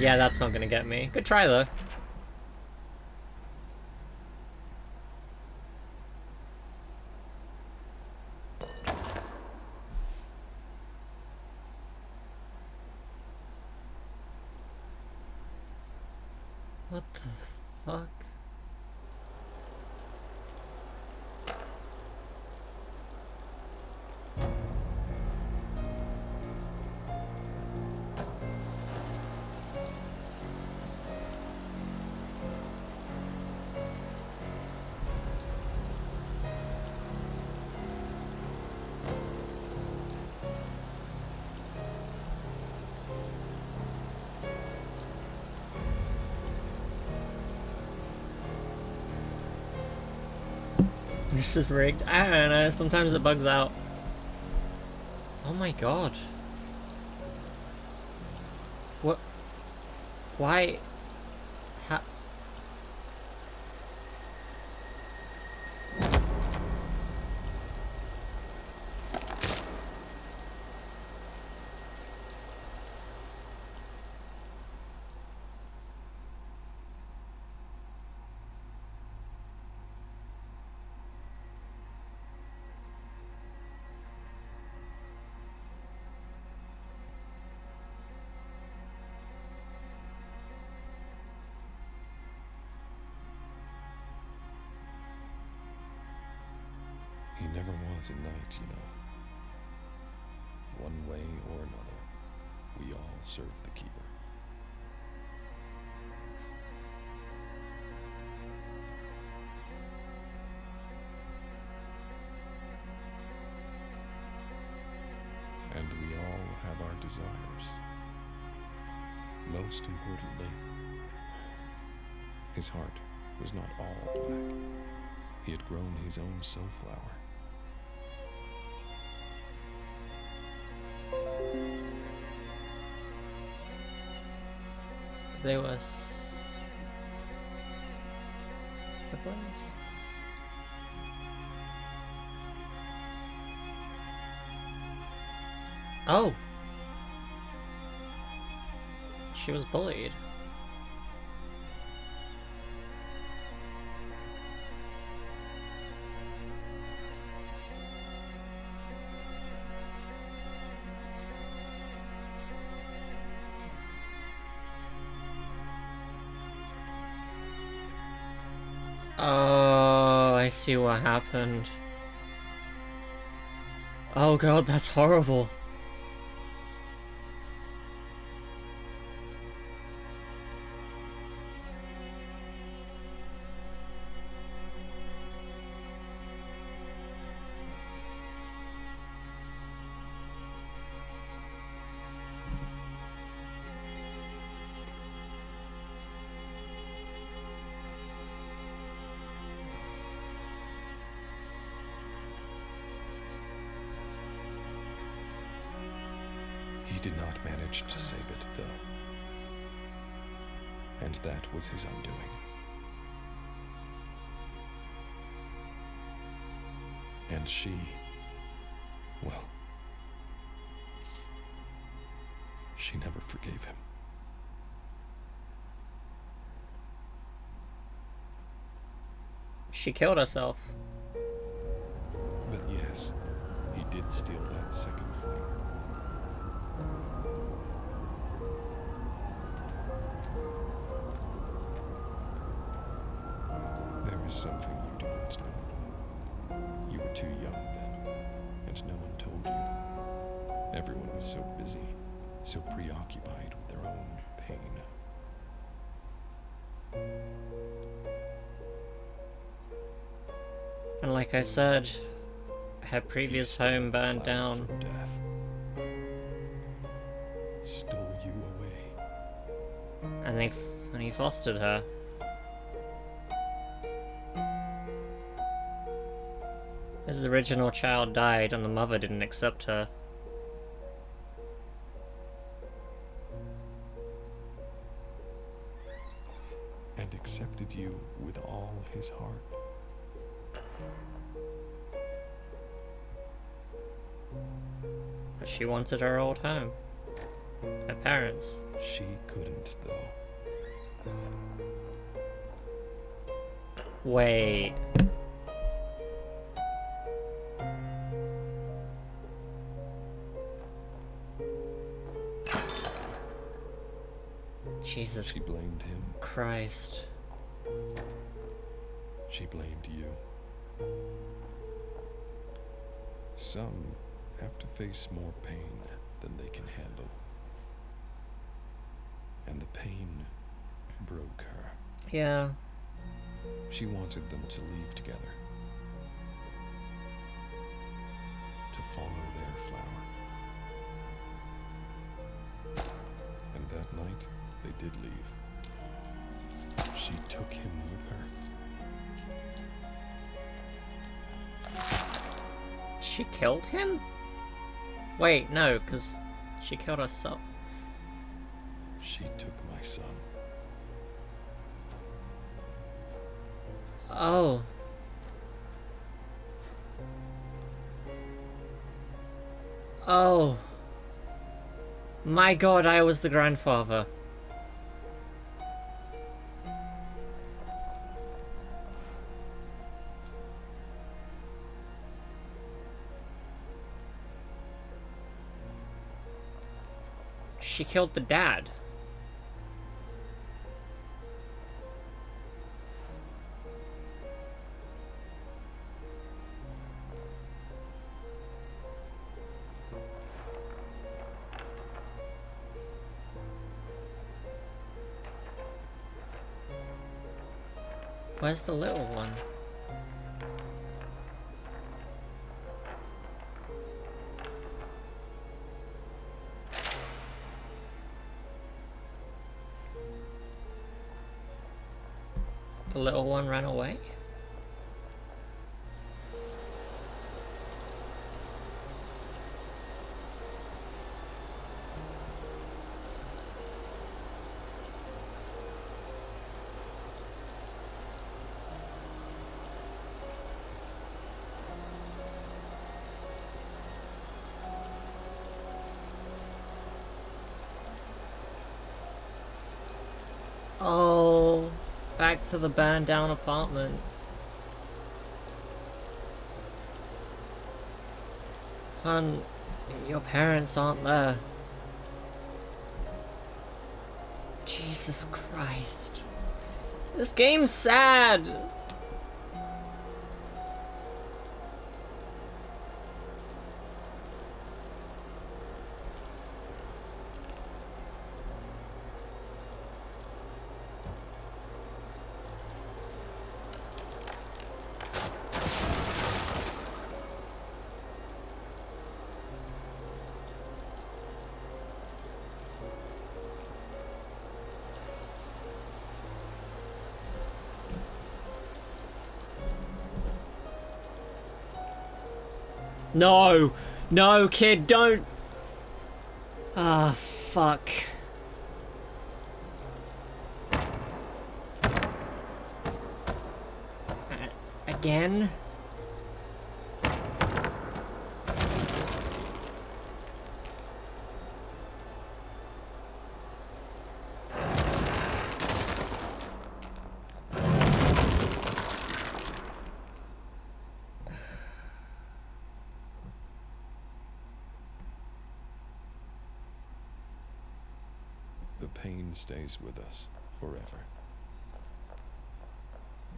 Yeah, that's not gonna get me. Good try though. What the fuck? This is rigged. I don't know, sometimes it bugs out. Oh my god. What? Why? How? He never was a knight, you know. One way or another, we all serve the Keeper. And we all have our desires. Most importantly, his heart was not all black. He had grown his own soulflower. There was... Hippos? Oh! She was bullied. Oh, I see what happened. Oh god, that's horrible. He did not manage to save it, though. And that was his undoing. And she, well, she never forgave him. She killed herself. But yes, he did steal that second flower. There is something you do not know, though. You were too young then, and no one told you. Everyone was so busy, so preoccupied with their own pain. And like I said, her previous home burned Cloud down. from death. Stole you away. And he fostered her. His original child died and the mother didn't accept her. And accepted you with all his heart. But she wanted her old home. Her parents. She couldn't, though. Wait. Jesus She blamed him. Christ. She blamed you. Some have to face more pain than they can handle. And the pain broke her. Yeah. She wanted them to leave together. To follow their flower. And that night, they did leave. She took him with her. She killed him? Wait, no, because she killed herself. She took my son. Oh. Oh. My god, I was the grandfather. She killed the dad. Where's the little one? The little one ran away? back to the burned down apartment. Hun, your parents aren't there. Jesus Christ. This game's sad! No! No, kid, don't! Ah, fuck. Again? The pain stays with us forever.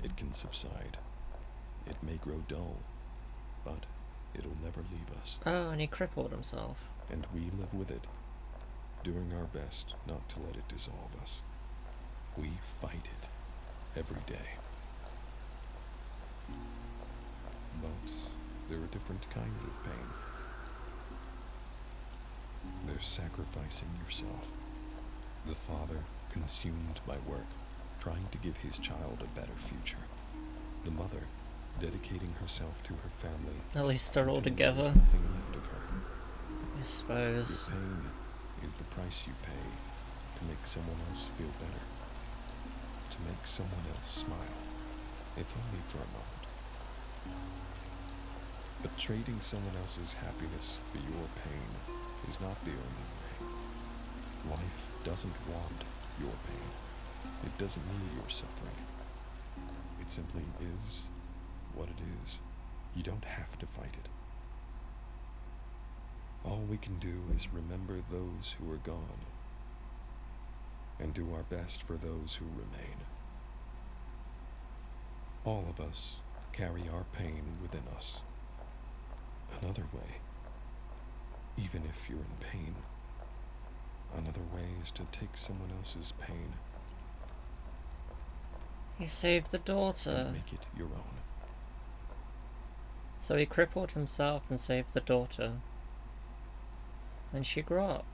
It can subside. It may grow dull, but it'll never leave us. Oh, and he crippled himself. And we live with it, doing our best not to let it dissolve us. We fight it every day. But there are different kinds of pain. There's sacrificing yourself. The father, consumed by work, trying to give his child a better future. The mother, dedicating herself to her family. At least they're all until together. there's nothing left of her. I suppose. Your pain is the price you pay to make someone else feel better. To make someone else smile, if only for a moment. But trading someone else's happiness for your pain is not the only way. Life doesn't want your pain. It doesn't need your suffering. It simply is what it is. You don't have to fight it. All we can do is remember those who are gone and do our best for those who remain. All of us carry our pain within us. Another way, even if you're in pain, another way is to take someone else's pain He saved the daughter. and make it your own. So he crippled himself and saved the daughter. And she grew up.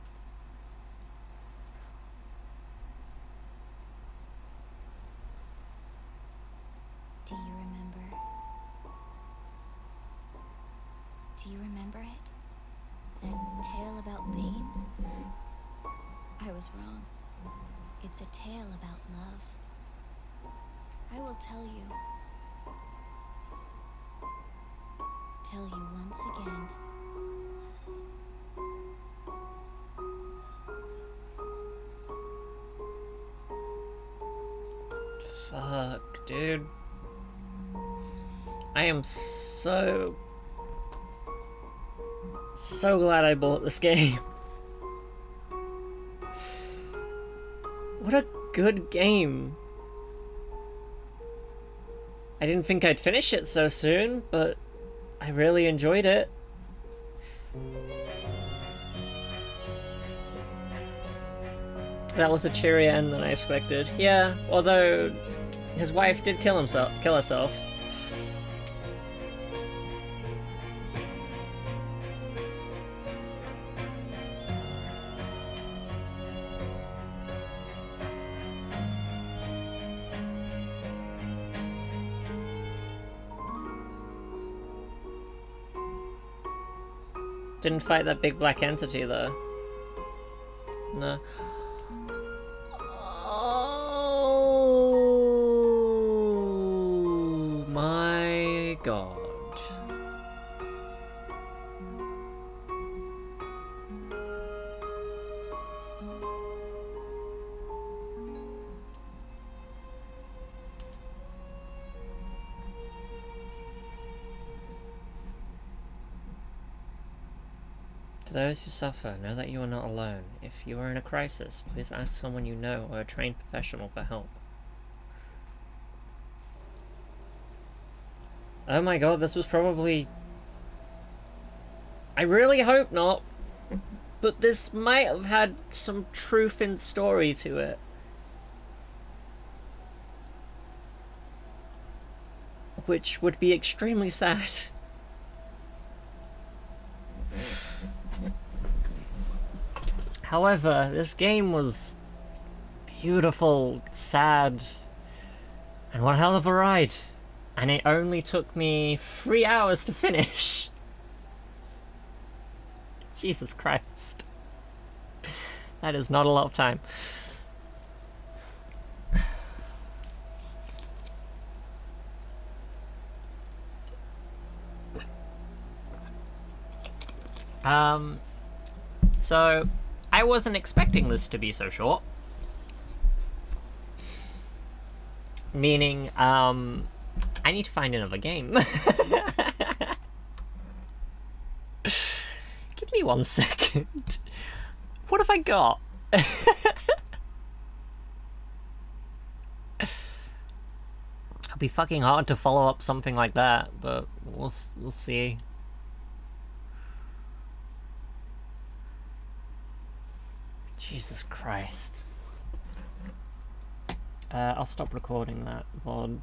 Do you remember? Do you remember it? That tale about pain? I was wrong. It's a tale about love. I will tell you. Tell you once again. Fuck, dude. I am so glad I bought this game. What a good game. I didn't think I'd finish it so soon, but I really enjoyed it. That was a cheerier end than I expected. Yeah, although his wife did kill herself. Didn't fight that big black entity though. No. Oh my god. To those who suffer, know that you are not alone. If you are in a crisis, please ask someone you know or a trained professional for help. Oh my god, this was probably... I really hope not. But this might have had some truth in story to it. Which would be extremely sad. However, this game was beautiful, sad, and one hell of a ride. And it only took me 3 hours to finish. Jesus Christ. That is not a lot of time. So I wasn't expecting this to be so short. Meaning, I need to find another game. Give me 1 second. What have I got? It'll be fucking hard to follow up something like that, but we'll see. Jesus Christ. I'll stop recording that VOD.